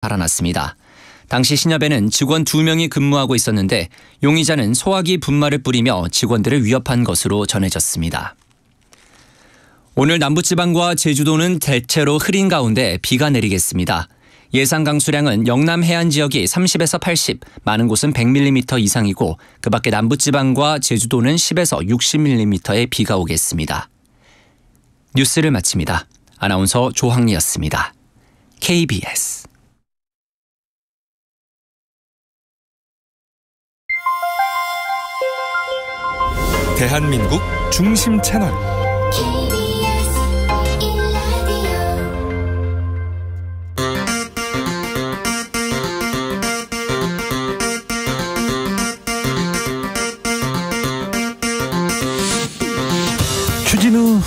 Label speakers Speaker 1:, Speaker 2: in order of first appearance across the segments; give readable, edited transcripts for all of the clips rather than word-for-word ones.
Speaker 1: 달아났습니다. 당시 신협에는 직원 2명이 근무하고 있었는데 용의자는 소화기 분말을 뿌리며 직원들을 위협한 것으로 전해졌습니다. 오늘 남부지방과 제주도는 대체로 흐린 가운데 비가 내리겠습니다. 예상 강수량은 영남 해안 지역이 30에서 80, 많은 곳은 100mm 이상이고 그 밖에 남부지방과 제주도는 10에서 60mm의 비가 오겠습니다. 뉴스를 마칩니다. 아나운서 조항리였습니다. KBS
Speaker 2: 대한민국 중심 채널
Speaker 3: 주진우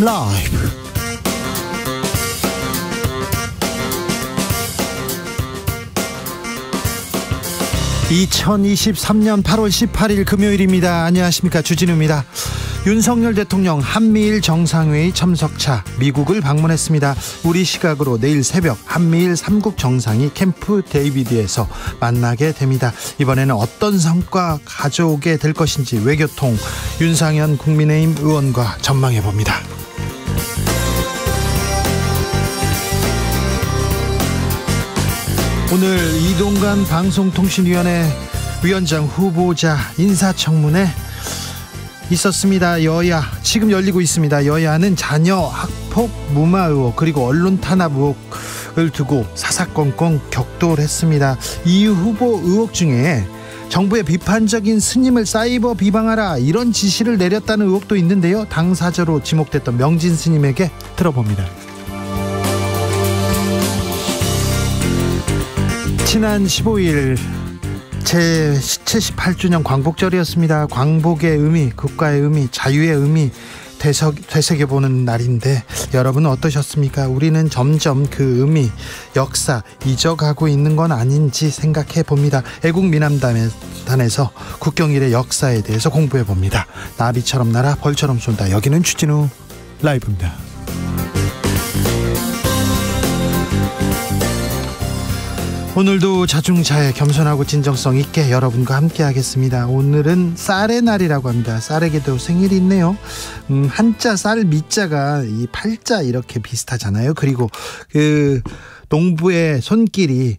Speaker 3: 라이브. (2023년 8월 18일) 금요일입니다. 안녕하십니까, 주진우입니다. 윤석열 대통령 한미일 정상회의 참석차 미국을 방문했습니다. 우리 시각으로 내일 새벽 한미일 3국 정상이 캠프 데이비드에서 만나게 됩니다. 이번에는 어떤 성과 가져오게 될 것인지 외교통 윤상현 국민의힘 의원과 전망해봅니다. 오늘 이동관 방송통신위원회 위원장 후보자 인사청문회 있었습니다. 여야 지금 열리고 있습니다. 여야는 자녀 학폭 무마 의혹 그리고 언론 탄압 의혹을 두고 사사건건 격돌했습니다. 이 후보 의혹 중에 정부의 비판적인 스님을 사이버 비방하라 이런 지시를 내렸다는 의혹도 있는데요. 당사자로 지목됐던 명진 스님에게 들어봅니다. 지난 15일 제78주년 광복절이었습니다. 광복의 의미, 국가의 의미, 자유의 의미 되새겨보는 날인데 여러분은 어떠셨습니까? 우리는 점점 그 의미, 역사 잊어가고 있는 건 아닌지 생각해 봅니다. 애국미남단에서 국경일의 역사에 대해서 공부해 봅니다. 나비처럼 날아 벌처럼 쏜다. 여기는 주진우 라이브입니다. 오늘도 자중자애 겸손하고 진정성 있게 여러분과 함께 하겠습니다. 오늘은 쌀의 날이라고 합니다. 쌀에게도 생일이 있네요. 한자 쌀 밑자가 이 팔자 이렇게 비슷하잖아요. 그리고 그 농부의 손길이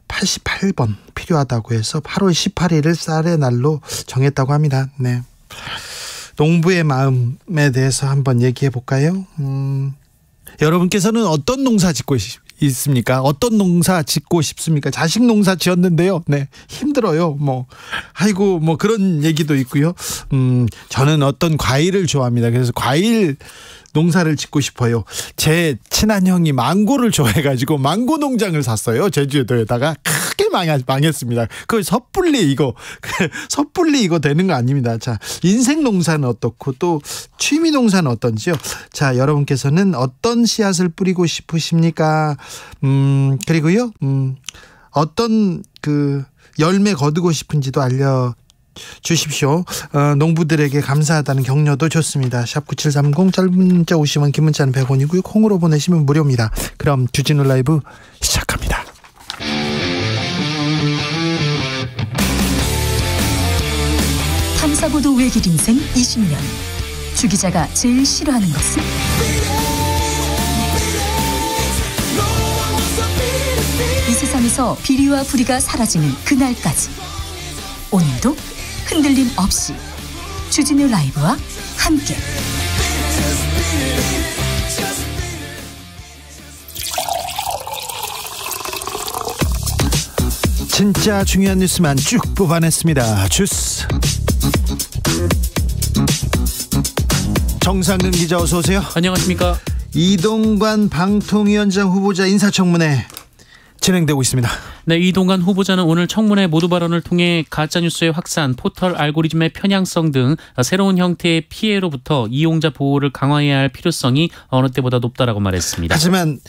Speaker 3: 88번 필요하다고 해서 8월 18일을 쌀의 날로 정했다고 합니다. 네. 농부의 마음에 대해서 한번 얘기해 볼까요? 여러분께서는 어떤 농사 짓고 있습니까? 어떤 농사 짓고 싶습니까? 자식 농사 지었는데요. 네, 힘들어요. 아이고, 그런 얘기도 있고요. 저는 어떤 과일을 좋아합니다. 그래서 과일 농사를 짓고 싶어요. 제 친한 형이 망고를 좋아해가지고 망고 농장을 샀어요. 제주도에다가 크게 망했습니다. 그 섣불리 이거 되는 거 아닙니다. 자, 인생 농사는 어떻고 또 취미 농사는 어떤지요? 자, 여러분께서는 어떤 씨앗을 뿌리고 싶으십니까? 그리고요, 어떤 열매 거두고 싶은지도 주십시오. 농부들에게 감사하다는 격려도 좋습니다. 샵9730 짧은 문자 50원, 긴 문자는 100원이고요. 콩으로 보내시면 무료입니다. 그럼 주진우 라이브 시작합니다.
Speaker 4: 탐사보도 외길 인생 20년. 주 기자가 제일 싫어하는 것은? 이 세상에서 비리와 부리가 사라지는 그날까지 오늘도 흔들림 없이 주진우 라이브와 함께
Speaker 3: 진짜 중요한 뉴스만 쭉 뽑아냈습니다. 주스 정상근 기자, 어서 오세요.
Speaker 5: 안녕하십니까.
Speaker 3: 이동관 방통위원장 후보자 인사청문회 진행되고 있습니다.
Speaker 5: 네, 이동관 후보자는 오늘 청문회 모두 발언을 통해 가짜뉴스의 확산, 포털 알고리즘의 편향성 등 새로운 형태의 피해로부터 이용자 보호를 강화해야 할 필요성이 어느 때보다 높다라고 말했습니다.
Speaker 3: 하지만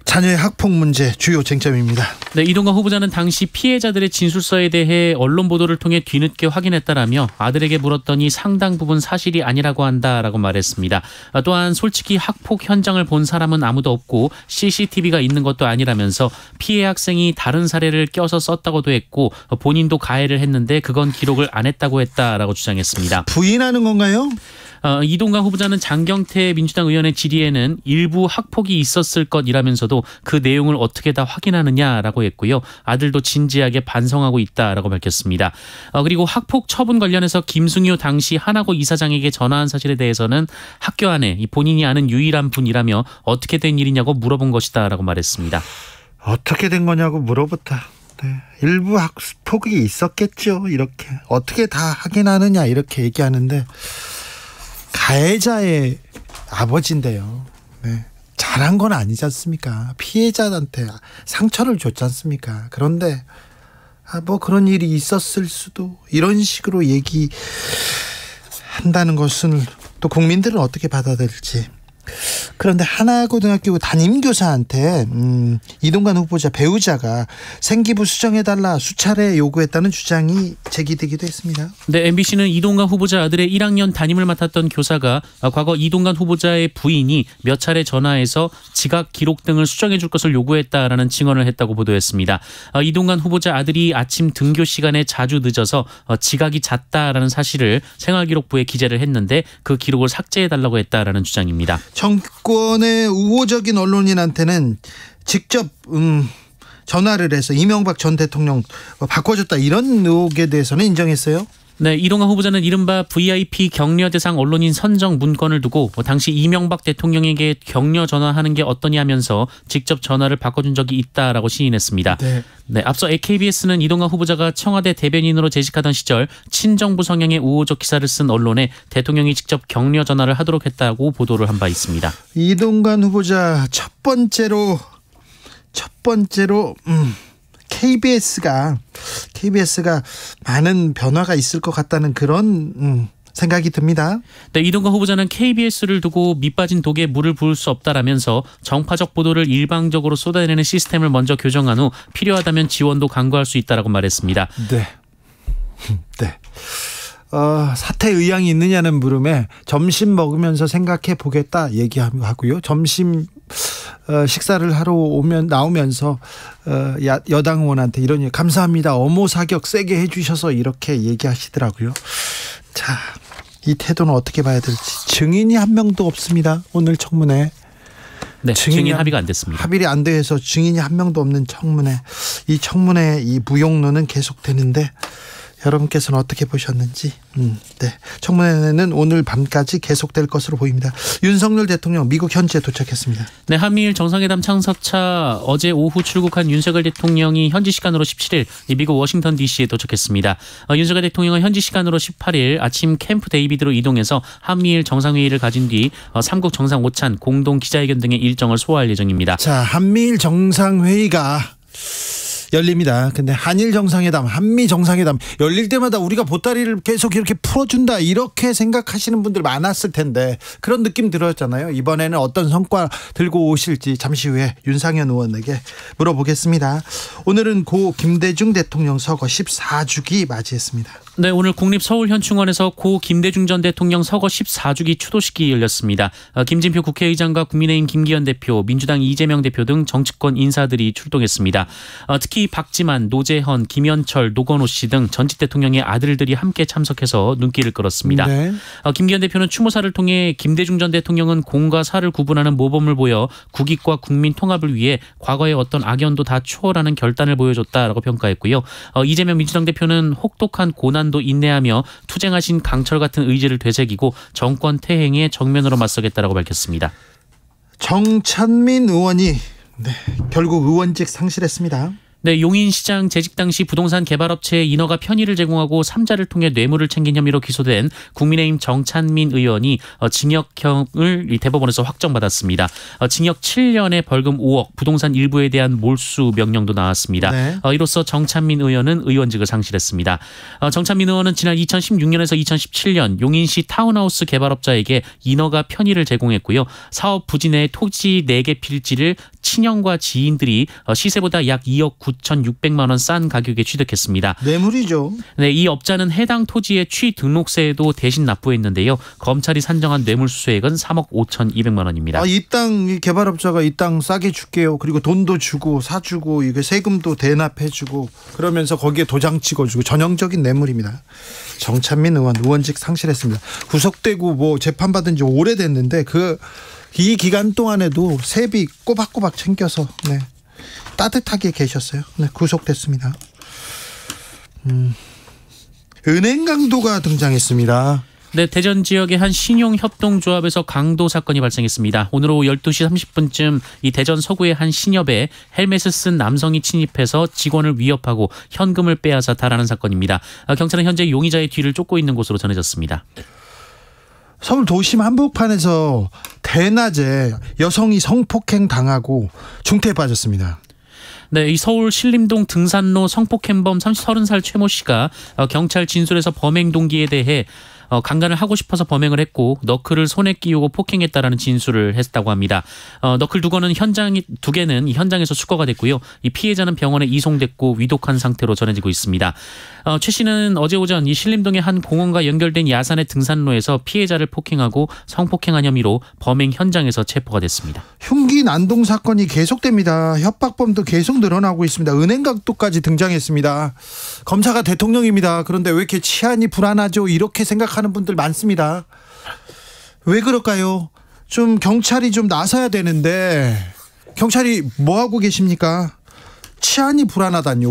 Speaker 3: 자녀의 학폭 문제 주요 쟁점입니다.
Speaker 5: 네, 이동관 후보자는 당시 피해자들의 진술서에 대해 언론 보도를 통해 뒤늦게 확인했다라며 아들에게 물었더니 상당 부분 사실이 아니라고 한다라고 말했습니다. 또한 솔직히 학폭 현장을 본 사람은 아무도 없고 CCTV가 있는 것도 아니라면서 피해 학생이 다른 사례를 껴서 썼다고도 했고 본인도 가해를 했는데 그건 기록을 안 했다고 했다라고 주장했습니다.
Speaker 3: 부인하는 건가요?
Speaker 5: 이동관 후보자는 장경태 민주당 의원의 질의에는 일부 학폭이 있었을 것이라면서도 그 내용을 어떻게 다 확인하느냐라고 했고요. 아들도 진지하게 반성하고 있다라고 밝혔습니다. 그리고 학폭 처분 관련해서 김승효 당시 하나고 이사장에게 전화한 사실에 대해서는 학교 안에 본인이 아는 유일한 분이라며 어떻게 된 일이냐고 물어본 것이다라고 말했습니다.
Speaker 3: 어떻게 된 거냐고 물어봤다. 네. 일부 학폭이 있었겠죠. 이렇게 어떻게 다 확인하느냐 이렇게 얘기하는데 가해자의 아버지인데요. 네. 잘한 건 아니지 않습니까? 피해자한테 상처를 줬지 않습니까? 그런데 뭐 그런 일이 있었을 수도 이런 식으로 얘기한다는 것은 또 국민들은 어떻게 받아들일지. 그런데 하나고등학교 담임교사한테 이동관 후보자 배우자가 생기부 수정해달라 수차례 요구했다는 주장이 제기되기도 했습니다.
Speaker 5: 네, MBC는 이동관 후보자 아들의 1학년 담임을 맡았던 교사가 과거 이동관 후보자의 부인이 몇 차례 전화해서 지각 기록 등을 수정해 줄 것을 요구했다라는 증언을 했다고 보도했습니다. 이동관 후보자 아들이 아침 등교 시간에 자주 늦어서 지각이 잦다라는 사실을 생활기록부에 기재를 했는데 그 기록을 삭제해달라고 했다라는 주장입니다.
Speaker 3: 정권의 우호적인 언론인한테는 직접 전화를 해서 이명박 전 대통령 바꿔줬다 이런 의혹에 대해서는 인정했어요.
Speaker 5: 네, 이동관 후보자는 이른바 VIP 격려 대상 언론인 선정 문건을 두고 당시 이명박 대통령에게 격려 전화하는 게 어떠냐 하면서 직접 전화를 바꿔준 적이 있다라고 시인했습니다. 네, 앞서 KBS는 이동관 후보자가 청와대 대변인으로 재직하던 시절 친정부 성향의 우호적 기사를 쓴 언론에 대통령이 직접 격려 전화를 하도록 했다고 보도를 한 바 있습니다.
Speaker 3: 이동관 후보자 첫 번째로 KBS가 많은 변화가 있을 것 같다는 그런 생각이 듭니다.
Speaker 5: 네, 이동관 후보자는 KBS를 두고 밑빠진 독에 물을 부을 수 없다라면서 정파적 보도를 일방적으로 쏟아내는 시스템을 먼저 교정한 후 필요하다면 지원도 강구할 수 있다라고 말했습니다.
Speaker 3: 네. 사퇴 의향이 있느냐는 물음에 점심 먹으면서 생각해 보겠다 얘기하고요. 점심 식사를 하러 나오면서 여당 의원한테 이런 얘기 감사합니다. 엄호 사격 세게 해주셔서 이렇게 얘기하시더라고요. 자, 이 태도는 어떻게 봐야 될지. 증인이 한 명도 없습니다. 오늘 청문회.
Speaker 5: 네, 증인 합의가 안 됐습니다.
Speaker 3: 합의가 안 돼서 증인이 한 명도 없는 청문회. 이 청문회 이 무용론은 계속되는데 여러분께서는 어떻게 보셨는지. 네, 청문회는 오늘 밤까지 계속될 것으로 보입니다. 윤석열 대통령 미국 현지에 도착했습니다.
Speaker 5: 네, 한미일 정상회담 참석차 어제 오후 출국한 윤석열 대통령이 현지 시간으로 17일 미국 워싱턴 DC에 도착했습니다. 윤석열 대통령은 현지 시간으로 18일 아침 캠프 데이비드로 이동해서 한미일 정상회의를 가진 뒤 3국 정상 오찬 공동 기자회견 등의 일정을 소화할 예정입니다.
Speaker 3: 자, 한미일 정상회의가 열립니다. 근데 한일 정상회담, 한미 정상회담 열릴 때마다 우리가 보따리를 계속 이렇게 풀어준다 이렇게 생각하시는 분들 많았을 텐데 그런 느낌 들었잖아요. 이번에는 어떤 성과 들고 오실지 잠시 후에 윤상현 의원에게 물어보겠습니다. 오늘은 고 김대중 대통령 서거 14주기 맞이했습니다.
Speaker 5: 네, 오늘 국립서울현충원에서 고 김대중 전 대통령 서거 14주기 추도식이 열렸습니다. 김진표 국회의장과 국민의힘 김기현 대표, 민주당 이재명 대표 등 정치권 인사들이 출동했습니다. 특히 박지만, 노재헌, 김현철, 노건호 씨 등 전직 대통령의 아들들이 함께 참석해서 눈길을 끌었습니다.
Speaker 3: 네.
Speaker 5: 김기현 대표는 추모사를 통해 김대중 전 대통령은 공과 사를 구분하는 모범을 보여 국익과 국민 통합을 위해 과거의 어떤 악연도 다 추월하는 결단을 보여줬다라고 평가했고요. 이재명 민주당 대표는 혹독한 고난도 인내하며 투쟁하신 강철 같은 의지를 되새기고 정권 퇴행에 정면으로 맞서겠다라고 밝혔습니다.
Speaker 3: 정찬민 의원이 결국 의원직 상실했습니다.
Speaker 5: 네, 용인시장 재직 당시 부동산 개발업체에 인허가 편의를 제공하고 3자를 통해 뇌물을 챙긴 혐의로 기소된 국민의힘 정찬민 의원이 징역형을 대법원에서 확정받았습니다. 징역 7년에 벌금 5억, 부동산 일부에 대한 몰수 명령도 나왔습니다.
Speaker 3: 네.
Speaker 5: 이로써 정찬민 의원은 의원직을 상실했습니다. 정찬민 의원은 지난 2016년에서 2017년 용인시 타운하우스 개발업자에게 인허가 편의를 제공했고요. 사업 부지 내 토지 4개 필지를 친형과 지인들이 시세보다 약 2억 9,600만 원 싼 가격에 취득했습니다.
Speaker 3: 뇌물이죠.
Speaker 5: 네, 이 업자는 해당 토지의 취등록세도 대신 납부했는데요. 검찰이 산정한 뇌물수수액은 3억 5,200만 원입니다.
Speaker 3: 이 땅 개발업자가 이 땅 싸게 줄게요. 그리고 돈도 주고 사주고 이게 세금도 대납해주고 그러면서 거기에 도장 찍어주고 전형적인 뇌물입니다. 정찬민 의원 의원직 상실했습니다. 구속되고 뭐 재판받은 지 오래됐는데 이 기간 동안에도 세비 꼬박꼬박 챙겨서 따뜻하게 계셨어요. 구속됐습니다. 은행 강도가 등장했습니다.
Speaker 5: 네, 대전 지역의 한 신용협동조합에서 강도 사건이 발생했습니다. 오늘 오후 12시 30분쯤 이 대전 서구의 한 신협에 헬멧을 쓴 남성이 침입해서 직원을 위협하고 현금을 빼앗아 달아난 사건입니다. 경찰은 현재 용의자의 뒤를 쫓고 있는 것으로 전해졌습니다.
Speaker 3: 서울 도심 한복판에서 대낮에 여성이 성폭행 당하고 중태에 빠졌습니다.
Speaker 5: 네, 이 서울 신림동 등산로 성폭행범 30살 최모 씨가 경찰 진술에서 범행 동기에 대해 강간을 하고 싶어서 범행을 했고 너클을 손에 끼우고 폭행했다라는 진술을 했다고 합니다. 너클 두 개는 현장에서 수거가 됐고요. 이 피해자는 병원에 이송됐고 위독한 상태로 전해지고 있습니다. 최 씨는 어제 오전 이 신림동의 한 공원과 연결된 야산의 등산로에서 피해자를 폭행하고 성폭행한 혐의로 범행 현장에서 체포가 됐습니다.
Speaker 3: 흉기 난동 사건이 계속됩니다. 협박범도 계속 늘어나고 있습니다. 은행 강도까지 등장했습니다. 검사가 대통령입니다. 그런데 왜 이렇게 치안이 불안하죠? 이렇게 생각하는 분들 많습니다. 왜 그럴까요? 좀 경찰이 좀 나서야 되는데 경찰이 뭐 하고 계십니까? 치안이 불안하다뇨.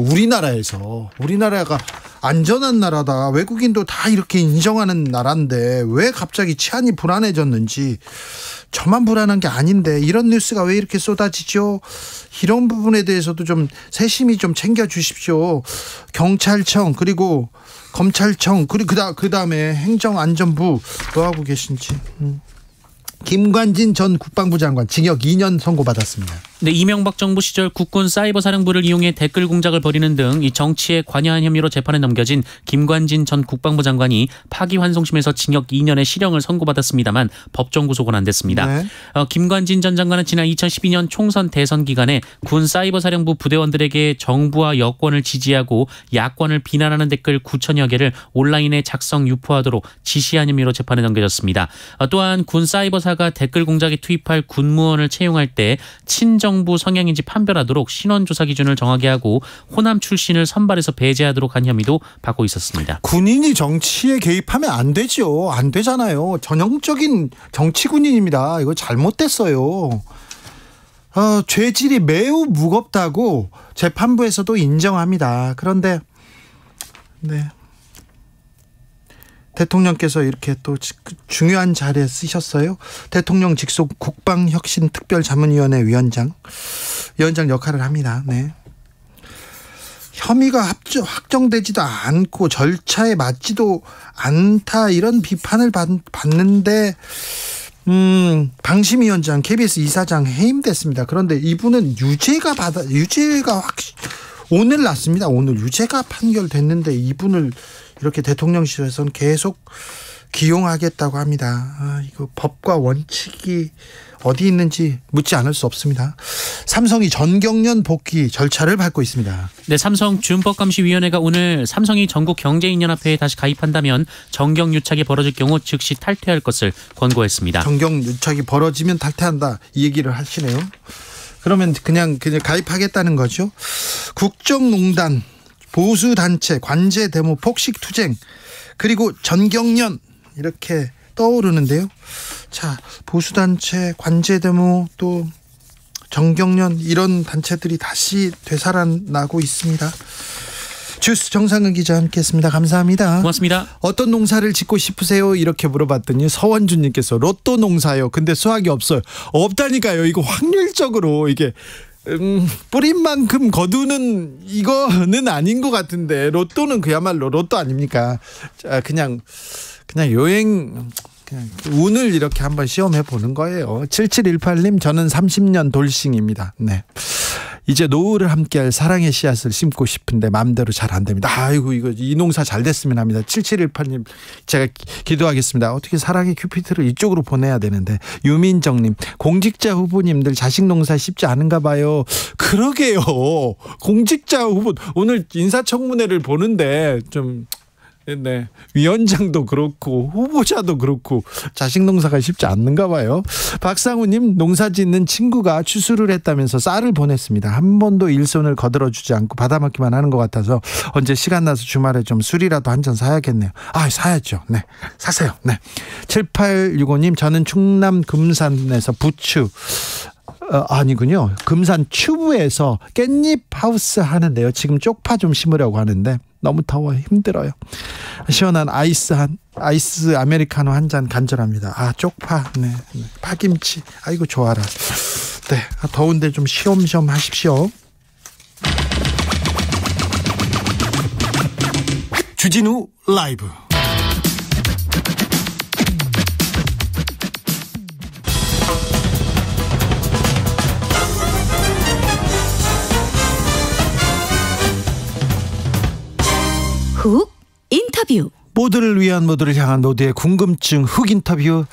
Speaker 3: 우리나라가 안전한 나라다. 외국인도 다 이렇게 인정하는 나라인데 왜 갑자기 치안이 불안해졌는지 저만 불안한 게 아닌데 이런 뉴스가 왜 이렇게 쏟아지죠? 이런 부분에 대해서도 좀 세심히 좀 챙겨주십시오. 경찰청 그리고 검찰청 그리고 그다음에 행정안전부 뭐 하고 계신지. 김관진 전 국방부 장관 징역 2년 선고받았습니다.
Speaker 5: 네, 이명박 정부 시절 국군 사이버 사령부를 이용해 댓글 공작을 벌이는 등 이 정치에 관여한 혐의로 재판에 넘겨진 김관진 전 국방부 장관이 파기환송심에서 징역 2년의 실형을 선고받았습니다만 법정 구속은 안 됐습니다.
Speaker 3: 네.
Speaker 5: 김관진 전 장관은 지난 2012년 총선 대선 기간에 군 사이버 사령부 부대원들에게 정부와 여권을 지지하고 야권을 비난하는 댓글 9천여 개를 온라인에 작성 유포하도록 지시한 혐의로 재판에 넘겨졌습니다. 또한 군 사이버사가 댓글 공작에 투입할 군무원을 채용할 때 친정부 성향인지 판별하도록 신원조사 기준을 정하게 하고 호남 출신을 선발해서 배제하도록 한 혐의도 받고 있었습니다.
Speaker 3: 군인이 정치에 개입하면 안 되죠. 안 되잖아요. 전형적인 정치군인입니다. 이거 잘못됐어요. 죄질이 매우 무겁다고 재판부에서도 인정합니다. 그런데 대통령께서 이렇게 또 중요한 자리에 쓰셨어요. 대통령 직속 국방혁신특별자문위원회 위원장 역할을 합니다. 네. 혐의가 확정되지도 않고 절차에 맞지도 않다 이런 비판을 받는데 방심위원장 KBS 이사장 해임됐습니다. 그런데 이분은 유죄가 오늘 났습니다. 오늘 유죄가 판결됐는데 이분을 이렇게 대통령실에서는 계속 기용하겠다고 합니다. 이거 법과 원칙이 어디 있는지 묻지 않을 수 없습니다. 삼성이 전경련 복귀 절차를 밟고 있습니다.
Speaker 5: 네, 삼성준법감시위원회가 오늘 삼성이 전국경제인연합회에 다시 가입한다면 정경유착이 벌어질 경우 즉시 탈퇴할 것을 권고했습니다.
Speaker 3: 정경유착이 벌어지면 탈퇴한다 이 얘기를 하시네요. 그러면 그냥 가입하겠다는 거죠. 국정농단, 보수단체, 관제데모, 폭식투쟁 그리고 전경련 이렇게 떠오르는데요. 자, 보수단체, 관제데모 또 전경련 이런 단체들이 다시 되살아나고 있습니다. 주스 정상근 기자 함께했습니다. 감사합니다.
Speaker 5: 고맙습니다.
Speaker 3: 어떤 농사를 짓고 싶으세요? 이렇게 물어봤더니 서원준님께서 로또 농사요. 근데 수확이 없어요. 없다니까요. 이거 확률적으로 이게 뿌린 만큼 거두는 이거는 아닌 것 같은데 로또는 그야말로 로또 아닙니까? 그냥 여행 그냥 운을 이렇게 한번 시험해 보는 거예요. 7718님 저는 30년 돌싱입니다. 네. 이제 노을을 함께할 사랑의 씨앗을 심고 싶은데 마음대로 잘 안 됩니다. 아이고 이거 이 농사 잘 됐으면 합니다. 7718님 제가 기도하겠습니다. 어떻게 사랑의 큐피트를 이쪽으로 보내야 되는데. 유민정님 공직자 후보님들 자식 농사 쉽지 않은가 봐요. 그러게요. 공직자 후보 오늘 인사청문회를 보는데 좀 네, 위원장도 그렇고 후보자도 그렇고 자식 농사가 쉽지 않는가 봐요. 박상우님 농사 짓는 친구가 추수를 했다면서 쌀을 보냈습니다. 한 번도 일손을 거들어주지 않고 받아먹기만 하는 것 같아서 언제 시간 나서 주말에 좀 술이라도 한 잔 사야겠네요. 아 사야죠. 네 사세요. 네 7865님 저는 충남 금산에서 부추 아니군요. 금산 추부에서 깻잎 하우스 하는데요. 지금 쪽파 좀 심으려고 하는데 너무 더워요. 힘들어요. 시원한 아이스 아메리카노 한 잔 간절합니다. 아 쪽파, 네, 파김치. 아이고 좋아라. 네, 더운데 좀 쉬엄쉬엄 하십시오. 주진우 라이브.
Speaker 4: 훅 인터뷰.
Speaker 3: 모두를 위한 모두를 향한 모두의 궁금증 훅 인터뷰.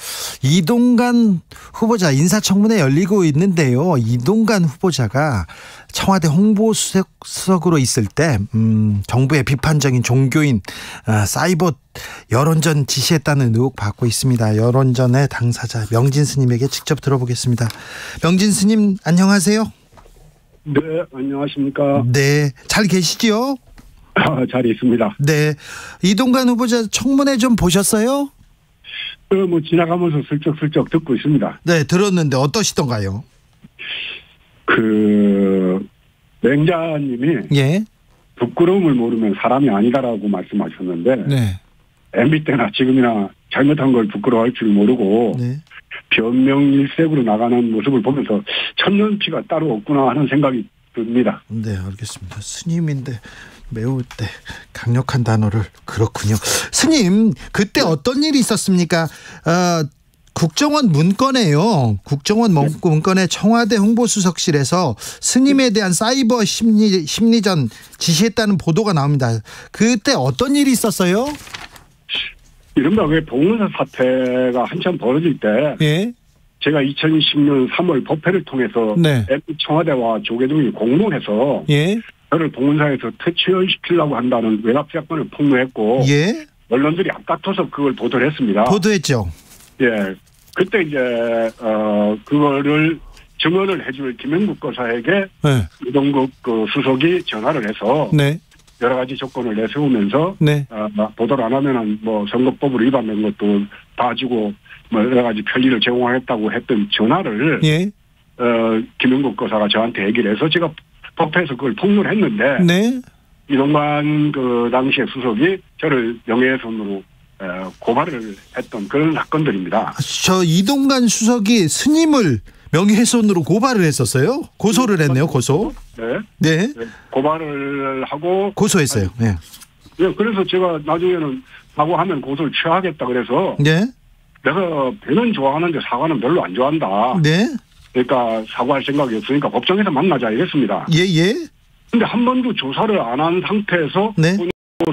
Speaker 3: 이동관 후보자 인사청문회 열리고 있는데요. 이동관 후보자가 청와대 홍보수석으로 있을 때 정부의 비판적인 종교인 사이버 여론전 지시했다는 의혹 받고 있습니다. 여론전의 당사자 명진 스님에게 직접 들어보겠습니다. 명진 스님 안녕하세요.
Speaker 6: 네, 안녕하십니까.
Speaker 3: 네, 잘 계시지요?
Speaker 6: 잘 있습니다.
Speaker 3: 네, 이동관 후보자 청문회 좀 보셨어요?
Speaker 6: 뭐 지나가면서 슬쩍슬쩍 듣고 있습니다.
Speaker 3: 네, 들었는데 어떠시던가요?
Speaker 6: 맹자님이
Speaker 3: 예,
Speaker 6: 부끄러움을 모르면 사람이 아니다라고 말씀하셨는데
Speaker 3: 네,
Speaker 6: MB 때나 지금이나 잘못한 걸 부끄러워할 줄 모르고
Speaker 3: 네.
Speaker 6: 변명일색으로 나가는 모습을 보면서 천년피가 따로 없구나 하는 생각이 듭니다.
Speaker 3: 네, 알겠습니다. 스님인데 매우 강력한 단어를. 그렇군요. 스님, 그때 어떤 일이 있었습니까? 국정원 문건에요. 국정원 문건에 청와대 홍보수석실에서 스님에 대한 사이버 심리전 지시했다는 보도가 나옵니다. 그때 어떤 일이 있었어요?
Speaker 6: 이른바 왜 봉은사 사태가 한참 벌어질 때
Speaker 3: 예,
Speaker 6: 제가 2010년 3월 법회를 통해서
Speaker 3: 네,
Speaker 6: 청와대와 조계종이 공모해서
Speaker 3: 예,
Speaker 6: 저를 봉은사에서 퇴출시키려고 한다는 외압 사건을 폭로했고
Speaker 3: 예,
Speaker 6: 언론들이 앞다퉈서 그걸 보도를 했습니다.
Speaker 3: 보도했죠.
Speaker 6: 예, 그때 이제 그거를 증언을 해줄 김영국 거사에게
Speaker 3: 네,
Speaker 6: 이동국 그 수석이 전화를 해서
Speaker 3: 네,
Speaker 6: 여러 가지 조건을 내세우면서
Speaker 3: 네,
Speaker 6: 보도를 안 하면은 뭐 선거법으로 위반된 것도 봐주고 뭐 여러 가지 편리를 제공하겠다고 했던 전화를
Speaker 3: 예,
Speaker 6: 김영국 거사가 저한테 얘기를 해서 제가 법회에서 그걸 폭로를 했는데
Speaker 3: 네.
Speaker 6: 이동관 그 당시의 수석이 저를 명예훼손으로 고발을 했던 그런 사건들입니다.
Speaker 3: 저 이동관 수석이 스님을 명예훼손으로 고발을 했었어요? 고소를 했네요. 고소.
Speaker 6: 네.
Speaker 3: 네.
Speaker 6: 고발을 하고
Speaker 3: 고소했어요. 네.
Speaker 6: 네, 그래서 제가 나중에는 사과하면 고소를 취하겠다 그래서
Speaker 3: 네.
Speaker 6: 내가 배는 좋아하는데 사과는 별로 안 좋아한다.
Speaker 3: 네.
Speaker 6: 그러니까 사과할 생각이 없으니까 법정에서 만나자 이랬습니다.
Speaker 3: 예, 예.
Speaker 6: 근데 한 번도 조사를 안 한 상태에서
Speaker 3: 네.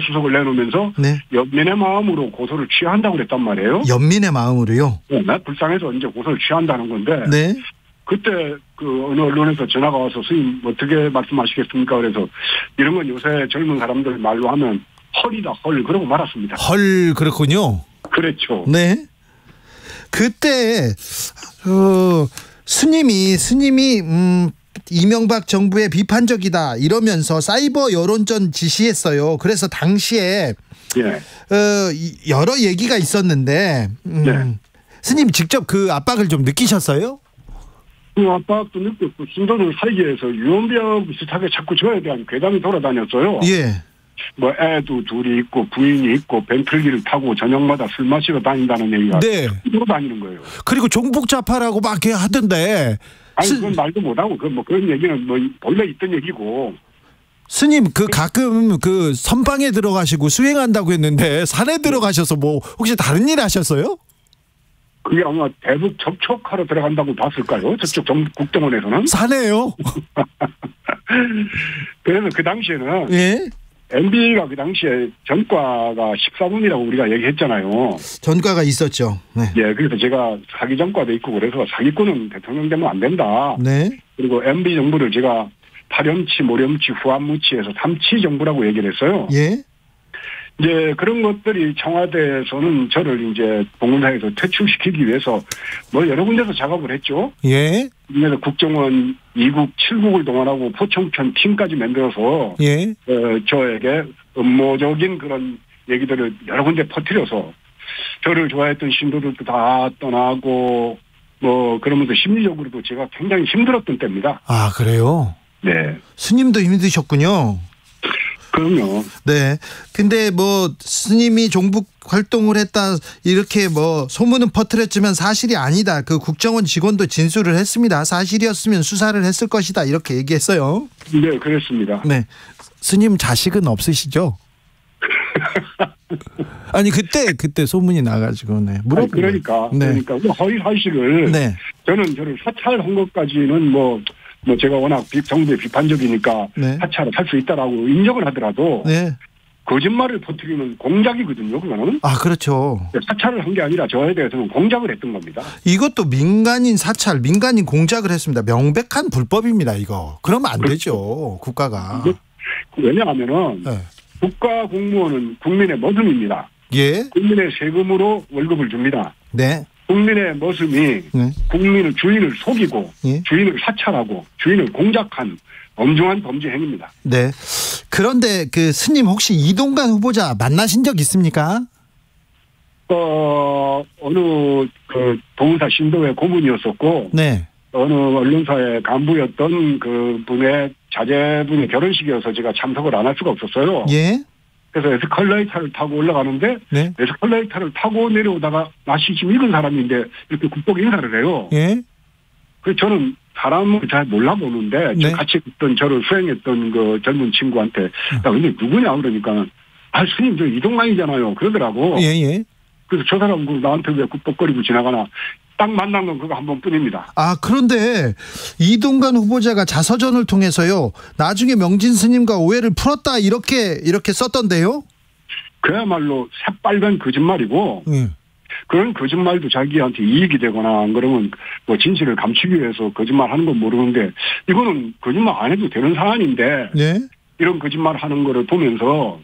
Speaker 6: 수석을 내놓으면서
Speaker 3: 네.
Speaker 6: 연민의 마음으로 고소를 취한다고 그랬단 말이에요.
Speaker 3: 연민의 마음으로요.
Speaker 6: 네, 불쌍해서 이제 고소를 취한다는 건데
Speaker 3: 네.
Speaker 6: 그때 그 어느 언론에서 전화가 와서 스님 어떻게 말씀하시겠습니까? 그래서 이런 건 요새 젊은 사람들 말로 하면 헐이다 헐 그러고 말았습니다.
Speaker 3: 헐 그렇군요.
Speaker 6: 그렇죠.
Speaker 3: 네. 그때 스님이 이명박 정부의 비판적이다 이러면서 사이버 여론전 지시했어요. 그래서 당시에
Speaker 6: 예.
Speaker 3: 여러 얘기가 있었는데
Speaker 6: 네.
Speaker 3: 스님 직접 그 압박을 좀 느끼셨어요?
Speaker 6: 그 압박도 느꼈고 신도를 살기 위해서 유언비어 비슷하게 자꾸 저에 대한 괴담이 돌아다녔어요.
Speaker 3: 예.
Speaker 6: 뭐 애도 둘이 있고 부인이 있고 벤틀리를 타고 저녁마다 술 마시러 다닌다는 얘기가
Speaker 3: 네.
Speaker 6: 돌아다니는 거예요.
Speaker 3: 그리고 종북자파라고 막 이렇게 하던데.
Speaker 6: 아니 그건 말도 못하고 뭐 그런 얘기는 뭐 본래 있던 얘기고.
Speaker 3: 스님 그 가끔 그 선방에 들어가시고 수행한다고 했는데 산에 들어가셔서 뭐 혹시 다른 일 하셨어요?
Speaker 6: 그게 아마 대북 접촉하러 들어간다고 봤을까요? 저쪽 국정원에서는.
Speaker 3: 사네요.
Speaker 6: 그래서 그 당시에는
Speaker 3: 예.
Speaker 6: MB가 그 당시에 전과가 14분이라고 우리가 얘기했잖아요.
Speaker 3: 전과가 있었죠. 네.
Speaker 6: 예, 그래서 제가 사기 전과도 있고 그래서 사기꾼은 대통령 되면 안 된다.
Speaker 3: 네.
Speaker 6: 그리고 MB 정부를 제가 파렴치, 모렴치, 후한무치해서 삼치 정부라고 얘기를 했어요.
Speaker 3: 예.
Speaker 6: 이제 그런 것들이 청와대에서는 저를 이제 봉사에서 퇴출시키기 위해서 뭐 여러 군데서 작업을 했죠.
Speaker 3: 예.
Speaker 6: 그래서 국정원 2국, 7국을 동원하고 포청천 팀까지 만들어서
Speaker 3: 예.
Speaker 6: 저에게 음모적인 그런 얘기들을 여러 군데 퍼뜨려서 저를 좋아했던 신도들도 다 떠나고 뭐 그러면서 심리적으로도 제가 굉장히 힘들었던 때입니다.
Speaker 3: 아, 그래요?
Speaker 6: 네.
Speaker 3: 스님도 힘드셨군요.
Speaker 6: 그럼요.
Speaker 3: 네. 근데 뭐 스님이 종북 활동을 했다 이렇게 뭐 소문은 퍼뜨렸지만 사실이 아니다. 그 국정원 직원도 진술을 했습니다. 사실이었으면 수사를 했을 것이다. 이렇게 얘기했어요.
Speaker 6: 네, 그렇습니다.
Speaker 3: 네. 스님 자식은 없으시죠? 아니 그때 소문이 나가지고 네.
Speaker 6: 그러니까
Speaker 3: 네.
Speaker 6: 허위 사실을
Speaker 3: 네.
Speaker 6: 저를 사찰한 것까지는 뭐 제가 워낙 정부에 비판적이니까
Speaker 3: 네.
Speaker 6: 사찰을 할 수 있다라고 인정을 하더라도
Speaker 3: 네.
Speaker 6: 거짓말을 퍼뜨리는 공작이거든요. 그거는.
Speaker 3: 아, 그렇죠.
Speaker 6: 사찰을 한 게 아니라 저에 대해서는 공작을 했던 겁니다.
Speaker 3: 이것도 민간인 사찰, 민간인 공작을 했습니다. 명백한 불법입니다. 이거. 그러면 안 되죠. 국가가.
Speaker 6: 왜냐하면은
Speaker 3: 네.
Speaker 6: 국가 공무원은 국민의 머슴입니다.
Speaker 3: 예.
Speaker 6: 국민의 세금으로 월급을 줍니다.
Speaker 3: 네.
Speaker 6: 국민의 머슴이
Speaker 3: 네.
Speaker 6: 주인을 속이고
Speaker 3: 예.
Speaker 6: 주인을 사찰하고 주인을 공작한 엄중한 범죄 행위입니다.
Speaker 3: 네. 그런데 그 스님 혹시 이동관 후보자 만나신 적 있습니까?
Speaker 6: 어느 그 봉사 신도회 고문이었었고
Speaker 3: 네.
Speaker 6: 어느 언론사의 간부였던 그 분의 자제분의 결혼식이어서 제가 참석을 안 할 수가 없었어요.
Speaker 3: 예.
Speaker 6: 그래서 에스컬레이터를 타고 올라가는데
Speaker 3: 네.
Speaker 6: 에스컬레이터를 타고 내려오다가 낯이 좀 익은 사람인데 이렇게 국복 인사를 해요.
Speaker 3: 예.
Speaker 6: 그래서 저는 사람을 잘 몰라보는데
Speaker 3: 네.
Speaker 6: 같이 있던 저를 수행했던 그 젊은 친구한테 야 근데 누구냐 그러니까 아 스님 저 이동관이잖아요 그러더라고.
Speaker 3: 예.
Speaker 6: 그래서 저 사람 그 나한테 왜 국복거리고 지나가나 딱 만난 건 그거 한 번뿐입니다.
Speaker 3: 아, 그런데 이동관 후보자가 자서전을 통해서요. 나중에 명진 스님과 오해를 풀었다 이렇게 썼던데요.
Speaker 6: 그야말로 새빨간 거짓말이고 그런 거짓말도 자기한테 이익이 되거나 안 그러면 뭐 진실을 감추기 위해서 거짓말하는 건 모르는데 이거는 거짓말 안 해도 되는 사안인데
Speaker 3: 네.
Speaker 6: 이런 거짓말 하는 거를 보면서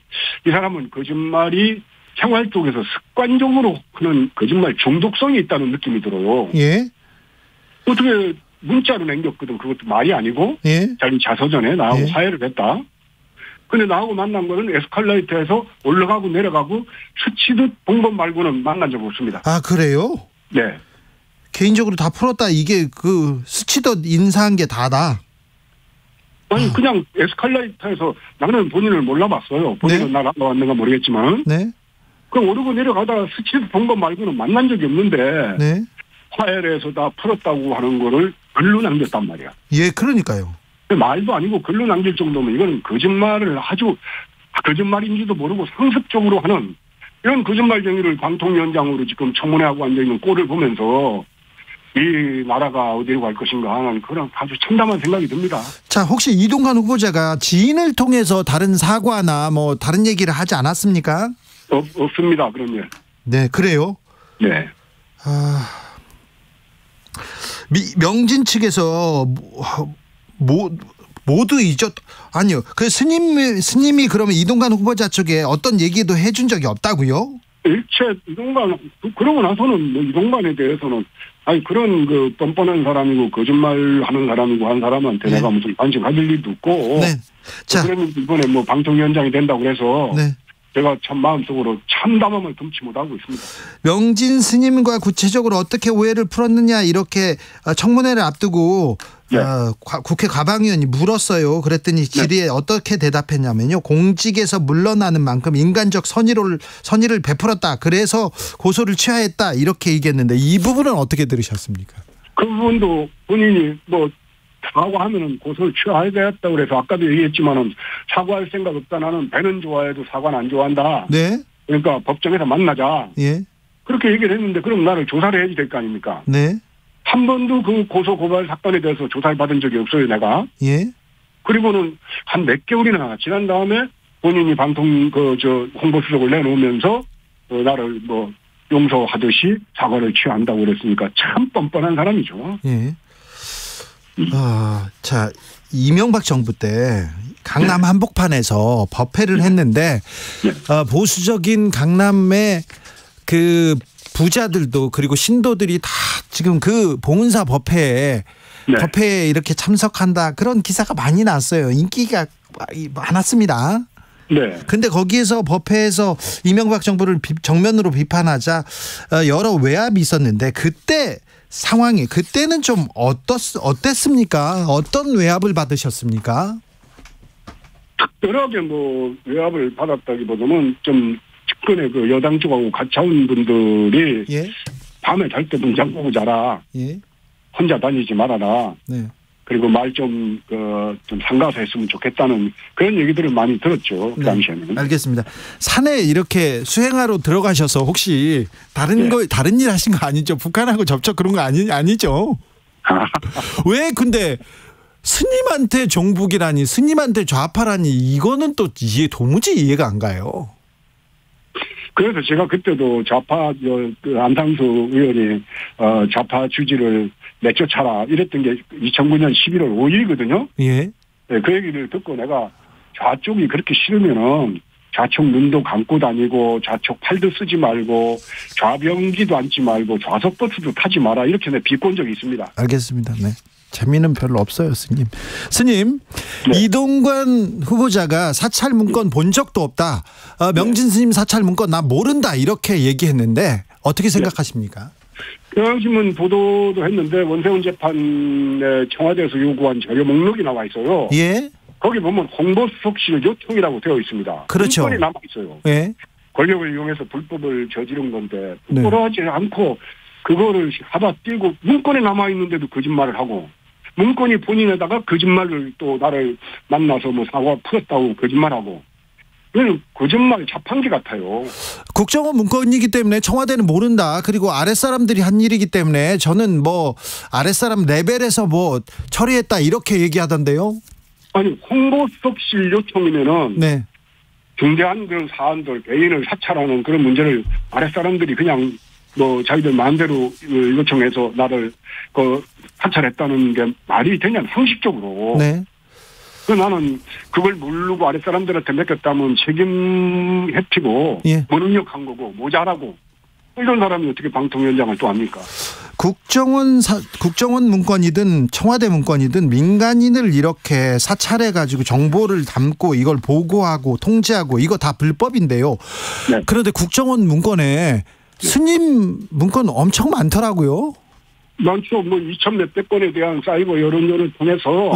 Speaker 6: 이 사람은 거짓말이 생활 속에서 습관적으로 하는 거짓말 중독성이 있다는 느낌이 들어요.
Speaker 3: 예.
Speaker 6: 어떻게 문자로 남겼거든. 그것도 말이 아니고
Speaker 3: 예.
Speaker 6: 자기 자서전에 나하고
Speaker 3: 예.
Speaker 6: 화해를 했다. 근데 나하고 만난 거는 에스컬레이터에서 올라가고 내려가고 스치듯 본 것 말고는 만난 적 없습니다.
Speaker 3: 아, 그래요?
Speaker 6: 네.
Speaker 3: 개인적으로 다 풀었다. 이게 그 스치듯 인사한 게 다다.
Speaker 6: 아니 그냥 에스컬레이터에서 나는 본인을 몰라봤어요. 본인은
Speaker 3: 네.
Speaker 6: 나랑 왔는가 모르겠지만.
Speaker 3: 네.
Speaker 6: 그 오르고 내려가다가 스치듯 본 것 말고는 만난 적이 없는데
Speaker 3: 네.
Speaker 6: 화해를 해서 다 풀었다고 하는 거를 글로 남겼단 말이야.
Speaker 3: 예, 그러니까요.
Speaker 6: 말도 아니고 글로 남길 정도면 이건 거짓말을 아주 거짓말인지도 모르고 상습적으로 하는 이런 거짓말쟁이를 방통위원장으로 지금 청문회하고 앉아있는 꼴을 보면서 이 나라가 어디로 갈 것인가 하는 그런 아주 참담한 생각이 듭니다.
Speaker 3: 자, 혹시 이동관 후보자가 지인을 통해서 다른 사과나 뭐 다른 얘기를 하지 않았습니까?
Speaker 6: 없습니다. 그런 일.
Speaker 3: 네, 그래요.
Speaker 6: 네.
Speaker 3: 명진 측에서 모두 아니요. 그 스님이 그러면 이동관 후보자 쪽에 어떤 얘기도 해준 적이 없다고요?
Speaker 6: 일체 이동관 그러고 나서는 뭐 이동관에 대해서는 아니 그런 그 뻔뻔한 사람이고 거짓말하는 사람이고 한 사람한테
Speaker 3: 네.
Speaker 6: 내가 무슨 관심 가질 일도 없고.
Speaker 3: 네. 자,
Speaker 6: 그러면 이번에 뭐 방통위원장이 된다고 그래서
Speaker 3: 네.
Speaker 6: 제가 참 마음속으로 참담함을 금치 못하고 있습니다.
Speaker 3: 명진 스님과 구체적으로 어떻게 오해를 풀었느냐 이렇게 청문회를 앞두고
Speaker 6: 네.
Speaker 3: 국회 과방위원이 물었어요. 그랬더니 질의에 어떻게 대답했냐면요. 공직에서 물러나는 만큼 인간적 선의를 베풀었다. 그래서 고소를 취하했다. 이렇게 얘기했는데 이 부분은 어떻게 들으셨습니까?
Speaker 6: 그 부분도 본인이 뭐 사과하면은 고소를 취하해야 되겠다고 그래서 아까도 얘기했지만은 사과할 생각 없다. 나는 배는 좋아해도 사과는 안 좋아한다.
Speaker 3: 네.
Speaker 6: 그러니까 법정에서 만나자.
Speaker 3: 예.
Speaker 6: 그렇게 얘기를 했는데 그럼 나를 조사를 해야 될 거 아닙니까?
Speaker 3: 네.
Speaker 6: 한 번도 그 고소 고발 사건에 대해서 조사를 받은 적이 없어요, 내가.
Speaker 3: 예.
Speaker 6: 그리고는 한 몇 개월이나 지난 다음에 본인이 방통 홍보수석을 내놓으면서 나를 뭐 용서하듯이 사과를 취한다고 그랬으니까 참 뻔뻔한 사람이죠.
Speaker 3: 예. 자, 이명박 정부 때 강남 한복판에서 법회를 했는데 보수적인 강남의 그 부자들도 그리고 신도들이 다 지금 그 봉은사 법회에 이렇게 참석한다 그런 기사가 많이 났어요. 인기가 많았습니다.
Speaker 6: 네.
Speaker 3: 근데 거기에서 법회에서 이명박 정부를 정면으로 비판하자 여러 외압이 있었는데 그때는 좀 어땠습니까? 어떤 외압을 받으셨습니까?
Speaker 6: 특별하게 뭐 외압을 받았다기보다는 좀 측근의 그 여당 쪽하고 같이 온 분들이
Speaker 3: 예?
Speaker 6: 밤에 잘 때 문장 보고 자라.
Speaker 3: 예?
Speaker 6: 혼자 다니지 말아라.
Speaker 3: 네.
Speaker 6: 그리고 말 좀 삼가서 했으면 좋겠다는 그런 얘기들을 많이 들었죠. 그 당시에는.
Speaker 3: 알겠습니다. 산에 이렇게 수행하러 들어가셔서 혹시 다른 일 하신 거 아니죠? 북한하고 접촉 그런 거 아니죠? 왜 근데 스님한테 종북이라니 스님한테 좌파라니 이거는 또 도무지 이해가 안 가요.
Speaker 6: 그래서 제가 그때도 좌파 안상수 의원이 좌파 주지를 내쫓아라 이랬던 게 2009년 11월 5일이거든요.
Speaker 3: 예.
Speaker 6: 네, 그 얘기를 듣고 내가 좌쪽이 그렇게 싫으면은 좌측 눈도 감고 다니고 좌측 팔도 쓰지 말고 좌변기도 앉지 말고 좌석 버스도 타지 마라 이렇게 내가 비꼰 적이 있습니다.
Speaker 3: 알겠습니다. 네. 재미는 별로 없어요, 스님. 스님, 네. 이동관 후보자가 사찰 문건 본 적도 없다. 명진 스님 사찰 문건 나 모른다 이렇게 얘기했는데 어떻게 생각하십니까?
Speaker 6: 경향신문 보도도 했는데 원세훈 재판에 청와대에서 요구한 자료 목록이 나와 있어요.
Speaker 3: 예.
Speaker 6: 거기 보면 홍보수석실 요청이라고 되어 있습니다.
Speaker 3: 그렇죠.
Speaker 6: 문건이 남아 있어요.
Speaker 3: 예.
Speaker 6: 권력을 이용해서 불법을 저지른 건데 부끄러워하지 않고 그거를 하다 띄고 문건에 남아 있는데도 거짓말을 하고 문건이 본인에다가 거짓말을 또 나를 만나서 뭐 사과 풀었다고 거짓말하고 이건 거짓말 자판기 같아요.
Speaker 3: 국정원 문건이기 때문에 청와대는 모른다. 그리고 아랫사람들이 한 일이기 때문에 저는 뭐 아랫사람 레벨에서 뭐 처리했다 이렇게 얘기하던데요.
Speaker 6: 아니 홍보수석실 요청이면은
Speaker 3: 네.
Speaker 6: 중대한 그런 사안들 개인을 사찰하는 그런 문제를 아랫사람들이 그냥 뭐 자기들 마음대로 요청해서 나를 사찰했다는 게 말이 되냐 상식적으로.
Speaker 3: 네.
Speaker 6: 나는 그걸 모르고 아랫사람들한테 맡겼다면 책임 회피고 무능력한 거고 모자라고 이런 사람이 어떻게 방통위원장을 또 합니까?
Speaker 3: 국정원 문건이든 청와대 문건이든 민간인을 이렇게 사찰해가지고 정보를 담고 이걸 보고하고 통제하고 이거 다 불법인데요. 네. 그런데 국정원 문건에 스님 문건 엄청 많더라고요.
Speaker 6: 많죠. 뭐 2천 몇백 건에 대한 사이버 여론을 통해서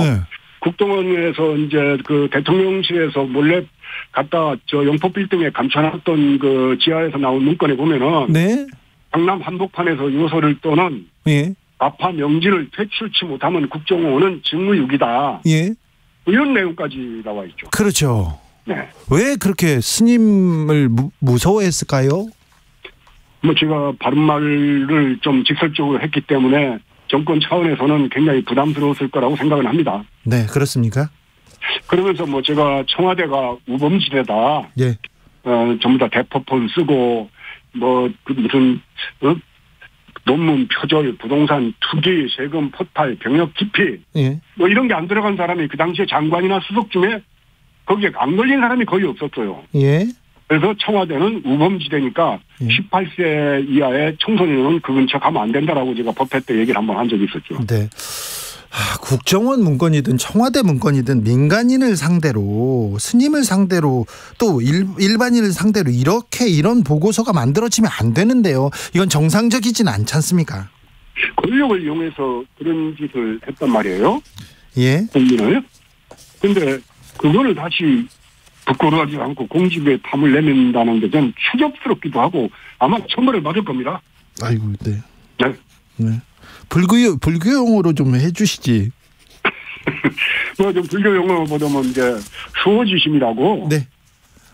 Speaker 6: 국정원에서 이제 그 대통령실에서 몰래 갖다 영포 빌딩에 감춰놨던 그 지하에서 나온 문건에 보면은 강남 한복판에서 요소를 떠는 좌파 명진을 퇴출치 못하면 국정원은 직무유기다. 이런 내용까지 나와 있죠.
Speaker 3: 그렇죠.
Speaker 6: 네.
Speaker 3: 왜 그렇게 스님을 무서워했을까요?
Speaker 6: 뭐 제가 바른말을 좀 직설적으로 했기 때문에 정권 차원에서는 굉장히 부담스러웠을 거라고 생각을 합니다.
Speaker 3: 네, 그렇습니까?
Speaker 6: 그러면서 뭐 제가 청와대가 우범지대다. 전부 다 대포폰 쓰고 뭐 그 무슨 논문 표절, 부동산 투기, 세금 포탈, 병역 기피 뭐 이런 게 안 들어간 사람이 그 당시에 장관이나 수석 중에 거기에 안 걸린 사람이 거의 없었어요. 그래서 청와대는 우범지대니까 18세 이하의 청소년은 그 근처 가면 안 된다라고 제가 법회 때 얘기를 한번 한 적이 있었죠.
Speaker 3: 네. 국정원 문건이든 청와대 문건이든 민간인을 상대로 스님을 상대로 또 일반인을 상대로 이런 보고서가 만들어지면 안 되는데요. 이건 정상적이진 않지 않습니까?
Speaker 6: 권력을 이용해서 그런 짓을 했단 말이에요.
Speaker 3: 국민을.
Speaker 6: 근데 그거를 다시 부끄러워하지 않고 공직에 탐을 내민다는 게 좀 추접스럽기도 하고 아마 처벌을 받을 겁니다.
Speaker 3: 아이고, 네. 불교 용어로 좀 해주시지.
Speaker 6: 뭐 좀 불교 용어로 보면 이제 수호지심이라고.
Speaker 3: 네.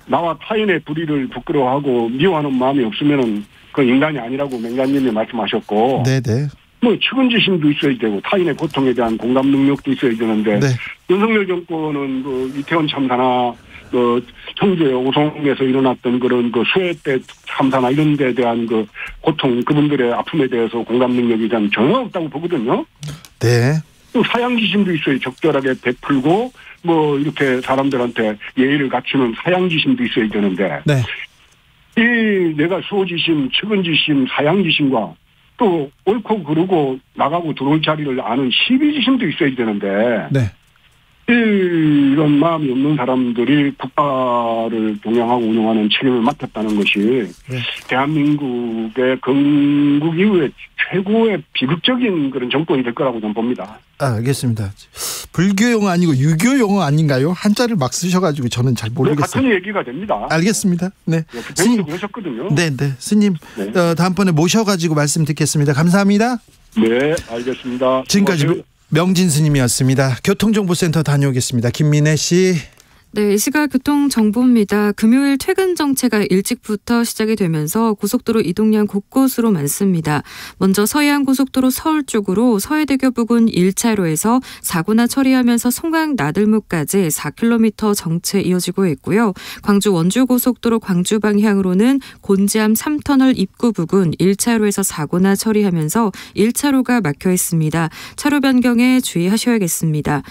Speaker 6: 나와 타인의 불의를 부끄러워하고 미워하는 마음이 없으면은 그 인간이 아니라고 맹장님이 말씀하셨고,
Speaker 3: 네네.
Speaker 6: 뭐 측은지심도 있어야 되고 타인의 고통에 대한 공감 능력도 있어야 되는데
Speaker 3: 네.
Speaker 6: 윤석열 정권은 그 이태원 참사나 그 청주의 오송에서 일어났던 그런 그 수해 때 참사나 이런 데에 대한 그 고통, 그분들의 아픔에 대해서 공감 능력이 전혀 없다고 보거든요.
Speaker 3: 네.
Speaker 6: 또 사양지심도 있어요. 적절하게 베풀고 뭐 이렇게 사람들한테 예의를 갖추는 사양지심도 있어야 되는데,
Speaker 3: 네.
Speaker 6: 이 내가 수호지심, 측은지심, 사양지심과 또 옳고 그르고 나가고 들어올 자리를 아는 시비지심도 있어야 되는데,
Speaker 3: 네.
Speaker 6: 이런 마음이 없는 사람들이 국가를 동양하고 운영하는 책임을 맡았다는 것이
Speaker 3: 네.
Speaker 6: 대한민국의 건국 이후에 최고의 비극적인 그런 정권이 될 거라고 저는 봅니다.
Speaker 3: 알겠습니다. 불교 용어 아니고 유교 용어 아닌가요? 한자를 막 쓰셔가지고 저는 잘 모르겠어요.
Speaker 6: 같은 얘기가 됩니다.
Speaker 3: 알겠습니다. 네.
Speaker 6: 스님 그러셨거든요.
Speaker 3: 네. 스님
Speaker 6: 네.
Speaker 3: 다음번에 모셔가지고 말씀 듣겠습니다. 감사합니다.
Speaker 6: 네, 알겠습니다.
Speaker 3: 지금까지 명진 스님이었습니다. 교통정보센터 다녀오겠습니다. 김민혜 씨.
Speaker 7: 네, 이 시각 교통정보입니다. 금요일 퇴근 정체가 일찍부터 시작이 되면서 고속도로 이동량 곳곳으로 많습니다. 먼저 서해안고속도로 서울 쪽으로 서해대교 부근 1차로에서 사고나 처리하면서 송악 나들목까지 4km 정체 이어지고 있고요. 광주 원주고속도로 광주 방향으로는 곤지암 3터널 입구 부근 1차로에서 사고나 처리하면서 1차로가 막혀 있습니다. 차로 변경에 주의하셔야겠습니다.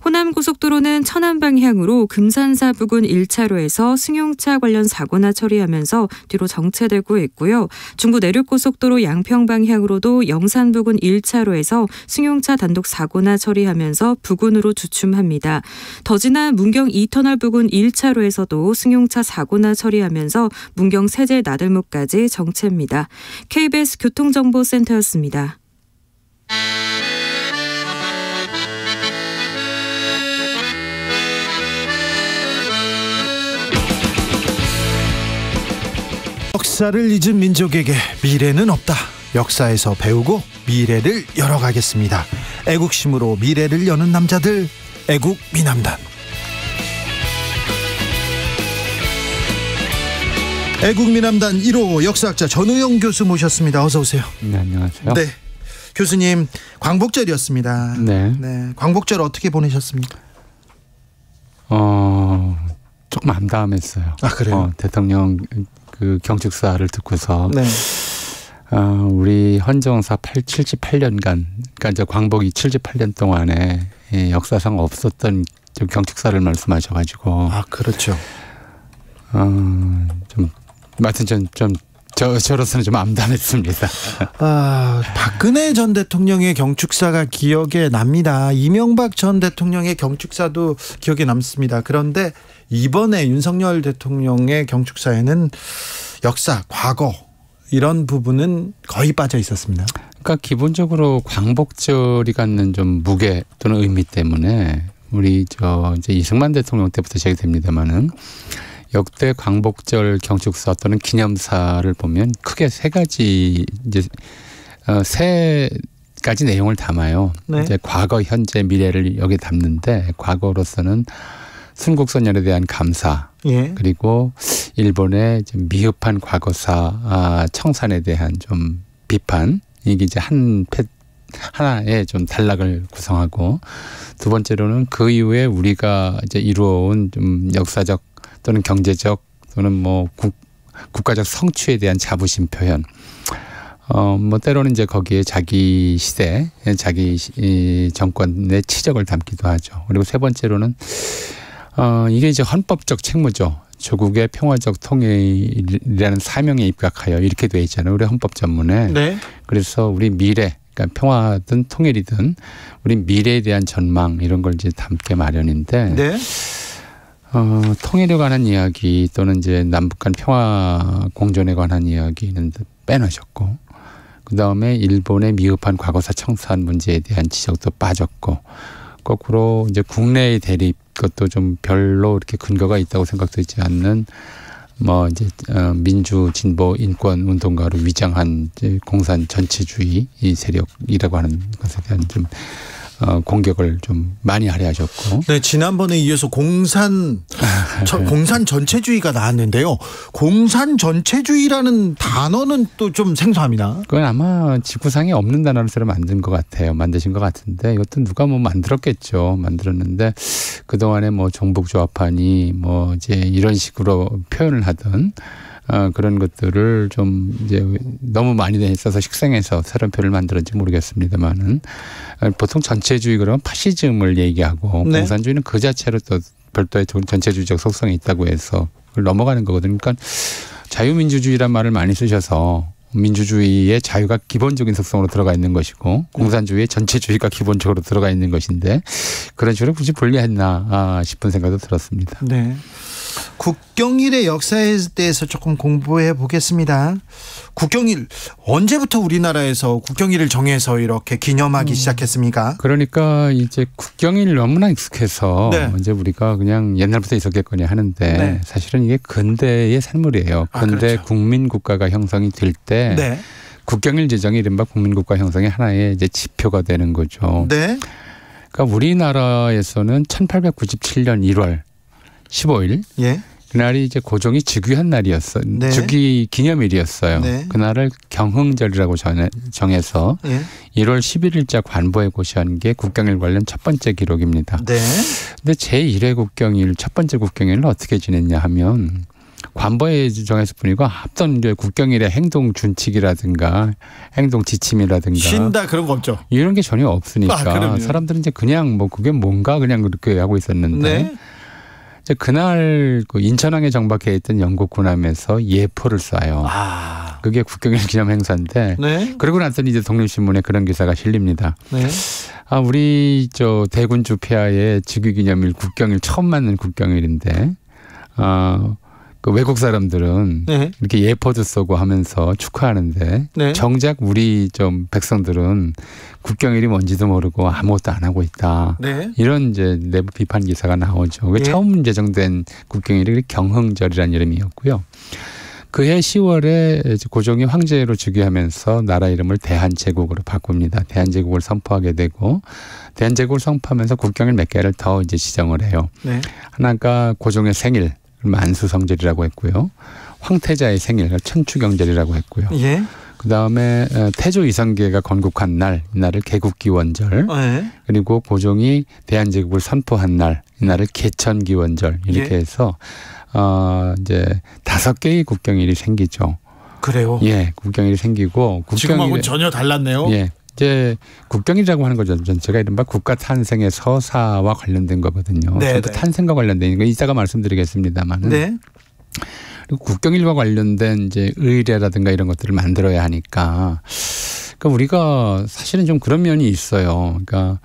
Speaker 7: 호남고속도로는 천안 방향으로 금산사 부근 1차로에서 승용차 관련 사고나 처리하면서 뒤로 정체되고 있고요. 중부 내륙고속도로 양평 방향으로도 영산 부근 1차로에서 승용차 단독 사고나 처리하면서 부근으로 주춤합니다. 더 지나 문경 2터널 부근 1차로에서도 승용차 사고나 처리하면서 문경 세제 나들목까지 정체입니다. KBS 교통정보센터였습니다.
Speaker 3: 역사를 잊은 민족에게 미래는 없다. 역사에서 배우고 미래를 열어가겠습니다. 애국심으로 미래를 여는 남자들, 애국미남단. 애국미남단 1호 역사학자 전우영 교수 모셨습니다. 어서 오세요.
Speaker 8: 네, 안녕하세요.
Speaker 3: 네, 교수님, 광복절이었습니다.
Speaker 8: 네.
Speaker 3: 광복절 어떻게 보내셨습니까?
Speaker 8: 조금 암담했어요.
Speaker 3: 아, 그래요?
Speaker 8: 대통령 그 경축사를 듣고서
Speaker 3: 네.
Speaker 8: 우리 헌정사 78년간, 그러니까 이제 광복이 78년 동안에 역사상 없었던 좀 경축사를 말씀하셔가지고.
Speaker 3: 아, 그렇죠.
Speaker 8: 좀 말씀 저로서는 좀 암담했습니다.
Speaker 3: 박근혜 전 대통령의 경축사가 기억에 납니다. 이명박 전 대통령의 경축사도 기억에 남습니다. 그런데 이번에 윤석열 대통령의 경축사에는 역사, 과거 이런 부분은 거의 빠져 있었습니다.
Speaker 8: 그러니까 기본적으로 광복절이 갖는 좀 무게 또는 의미 때문에 우리 이제 이승만 대통령 때부터 시작됩니다만은 역대 광복절 경축사 또는 기념사를 보면 크게 세 가지 내용을 담아요.
Speaker 3: 네.
Speaker 8: 이제 과거, 현재, 미래를 여기 담는데, 과거로서는 순국선열에 대한 감사,
Speaker 3: 예.
Speaker 8: 그리고 일본의 좀 미흡한 과거사 청산에 대한 좀 비판, 이게 이제 하나의 좀 단락을 구성하고, 두 번째로는 그 이후에 우리가 이제 이루어온 좀 역사적 또는 경제적 또는 뭐 국가적 성취에 대한 자부심 표현. 뭐 때로는 이제 거기에 자기 시대, 자기 정권의 치적을 담기도 하죠. 그리고 세 번째로는 이게 이제 헌법적 책무죠. 조국의 평화적 통일이라는 사명에 입각하여 이렇게 돼 있잖아요. 우리 헌법 전문에. 네. 그래서 우리 미래, 그러니까 평화든 통일이든 우리 미래에 대한 전망 이런 걸 이제 담게 마련인데. 네. 통일에 관한 이야기 또는 이제 남북 간 평화 공존에 관한 이야기는 빼놓으셨고, 그 다음에 일본의 미흡한 과거사 청산 문제에 대한 지적도 빠졌고, 거꾸로 이제 국내의 대립 그것도 좀 별로 이렇게 근거가 있다고 생각되지 않는 뭐 이제 민주 진보 인권 운동가로 위장한 이제 공산 전체주의 이 세력이라고 하는 것에 대한 좀 공격을 좀 많이 할애하셨고.
Speaker 3: 네, 지난번에 이어서 공산 전체주의가 나왔는데요. 공산 전체주의라는 단어는 또 좀 생소합니다.
Speaker 8: 그건 아마 지구상에 없는 단어를 새로 만든 것 같아요. 만드신 것 같은데 이것도 누가 뭐 만들었겠죠. 만들었는데 그동안에 뭐 종북조합하니 뭐 이제 이런 식으로 표현을 하던 그런 것들을 좀 이제 너무 많이 있어서 식생해서 새로운 표현을 만들었는지 모르겠습니다만은 보통 전체주의 그러면 파시즘을 얘기하고
Speaker 3: 네.
Speaker 8: 공산주의는 그 자체로 또 별도의 전체주의적 속성이 있다고 해서 그걸 넘어가는 거거든요. 그러니까 자유민주주의란 말을 많이 쓰셔서 민주주의의 자유가 기본적인 속성으로 들어가 있는 것이고 공산주의의 전체주의가 기본적으로 들어가 있는 것인데 그런 식으로 굳이 분리했나 싶은 생각도 들었습니다.
Speaker 3: 네. 국경일의 역사에 대해서 조금 공부해 보겠습니다. 국경일 언제부터 우리나라에서 국경일을 정해서 이렇게 기념하기 시작했습니까?
Speaker 8: 그러니까 이제 국경일 너무나 익숙해서
Speaker 3: 네.
Speaker 8: 이제 우리가 그냥 옛날부터 있었겠거니 하는데
Speaker 3: 네.
Speaker 8: 사실은 이게 근대의 산물이에요. 근대
Speaker 3: 그렇죠.
Speaker 8: 국민국가가 형성이 될 때
Speaker 3: 네.
Speaker 8: 국경일 제정이 이른바 국민국가 형성의 하나의 이제 지표가 되는 거죠.
Speaker 3: 네.
Speaker 8: 그러니까 우리나라에서는 1897년 1월 15일
Speaker 3: 예.
Speaker 8: 그날이 이제 고종이 즉위한 날이었어요.
Speaker 3: 네.
Speaker 8: 즉위 기념일이었어요.
Speaker 3: 네.
Speaker 8: 그날을 경흥절이라고 정해서
Speaker 3: 예.
Speaker 8: 1월 11일자 관보에 고시한 게 국경일 관련 첫 번째 기록입니다.
Speaker 3: 네.
Speaker 8: 근데 제1회 국경일 첫 번째 국경일을 어떻게 지냈냐 하면 관보에 정했을 뿐이고 앞선 이제 국경일의 행동 준칙이라든가 행동 지침이라든가
Speaker 3: 쉰다 그런 거 없죠.
Speaker 8: 이런 게 전혀 없으니까
Speaker 3: 그럼요.
Speaker 8: 사람들은 이제 그냥 뭐 그게 뭔가 그냥 그렇게 하고 있었는데
Speaker 3: 네.
Speaker 8: 이제 그날 그 인천항에 정박해 있던 영국 군함에서 예포를 쏴요. 그게 국경일 기념 행사인데
Speaker 3: 네.
Speaker 8: 그러고 났더니 이제 독립신문에 그런 기사가 실립니다.
Speaker 3: 네.
Speaker 8: 우리 저 대군주 폐하의 즉위기념일 국경일 처음 맞는 국경일인데 그 외국 사람들은
Speaker 3: 네.
Speaker 8: 이렇게 예포도 쏘고 하면서 축하하는데
Speaker 3: 네.
Speaker 8: 정작 우리 좀 백성들은 국경일이 뭔지도 모르고 아무것도 안 하고 있다.
Speaker 3: 네.
Speaker 8: 이런 이제 내부 비판 기사가 나오죠.
Speaker 3: 예.
Speaker 8: 처음 제정된 국경일이 경흥절이라는 이름이었고요. 그해 10월에 고종이 황제로 즉위하면서 나라 이름을 대한제국으로 바꿉니다. 대한제국을 선포하게 되고 대한제국을 선포하면서 국경일 몇 개를 더 이제 지정을 해요.
Speaker 3: 네.
Speaker 8: 하나가 고종의 생일 만수성절이라고 했고요. 황태자의 생일 천추경절이라고 했고요.
Speaker 3: 예.
Speaker 8: 그다음에 태조 이성계가 건국한 날, 이날을 개국기원절.
Speaker 3: 네.
Speaker 8: 그리고 고종이 대한제국을 선포한 날, 이날을 개천기원절 이렇게
Speaker 3: 예.
Speaker 8: 해서 이제 5개의 국경일이 생기죠.
Speaker 3: 그래요.
Speaker 8: 예, 국경일이 생기고
Speaker 3: 지금하고는 전혀 달랐네요.
Speaker 8: 예. 이제 국경일이라고 하는 거죠. 전체가 이른바 국가 탄생의 서사와 관련된 거거든요.
Speaker 3: 네,
Speaker 8: 전부
Speaker 3: 네.
Speaker 8: 탄생과 관련된 거 이따가 말씀드리겠습니다만은.
Speaker 3: 네.
Speaker 8: 그리고 국경일과 관련된 이제 의례라든가 이런 것들을 만들어야 하니까. 그러니까 우리가 사실은 좀 그런 면이 있어요. 그러니까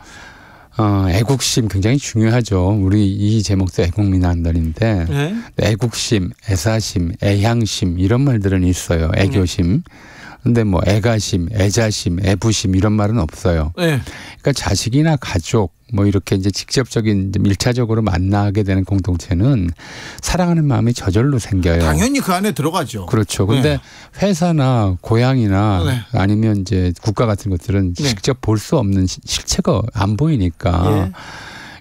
Speaker 8: 애국심 굉장히 중요하죠. 우리 이 제목도 애국민안단인데
Speaker 3: 네.
Speaker 8: 애국심, 애사심, 애향심 이런 말들은 있어요. 애교심. 근데 뭐 애가심, 애자심, 애부심 이런 말은 없어요.
Speaker 3: 네.
Speaker 8: 그러니까 자식이나 가족 뭐 이렇게 이제 직접적인 밀차적으로 만나게 되는 공동체는 사랑하는 마음이 저절로 생겨요.
Speaker 3: 당연히 그 안에 들어가죠.
Speaker 8: 그렇죠. 근데
Speaker 3: 네.
Speaker 8: 회사나 고향이나
Speaker 3: 네.
Speaker 8: 아니면 이제 국가 같은 것들은
Speaker 3: 네.
Speaker 8: 직접 볼 수 없는 실체가 안 보이니까
Speaker 3: 예.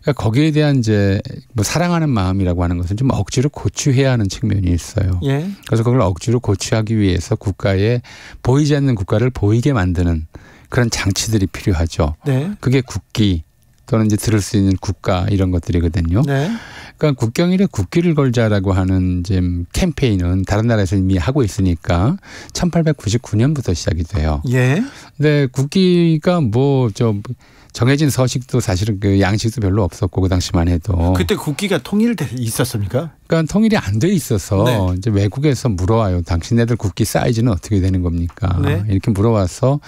Speaker 8: 그러니까 거기에 대한 이제 뭐 사랑하는 마음이라고 하는 것은 좀 억지로 고취해야 하는 측면이 있어요.
Speaker 3: 예.
Speaker 8: 그래서 그걸 억지로 고취하기 위해서 국가에 보이지 않는 국가를 보이게 만드는 그런 장치들이 필요하죠.
Speaker 3: 네.
Speaker 8: 그게 국기 또는 이제 들을 수 있는 국가 이런 것들이거든요.
Speaker 3: 네.
Speaker 8: 그러니까 국경일에 국기를 걸자라고 하는 이제 캠페인은 다른 나라에서 이미 하고 있으니까 1899년부터 시작이 돼요.
Speaker 3: 예.
Speaker 8: 근데 국기가 뭐 좀 정해진 서식도 사실은 그 양식도 별로 없었고 그 당시만 해도
Speaker 3: 그때 국기가 통일돼 있었습니까?
Speaker 8: 그러니까 통일이 안 돼 있어서
Speaker 3: 네.
Speaker 8: 이제 외국에서 물어와요. 당신네들 국기 사이즈는 어떻게 되는 겁니까?
Speaker 3: 네.
Speaker 8: 이렇게 물어와서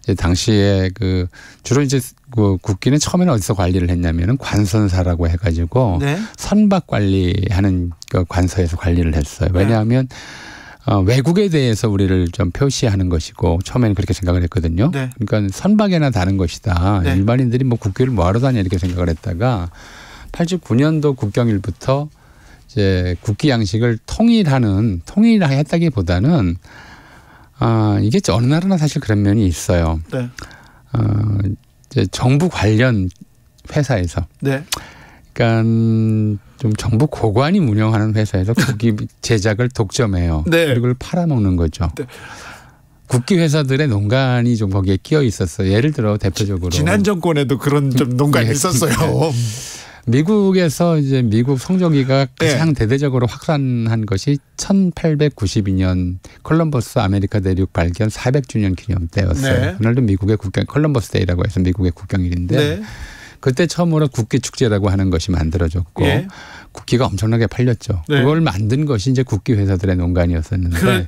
Speaker 8: 이제 당시에 그 주로 이제 그 국기는 처음에는 어디서 관리를 했냐면은 관선사라고 해가지고
Speaker 3: 네.
Speaker 8: 선박 관리하는 그 관서에서 관리를 했어요. 왜냐하면 외국에 대해서 우리를 좀 표시하는 것이고 처음에는 그렇게 생각을 했거든요.
Speaker 3: 네.
Speaker 8: 그러니까 선박에나 다른 것이다.
Speaker 3: 네.
Speaker 8: 일반인들이 뭐 국기를 뭐하러 다냐 이렇게 생각을 했다가 89년도 국경일부터 이제 국기 양식을 통일했다기보다는 이게 어느 나라나 사실 그런 면이 있어요.
Speaker 3: 네.
Speaker 8: 이제 정부 관련 회사에서
Speaker 3: 네.
Speaker 8: 그러니까 좀 정부 고관이 운영하는 회사에서 국기 제작을 독점해요.
Speaker 3: 네.
Speaker 8: 그리고 그걸 팔아먹는 거죠.
Speaker 3: 네.
Speaker 8: 국기 회사들의 농간이 좀 거기에 끼어 있었어요. 예를 들어 대표적으로
Speaker 3: 지난 정권에도 그런 좀 농간이 있었어요.
Speaker 8: 미국에서 이제 미국 성조기가 가장 대대적으로 확산한 것이 1892년 콜럼버스 아메리카 대륙 발견 400주년 기념 때였어요.
Speaker 3: 네.
Speaker 8: 그날도 미국의 국경 콜럼버스 데이라고 해서 미국의 국경일인데
Speaker 3: 네.
Speaker 8: 그때 처음으로 국기 축제라고 하는 것이 만들어졌고
Speaker 3: 예.
Speaker 8: 국기가 엄청나게 팔렸죠.
Speaker 3: 네.
Speaker 8: 그걸 만든 것이 이제 국기 회사들의 농간이었었는데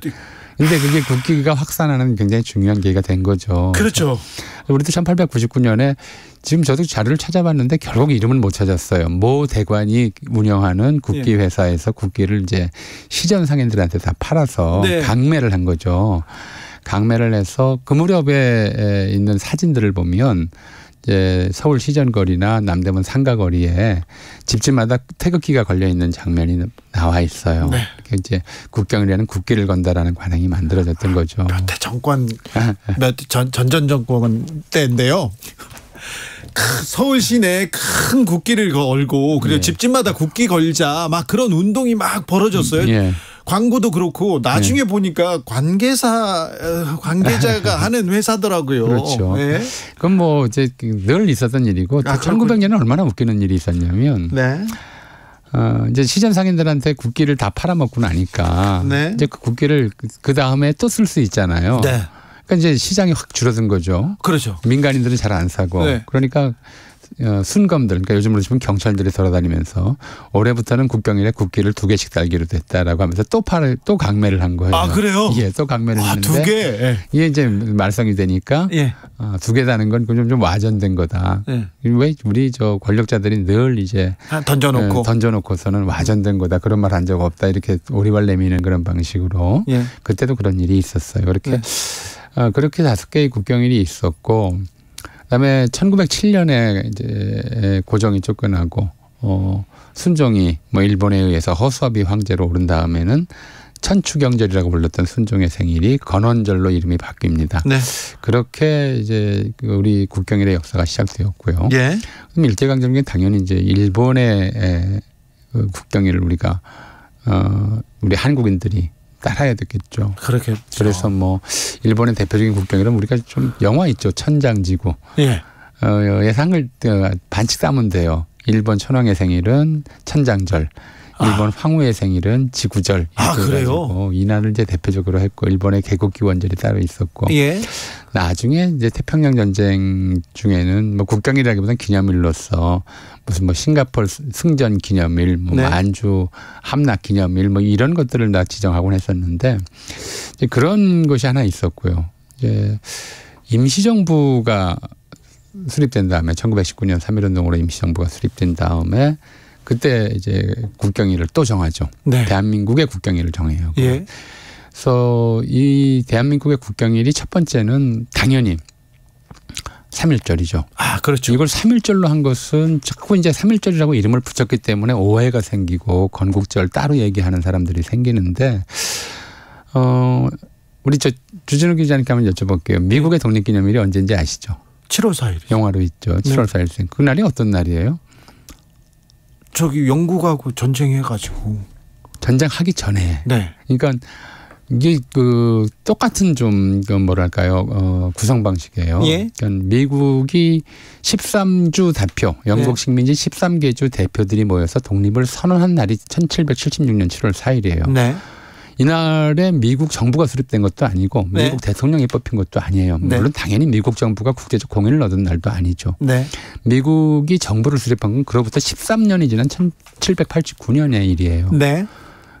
Speaker 8: 근데 그게 국기가 확산하는 굉장히 중요한 계기가 된 거죠.
Speaker 3: 그렇죠.
Speaker 8: 우리도 1899년에 지금 저도 자료를 찾아봤는데 결국 이름은 못 찾았어요. 모 대관이 운영하는 국기 회사에서 국기를 이제 시전 상인들한테 다 팔아서
Speaker 3: 네.
Speaker 8: 강매를 한 거죠. 강매를 해서 그 무렵에 있는 사진들을 보면 이제 서울 시전거리나 남대문 상가거리에 집집마다 태극기가 걸려 있는 장면이 나와 있어요. 네. 이렇게 이제 국경이라는 국기를 건다라는 관행이 만들어졌던 거죠.
Speaker 3: 몇 대 정권 전 정권 때인데요. 서울 시내에 큰 국기를 걸고 그리고 집집마다 국기 걸자 막 그런 운동이 막 벌어졌어요.
Speaker 8: 예.
Speaker 3: 광고도 그렇고 나중에 보니까 관계자가 하는 회사더라고요.
Speaker 8: 그렇죠.
Speaker 3: 네.
Speaker 8: 그건 뭐 이제 늘 있었던 일이고 1900년에 얼마나 웃기는 일이 있었냐면
Speaker 3: 네.
Speaker 8: 이제 시전 상인들한테 국기를 다 팔아먹고 나니까
Speaker 3: 네.
Speaker 8: 이제 그 국기를 그 다음에 또 쓸 수 있잖아요.
Speaker 3: 네.
Speaker 8: 그러니까 이제 시장이 확 줄어든 거죠.
Speaker 3: 그렇죠.
Speaker 8: 민간인들은 잘 안 사고
Speaker 3: 네.
Speaker 8: 그러니까 순검들 그러니까 요즘으로 치면 경찰들이 돌아다니면서 올해부터는 국경일에 국기를 2개씩 달기로 됐다라고 하면서 또 강매를 한 거예요.
Speaker 3: 아 그래요?
Speaker 8: 예, 또 강매를 했는데
Speaker 3: 2개. 예.
Speaker 8: 이게 이제 말썽이 되니까
Speaker 3: 예.
Speaker 8: 2개 다는 건 좀 와전된 거다.
Speaker 3: 예.
Speaker 8: 왜 우리 저 권력자들이 늘 이제 던져놓고서는 와전된 거다 그런 말 한 적 없다 이렇게 오리발 내미는 그런 방식으로
Speaker 3: 예.
Speaker 8: 그때도 그런 일이 있었어요. 그렇게 그렇게 5개의 국경일이 있었고. 그다음에 1907년에 이제 고종이 쫓겨나고 순종이 뭐 일본에 의해서 허수아비 황제로 오른 다음에는 천추경절이라고 불렀던 순종의 생일이 건원절로 이름이 바뀝니다.
Speaker 3: 네.
Speaker 8: 그렇게 이제 우리 국경일의 역사가 시작되었고요.
Speaker 3: 예.
Speaker 8: 그럼 일제강점기는 당연히 이제 일본의 국경일을 우리가 우리 한국인들이 따라야 되겠죠.
Speaker 3: 그렇겠죠.
Speaker 8: 그래서 뭐 일본의 대표적인 국경일은 우리가 좀 영화 있죠. 천장지구.
Speaker 3: 예.
Speaker 8: 예상을 반칙 따면 돼요. 일본 천황의 생일은 천장절. 일본 황후의 생일은 지구절.
Speaker 3: 그래요?
Speaker 8: 이날을 이제 대표적으로 했고 일본의 개국기원절이 따로 있었고.
Speaker 3: 예.
Speaker 8: 나중에 이제 태평양 전쟁 중에는 뭐 국경일이라기보다는 기념일로서 무슨 뭐 싱가포르 승전 기념일, 뭐
Speaker 3: 네.
Speaker 8: 만주 함락 기념일 뭐 이런 것들을 다 지정하곤 했었는데 이제 그런 것이 하나 있었고요. 이제 임시정부가 수립된 다음에 1919년 3.1운동으로 임시정부가 수립된 다음에 그때 이제 국경일을 또 정하죠.
Speaker 3: 네.
Speaker 8: 대한민국의 국경일을 정해요.
Speaker 3: 예.
Speaker 8: 그래서 이 대한민국의 국경일이 첫 번째는 당연히 3.1절이죠.
Speaker 3: 그렇죠.
Speaker 8: 이걸 3.1절로 한 것은 자꾸 이제 3.1절이라고 이름을 붙였기 때문에 오해가 생기고 건국절 따로 얘기하는 사람들이 생기는데 우리 저 주진우 기자님께 한번 여쭤볼게요. 미국의 독립기념일이 언제인지 아시죠?
Speaker 3: 7월 4일.
Speaker 8: 영화로 있죠. 7월 4일. 그날이 어떤 날이에요?
Speaker 3: 저기 영국하고 전쟁해가지고.
Speaker 8: 전쟁하기 전에.
Speaker 3: 네.
Speaker 8: 그러니까 이게 그 똑같은 좀 뭐랄까요 구성 방식이에요.
Speaker 3: 예.
Speaker 8: 그러니까 미국이 13주 대표, 영국 식민지 13개 주 대표들이 모여서 독립을 선언한 날이 1776년 7월 4일이에요.
Speaker 3: 네.
Speaker 8: 이날에 미국 정부가 수립된 것도 아니고
Speaker 3: 네.
Speaker 8: 미국 대통령이 뽑힌 것도 아니에요.
Speaker 3: 네.
Speaker 8: 물론 당연히 미국 정부가 국제적 공인을 얻은 날도 아니죠.
Speaker 3: 네.
Speaker 8: 미국이 정부를 수립한 건 그로부터 13년이 지난 1789년의 일이에요.
Speaker 3: 네.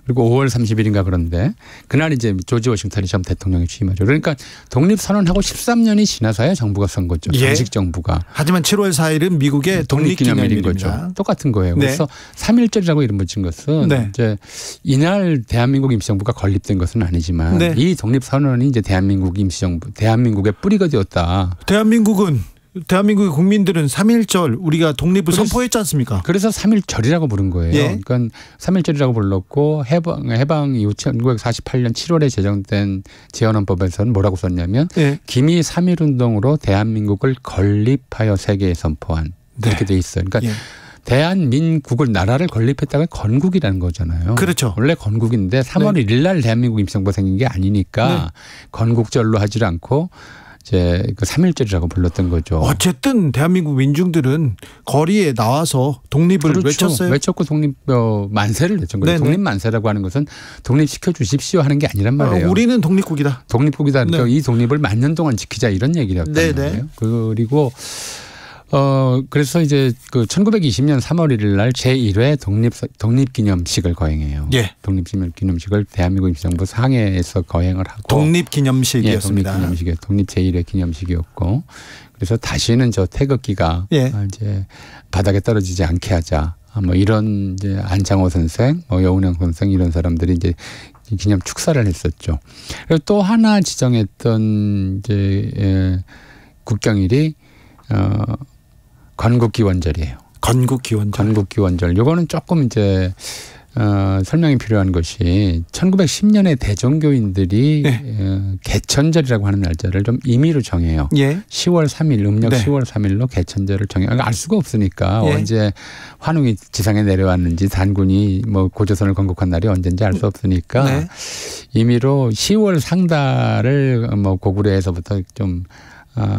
Speaker 8: 그리고 5월 30일인가 그런데 그날 이제 조지 워싱턴이 처음 대통령에 취임하죠. 그러니까 독립선언하고 13년이 지나서야 정부가 선 거죠. 정식 정부가.
Speaker 3: 하지만 7월 4일은 미국의 독립기념일인
Speaker 8: 거죠. 똑같은 거예요.
Speaker 3: 네.
Speaker 8: 그래서 3.1절이라고 이름 붙인 것은
Speaker 3: 네.
Speaker 8: 이제 이날 대한민국 임시정부가 건립된 것은 아니지만
Speaker 3: 네.
Speaker 8: 이 독립선언이 이제 대한민국 임시정부, 대한민국의 뿌리가 되었다.
Speaker 3: 대한민국은 대한민국의 국민들은 3.1절 우리가 독립을 선포했지 않습니까?
Speaker 8: 그래서 3.1절이라고 부른 거예요.
Speaker 3: 예.
Speaker 8: 그러니까 3.1절이라고 불렀고 해방 이후 1948년 7월에 제정된 재헌헌법에서는 뭐라고 썼냐면
Speaker 3: 예.
Speaker 8: 기미 3.1운동으로 대한민국을 건립하여 세계에 선포한 이렇게 돼 있어요. 그러니까
Speaker 3: 예.
Speaker 8: 대한민국을 나라를 건립했다가 건국이라는 거잖아요.
Speaker 3: 그렇죠.
Speaker 8: 원래 건국인데 3월 1일 날 대한민국 임시정부가 생긴 게 아니니까 건국절로 하지 않고 이제 그 3.1절이라고 불렀던 거죠.
Speaker 3: 어쨌든 대한민국 민중들은 거리에 나와서 독립을
Speaker 8: 그렇죠.
Speaker 3: 외쳤어요.
Speaker 8: 외쳤고 독립 만세를 냈던 거예요.
Speaker 3: 네네.
Speaker 8: 독립 만세라고 하는 것은 독립시켜 주십시오 하는 게 아니란 말이에요.
Speaker 3: 우리는 독립국이다.
Speaker 8: 독립국이다. 그러니까
Speaker 3: 네.
Speaker 8: 이 독립을 만 년 동안 지키자 이런 얘기였단
Speaker 3: 네네.
Speaker 8: 말이에요. 그리고 그래서 이제 그 1920년 3월 1일 날 제1회 독립기념식을 거행해요.
Speaker 3: 예.
Speaker 8: 독립기념식을 대한민국 임시정부 상해에서 거행을 하고
Speaker 3: 독립기념식이었습니다.
Speaker 8: 예, 독립기념식이에요. 독립 제1회 기념식이었고 그래서 다시는 저 태극기가
Speaker 3: 예.
Speaker 8: 이제 바닥에 떨어지지 않게 하자. 뭐 이런 이제 안창호 선생, 여운형 선생 이런 사람들이 이제 기념 축사를 했었죠. 그리고 또 하나 지정했던 이제 국경일이 건국기원절이에요. 건국기원절. 요거는 조금 이제 설명이 필요한 것이 1910년에 대종교인들이 개천절이라고 하는 날짜를 좀 임의로 정해요.
Speaker 3: 예.
Speaker 8: 10월 3일 음력
Speaker 3: 네.
Speaker 8: 10월 3일로 개천절을 정해요. 그러니까 알 수가 없으니까
Speaker 3: 예.
Speaker 8: 언제 환웅이 지상에 내려왔는지 단군이 뭐 고조선을 건국한 날이 언제인지 알 수 없으니까
Speaker 3: 네.
Speaker 8: 임의로 10월 상달을 뭐 고구려에서부터 좀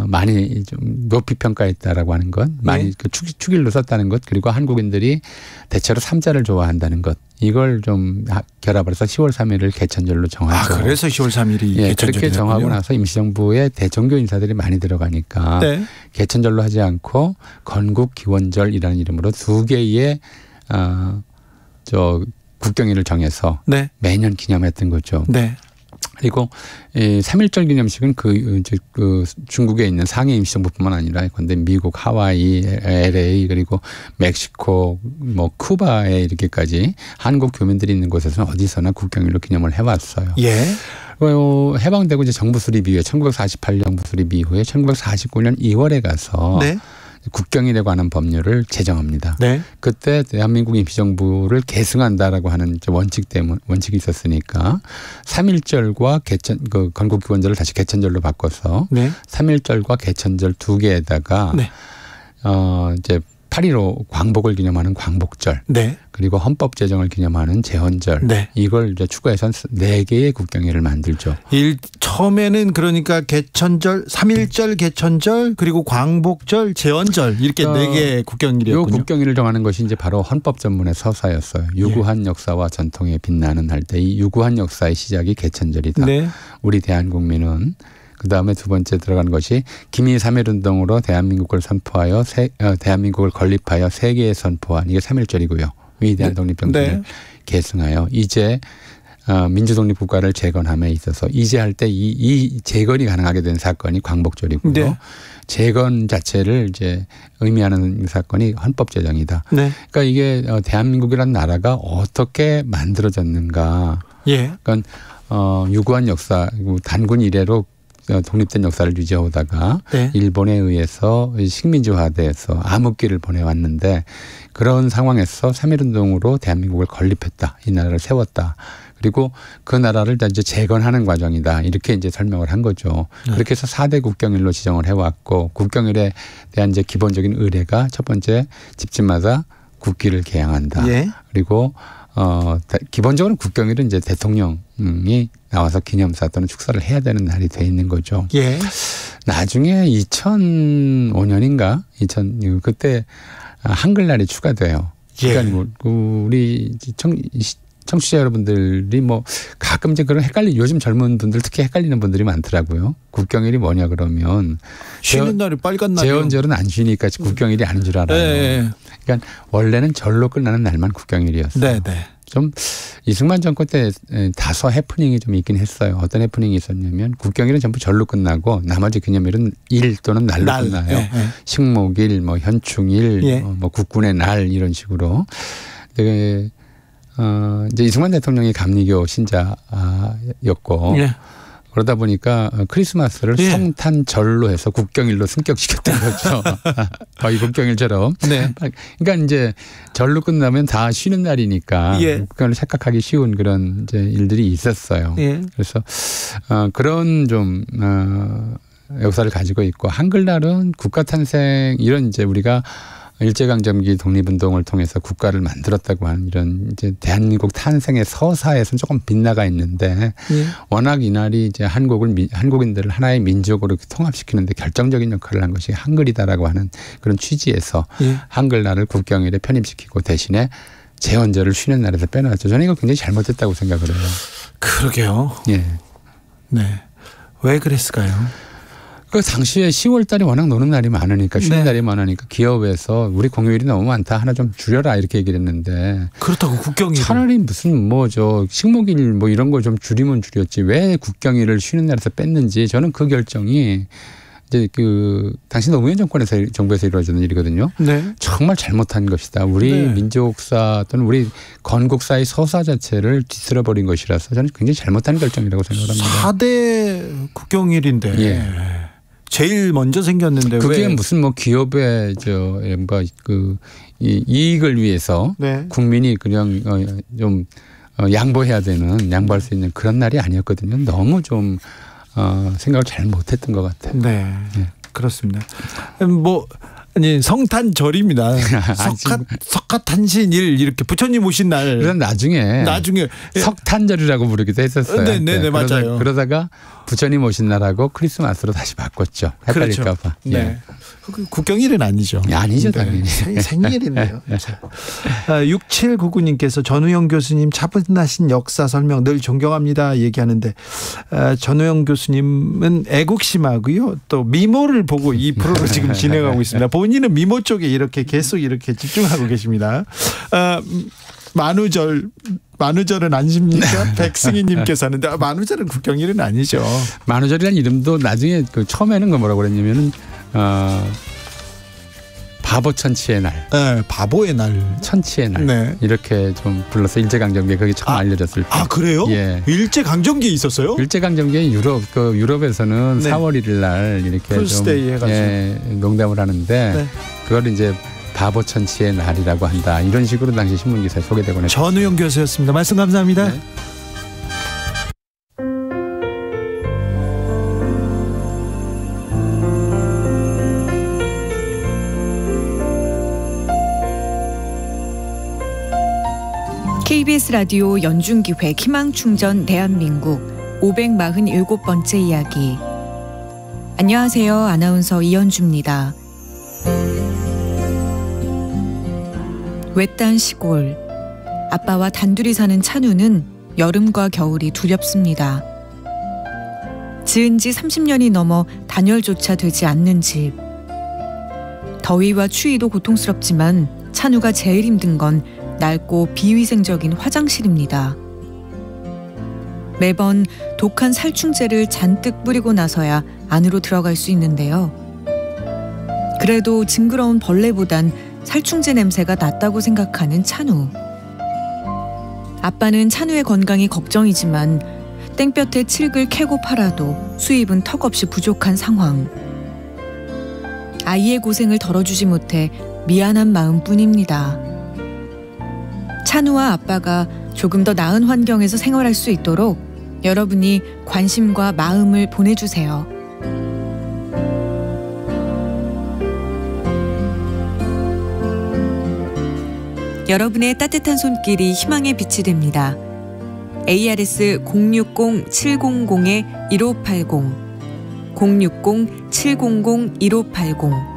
Speaker 8: 많이 좀 높이 평가했다라고 하는 것, 많이 그 축일로 썼다는 것, 그리고 한국인들이 대체로 삼자를 좋아한다는 것, 이걸 좀 결합을 해서 10월 3일을 개천절로 정하죠.
Speaker 3: 그래서 10월 3일이
Speaker 8: 예,
Speaker 3: 개천절이군요.
Speaker 8: 그렇게 정하고 나서 임시정부에 대종교 인사들이 많이 들어가니까
Speaker 3: 네.
Speaker 8: 개천절로 하지 않고 건국기원절이라는 이름으로 두 개의 국경일을 정해서
Speaker 3: 네.
Speaker 8: 매년 기념했던 거죠.
Speaker 3: 네.
Speaker 8: 그리고 이 3.1절 기념식은 그 중국에 있는 상해 임시정부뿐만 아니라 근데 미국, 하와이, LA 그리고 멕시코, 뭐 쿠바에 이렇게까지 한국 교민들이 있는 곳에서는 어디서나 국경일로 기념을 해왔어요.
Speaker 3: 예.
Speaker 8: 해방되고 이제 정부 수립 이후에 1948년 정부 수립 이후에 1949년 2월에 가서
Speaker 3: 네.
Speaker 8: 국경일에 관한 법률을 제정합니다.
Speaker 3: 네.
Speaker 8: 그때 대한민국 임시정부를 계승한다라고 하는 원칙이 있었으니까 3.1절과 건국기원절을 다시 개천절로 바꿔서
Speaker 3: 네.
Speaker 8: 3.1절과 개천절 두 개에다가
Speaker 3: 네.
Speaker 8: 이제 8.15 광복을 기념하는 광복절,
Speaker 3: 네.
Speaker 8: 그리고 헌법 제정을 기념하는 제헌절,
Speaker 3: 네.
Speaker 8: 이걸 이제 추가해서 4개의 국경일을 만들죠.
Speaker 3: 처음에는 그러니까 개천절, 3.1절 개천절, 그리고 광복절, 제헌절 이렇게 4개의 국경일이었군요.
Speaker 8: 이 국경일을 정하는 것이 이제 바로 헌법 전문의 서사였어요. 유구한 역사와 전통에 빛나는 할 때 이 유구한 역사의 시작이 개천절이다.
Speaker 3: 네.
Speaker 8: 우리 대한국민은 그다음에 두 번째 들어간 것이 기미 3.1운동으로 대한민국을 선포하여 대한민국을 건립하여 세계에 선포한 이게 3.1절이고요. 위대한 독립정신을 계승하여 이제 민주독립국가를 재건함에 있어서 이제 할 때 이 재건이 가능하게 된 사건이 광복절이고요.
Speaker 3: 네.
Speaker 8: 재건 자체를 이제 의미하는 사건이 헌법 제정이다.
Speaker 3: 네.
Speaker 8: 그러니까 이게 대한민국이라는 나라가 어떻게 만들어졌는가.
Speaker 3: 예.
Speaker 8: 그러니까 유구한 역사, 단군 이래로 독립된 역사를 유지하다가
Speaker 3: 네.
Speaker 8: 일본에 의해서 식민지화돼서 암흑기를 보내왔는데 그런 상황에서 3.1운동으로 대한민국을 건립했다. 이 나라를 세웠다. 그리고 그 나라를 이제 재건하는 과정이다. 이렇게 이제 설명을 한 거죠.
Speaker 3: 네.
Speaker 8: 그렇게 해서 4대 국경일로 지정을 해왔고 국경일에 대한 이제 기본적인 의례가 첫 번째 집집마다 국기를 개양한다.
Speaker 3: 예.
Speaker 8: 그리고 기본적으로 국경일은 이제 대통령이 나와서 기념사 또는 축사를 해야 되는 날이 돼 있는 거죠.
Speaker 3: 예.
Speaker 8: 나중에 2005년인가 그때 한글날이 추가돼요. 그러니까 우리 청취자 여러분들이 뭐 가끔 이제 그런 요즘 젊은 분들 특히 헷갈리는 분들이 많더라고요. 국경일이 뭐냐 그러면
Speaker 3: 쉬는 날이 빨간 날이요.
Speaker 8: 제헌절은 안 쉬니까 국경일이 아닌 줄 알아요.
Speaker 3: 네.
Speaker 8: 그러니까 원래는 절로 끝나는 날만 국경일이었어요.
Speaker 3: 네, 네.
Speaker 8: 좀 이승만 정권 때 다소 해프닝이 좀 있긴 했어요. 어떤 해프닝이 있었냐면 국경일은 전부 절로 끝나고 나머지 기념일은 일 또는 날로 끝나요.
Speaker 3: 예, 예.
Speaker 8: 식목일, 뭐 현충일,
Speaker 3: 예.
Speaker 8: 뭐 국군의 날 이런 식으로. 근데 이제 이승만 대통령이 감리교 신자였고
Speaker 3: 예.
Speaker 8: 그러다 보니까 크리스마스를
Speaker 3: 예.
Speaker 8: 성탄절로 해서 국경일로 승격시켰던 거죠. 거의 국경일처럼.
Speaker 3: 네.
Speaker 8: 그러니까 이제 절로 끝나면 다 쉬는 날이니까
Speaker 3: 예.
Speaker 8: 국경을 착각하기 쉬운 그런 이제 일들이 있었어요.
Speaker 3: 예.
Speaker 8: 그래서 그런 좀 역사를 가지고 있고 한글날은 국가 탄생 이런 이제 우리가 일제강점기 독립운동을 통해서 국가를 만들었다고 하는 이런 이제 대한민국 탄생의 서사에서는 조금 빗나가 있는데
Speaker 3: 예.
Speaker 8: 워낙 이날이 이제 한국인들을 하나의 민족으로 통합시키는데 결정적인 역할을 한 것이 한글이다라고 하는 그런 취지에서
Speaker 3: 예.
Speaker 8: 한글날을 국경일에 편입시키고 대신에 제헌절을 쉬는 날에서 빼놨죠. 저는 이거 굉장히 잘못했다고 생각을 해요.
Speaker 3: 그러게요.
Speaker 8: 예.
Speaker 3: 네. 왜 그랬을까요?
Speaker 8: 그 당시에 10월 달이 워낙 노는 날이 많으니까 쉬는
Speaker 3: 네.
Speaker 8: 날이 많으니까 기업에서 우리 공휴일이 너무 많다 하나 좀 줄여라 이렇게 얘기를 했는데
Speaker 3: 그렇다고 국경일
Speaker 8: 차라리 무슨 뭐 저 식목일 뭐 이런 거 좀 줄이면 줄였지 왜 국경일을 쉬는 날에서 뺐는지 저는 그 결정이 이제 그 당시 노무현 정부에서 이루어지는 일이거든요.
Speaker 3: 네.
Speaker 8: 정말 잘못한 것이다. 우리
Speaker 3: 네.
Speaker 8: 민족사 또는 우리 건국사의 서사 자체를 뒤틀어버린 것이라서 저는 굉장히 잘못한 결정이라고 생각합니다.
Speaker 3: 4대 국경일인데
Speaker 8: 예.
Speaker 3: 제일 먼저 생겼는데
Speaker 8: 그게
Speaker 3: 왜?
Speaker 8: 무슨 뭐 기업의 그 이익을 위해서
Speaker 3: 네.
Speaker 8: 국민이 그냥 좀 양보해야 되는 양보할 수 있는 그런 날이 아니었거든요. 너무 좀 생각을 잘 못했던 것 같아요.
Speaker 3: 네.
Speaker 8: 네.
Speaker 3: 그렇습니다. 뭐 아니 성탄절입니다. 석가탄신일 이렇게 부처님 오신 날.
Speaker 8: 그래서 나중에 석탄절이라고 부르기도 했었어요.
Speaker 3: 네네 맞아요.
Speaker 8: 그러다가 부처님 오신 날하고 크리스마스로 다시 바꿨죠. 헷갈릴까 봐.
Speaker 3: 그렇죠. 네. 국경일은 아니죠.
Speaker 8: 아니죠 당연히.
Speaker 3: 생일이네요. 6799님께서 전우영 교수님 차분하신 역사 설명 늘 존경합니다 얘기하는데 전우영 교수님은 애국심하고요 또 미모를 보고 이 프로를 지금 진행하고 있습니다. 본인은 미모 쪽에 이렇게 계속 이렇게 집중하고 계십니다. 만우절은 아십니까? 백승희님께서 하는데 만우절은 국경일은 아니죠.
Speaker 8: 만우절이라는 이름도 나중에 그 처음에는 그 뭐라고 그랬냐면은 바보천치의 날,
Speaker 3: 네, 바보의 날,
Speaker 8: 천치의 날
Speaker 3: 네.
Speaker 8: 이렇게 좀 불러서 일제강점기에 그게 처음 알려졌을 때.
Speaker 3: 아 그래요?
Speaker 8: 예.
Speaker 3: 일제강점기에 있었어요?
Speaker 8: 일제강점기에 유럽에서는
Speaker 3: 네.
Speaker 8: 4월 1일 날 이렇게
Speaker 3: 풀스데이 해가지고
Speaker 8: 농담을 하는데
Speaker 3: 네.
Speaker 8: 그걸 이제 바보천치의 날이라고 한다 이런 식으로 당시 신문기사에 소개되곤 했죠.
Speaker 3: 전우영 교수였습니다. 말씀 감사합니다.
Speaker 8: 네.
Speaker 9: KBS 라디오 연중기획 희망충전 대한민국 547번째 이야기. 안녕하세요. 아나운서 이현주입니다. 외딴 시골. 아빠와 단둘이 사는 찬우는 여름과 겨울이 두렵습니다. 지은 지 30년이 넘어 단열조차 되지 않는 집. 더위와 추위도 고통스럽지만 찬우가 제일 힘든 건 낡고 비위생적인 화장실입니다. 매번 독한 살충제를 잔뜩 뿌리고 나서야 안으로 들어갈 수 있는데요. 그래도 징그러운 벌레보단 살충제 냄새가 낫다고 생각하는 찬우. 아빠는 찬우의 건강이 걱정이지만 땡볕에 칡을 캐고 팔아도 수입은 턱없이 부족한 상황. 아이의 고생을 덜어주지 못해 미안한 마음뿐입니다. 찬우와 아빠가 조금 더 나은 환경에서 생활할 수 있도록 여러분이 관심과 마음을 보내주세요. 여러분의 따뜻한 손길이 희망의 빛이 됩니다. ARS 060-700-1580 060-700-1580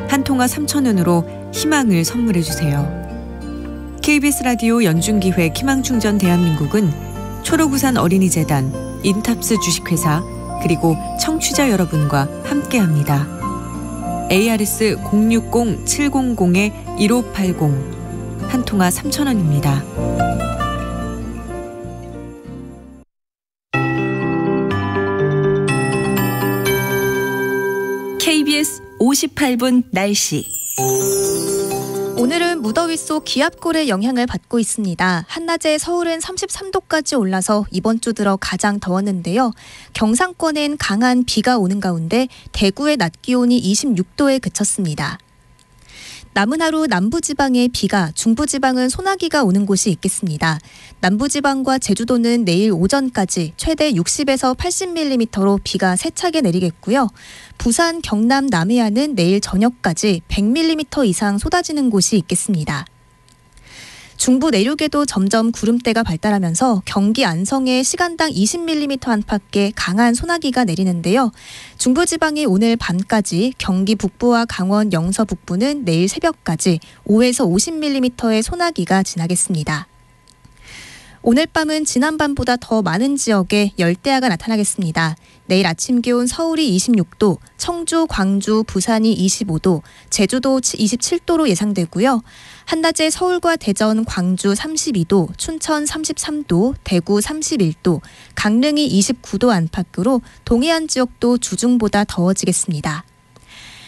Speaker 9: 한 통화 3,000원으로 희망을 선물해주세요. KBS 라디오 연중기획 희망충전 대한민국은 초록우산 어린이재단, 인탑스 주식회사 그리고 청취자 여러분과 함께합니다. ARS 060-700-1580 한 통화 3,000원입니다. KBS 58분 날씨.
Speaker 10: 오늘은 무더위 속 기압골의 영향을 받고 있습니다. 한낮에 서울은 33도까지 올라서 이번 주 들어 가장 더웠는데요. 경상권엔 강한 비가 오는 가운데 대구의 낮 기온이 26도에 그쳤습니다. 남은 하루 남부지방에 비가, 중부지방은 소나기가 오는 곳이 있겠습니다. 남부지방과 제주도는 내일 오전까지 최대 60에서 80mm로 비가 세차게 내리겠고요. 부산, 경남, 남해안은 내일 저녁까지 100mm 이상 쏟아지는 곳이 있겠습니다. 중부 내륙에도 점점 구름대가 발달하면서 경기 안성에 시간당 20mm 안팎의 강한 소나기가 내리는데요. 중부지방이 오늘 밤까지, 경기 북부와 강원 영서 북부는 내일 새벽까지 5에서 50mm의 소나기가 지나겠습니다. 오늘 밤은 지난밤보다 더 많은 지역에 열대야가 나타나겠습니다. 내일 아침 기온 서울이 26도, 청주, 광주, 부산이 25도, 제주도 27도로 예상되고요. 한낮에 서울과 대전, 광주 32도, 춘천 33도, 대구 31도, 강릉이 29도 안팎으로 동해안 지역도 주중보다 더워지겠습니다.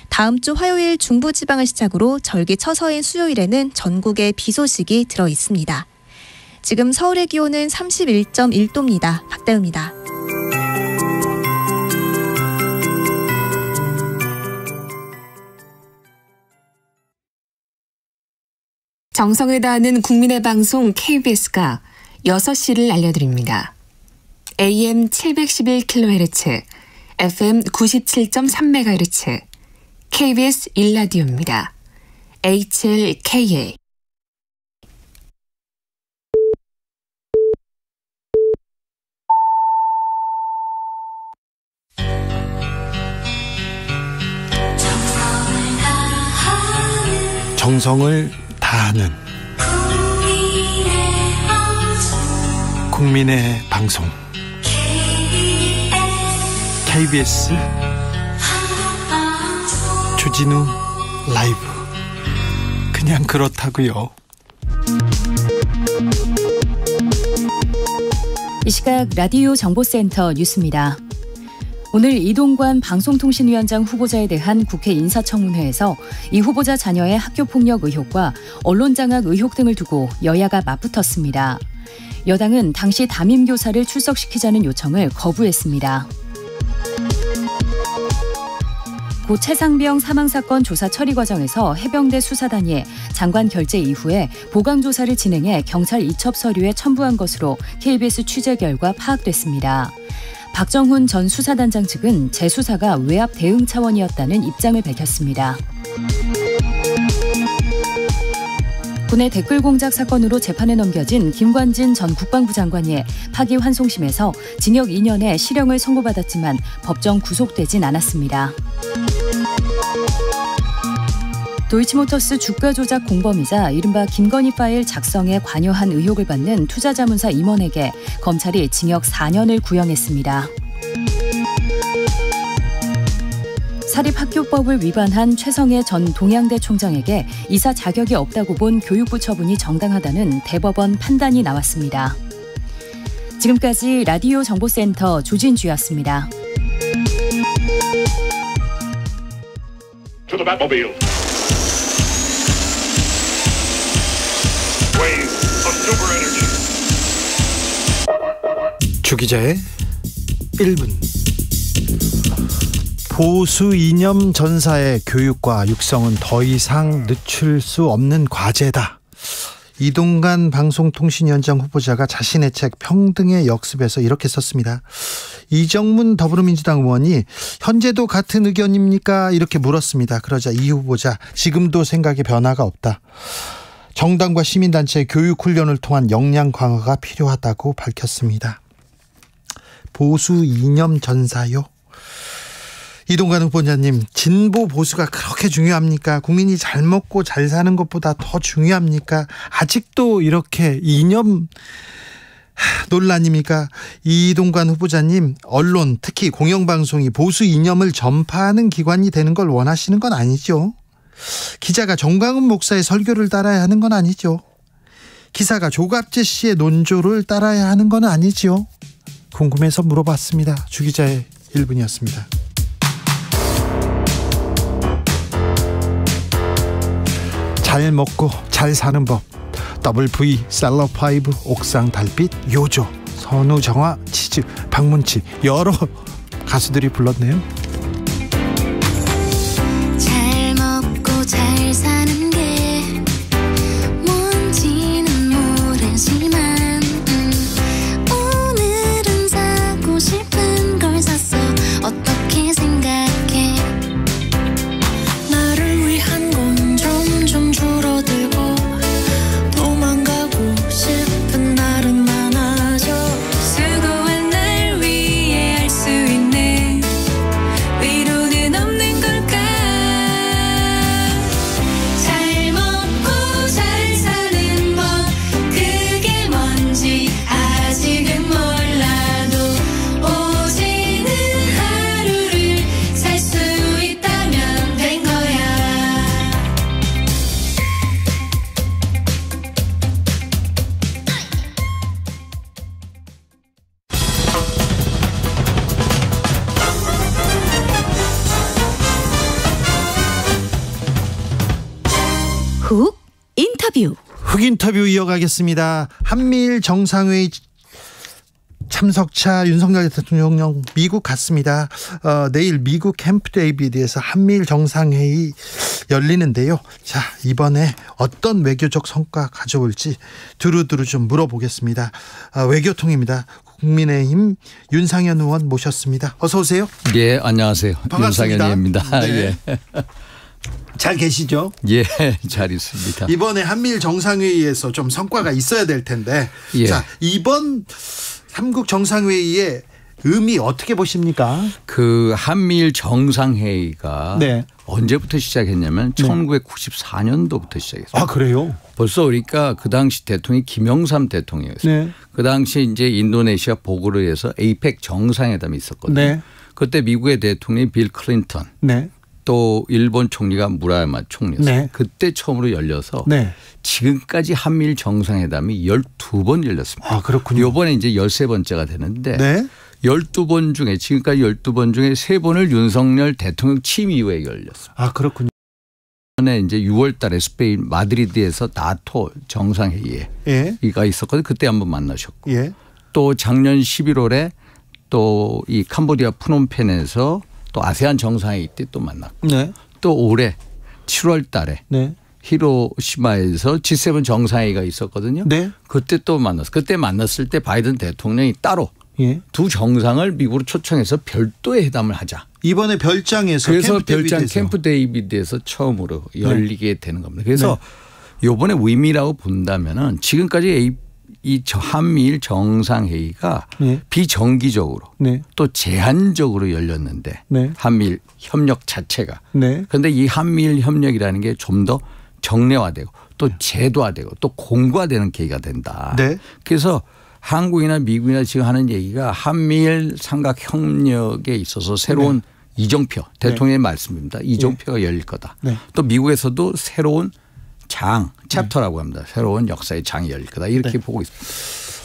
Speaker 10: 다음 주 화요일 중부지방을 시작으로 절기 처서인 수요일에는 전국에 비 소식이 들어 있습니다. 지금 서울의 기온은 31.1도입니다. 박다유입니다.
Speaker 11: 정성을 다하는 국민의 방송 KBS가 6시를 알려드립니다. AM 711kHz, FM 97.3MHz, KBS 1라디오입니다. HLKA.
Speaker 3: 정성을 다하는 국민의 방송 KBS 주진우 라이브. 그냥 그렇다고요.
Speaker 12: 이 시각 라디오 정보센터 뉴스입니다. 오늘 이동관 방송통신위원장 후보자에 대한 국회 인사청문회에서 이 후보자 자녀의 학교폭력 의혹과 언론장악 의혹 등을 두고 여야가 맞붙었습니다. 여당은 당시 담임교사를 출석시키자는 요청을 거부했습니다. 고 최상병 사망사건 조사 처리 과정에서 해병대 수사단이 장관 결재 이후에 보강조사를 진행해 경찰 이첩 서류에 첨부한 것으로 KBS 취재 결과 파악됐습니다. 박정훈 전 수사단장 측은 재수사가 외압 대응 차원이었다는 입장을 밝혔습니다. 군의 댓글 공작 사건으로 재판에 넘겨진 김관진 전 국방부 장관이 파기환송심에서 징역 2년의 실형을 선고받았지만 법정 구속되진 않았습니다. 도이치모터스 주가 조작 공범이자 이른바 김건희 파일 작성에 관여한 의혹을 받는 투자자문사 임원에게 검찰이 징역 4년을 구형했습니다. 사립학교법을 위반한 최성해 전 동양대 총장에게 이사 자격이 없다고 본 교육부 처분이 정당하다는 대법원 판단이 나왔습니다. 지금까지 라디오 정보센터 조진주였습니다.
Speaker 3: 주기자의 1분. 보수 이념 전사의 교육과 육성은 더 이상 늦출 수 없는 과제다. 이동관 방송통신위원장 후보자가 자신의 책 평등의 역습에서 이렇게 썼습니다. 이정문 더불어민주당 의원이 현재도 같은 의견입니까? 이렇게 물었습니다. 그러자 이 후보자, 지금도 생각에 변화가 없다. 정당과 시민단체의 교육훈련을 통한 역량 강화가 필요하다고 밝혔습니다. 보수 이념 전사요? 이동관 후보자님, 진보 보수가 그렇게 중요합니까? 국민이 잘 먹고 잘 사는 것보다 더 중요합니까? 아직도 이렇게 이념 논란입니까? 이동관 후보자님, 언론, 특히 공영방송이 보수 이념을 전파하는 기관이 되는 걸 원하시는 건 아니죠? 기자가 정광훈 목사의 설교를 따라야 하는 건 아니죠? 기사가 조갑재 씨의 논조를 따라야 하는 건 아니죠? 궁금해서 물어봤습니다. 주기자의 1분이었습니다. 잘 먹고 잘 사는 법. WV, 셀럽5, 옥상 달빛, 요조, 선우정아, 치즈, 박문치 여러 가수들이 불렀네요.
Speaker 13: 잘 먹고 잘 사는 게 뭔지는 모르지만 오늘은 사고 싶은 걸 샀어. 어떻게 생각해? 나를 위한 건 점점 줄어들고 도망가고 싶은 날은 많아져. 수고한 날 위해 할 수 있는 위로는 없는 걸까? 잘 먹고 잘 사는 법 그게 뭔지 아직은 몰라도 오지는 하루를 살 수 있다면 된 거야.
Speaker 4: 훅 인터뷰.
Speaker 3: 흑 인터뷰 이어가겠습니다. 한미일 정상회의 참석차 윤석열 대통령 미국 갔습니다. 내일 미국 캠프 데이비드에서 한미일 정상회의 열리는데요. 자, 이번에 어떤 외교적 성과 가져올지 두루두루 좀 물어보겠습니다. 외교통입니다. 국민의힘 윤상현 의원 모셨습니다. 어서 오세요.
Speaker 14: 예, 안녕하세요.
Speaker 3: 반갑습니다.
Speaker 14: 윤상현입니다.
Speaker 3: 네.
Speaker 14: 예.
Speaker 3: 잘 계시죠?
Speaker 14: 예, 잘 있습니다.
Speaker 3: 이번에 한미일 정상회의에서 좀 성과가 있어야 될 텐데.
Speaker 14: 예.
Speaker 3: 자, 이번 삼국 정상회의의 의미 어떻게 보십니까?
Speaker 14: 그 한미일 정상회의가
Speaker 3: 네.
Speaker 14: 언제부터 시작했냐면 1994년도부터 시작했어요.
Speaker 3: 아, 그래요?
Speaker 14: 벌써 그러니까 그 당시 대통령이 김영삼 대통령이었어요.
Speaker 3: 네.
Speaker 14: 그 당시 이제 인도네시아 보고르에서 에이펙 정상회담이 있었거든요.
Speaker 3: 네.
Speaker 14: 그때 미국의 대통령이 빌 클린턴,
Speaker 3: 네.
Speaker 14: 또 일본 총리가 무라야마 총리였어요.
Speaker 3: 네.
Speaker 14: 그때 처음으로 열려서
Speaker 3: 네.
Speaker 14: 지금까지 한미일 정상회담이 12번 열렸습니다.
Speaker 3: 아, 그렇군요.
Speaker 14: 이번에 이제 13번째가 되는데
Speaker 3: 네.
Speaker 14: 12번 중에 지금까지 12번 중에 3번을 윤석열 대통령 취임 이후에 열렸어요.
Speaker 3: 아, 그렇군요.
Speaker 14: 이번에 이제 6월 달에 스페인 마드리드에서 나토 정상회의가
Speaker 3: 예.
Speaker 14: 있었거든요. 그때 한번 만나셨고.
Speaker 3: 예.
Speaker 14: 또 작년 11월에 또 이 캄보디아 프놈펜에서 또 아세안 정상회의 때 또 만났고.
Speaker 3: 네.
Speaker 14: 또 올해 7월 달에
Speaker 3: 네.
Speaker 14: 히로시마에서 G7 정상회의가 있었거든요.
Speaker 3: 네.
Speaker 14: 그때 또 만났어요. 그때 만났을 때 바이든 대통령이 따로
Speaker 3: 예.
Speaker 14: 두 정상을 미국으로 초청해서 별도의 회담을 하자.
Speaker 3: 이번에 별장에서
Speaker 14: 그래서
Speaker 3: 캠프
Speaker 14: 별장
Speaker 3: 데이비드에서.
Speaker 14: 캠프 데이비드에서 처음으로 열리게 되는 겁니다. 그래서 이번에 의미라고 본다면은 지금까지 이 한미일 정상회의가
Speaker 3: 네.
Speaker 14: 비정기적으로
Speaker 3: 네.
Speaker 14: 또 제한적으로 열렸는데
Speaker 3: 네.
Speaker 14: 한미일 협력 자체가.
Speaker 3: 네.
Speaker 14: 그런데 이 한미일 협력이라는 게 좀 더 정례화되고 또 제도화되고 또 공고화되는 계기가 된다.
Speaker 3: 네.
Speaker 14: 그래서 한국이나 미국이나 지금 하는 얘기가 한미일 삼각 협력에 있어서 새로운 이정표 대통령의 말씀입니다. 이정표가 열릴 거다.
Speaker 3: 네.
Speaker 14: 또 미국에서도 새로운 챕터라고 합니다. 새로운 역사의 장이 열릴 거다. 이렇게 보고 있습니다.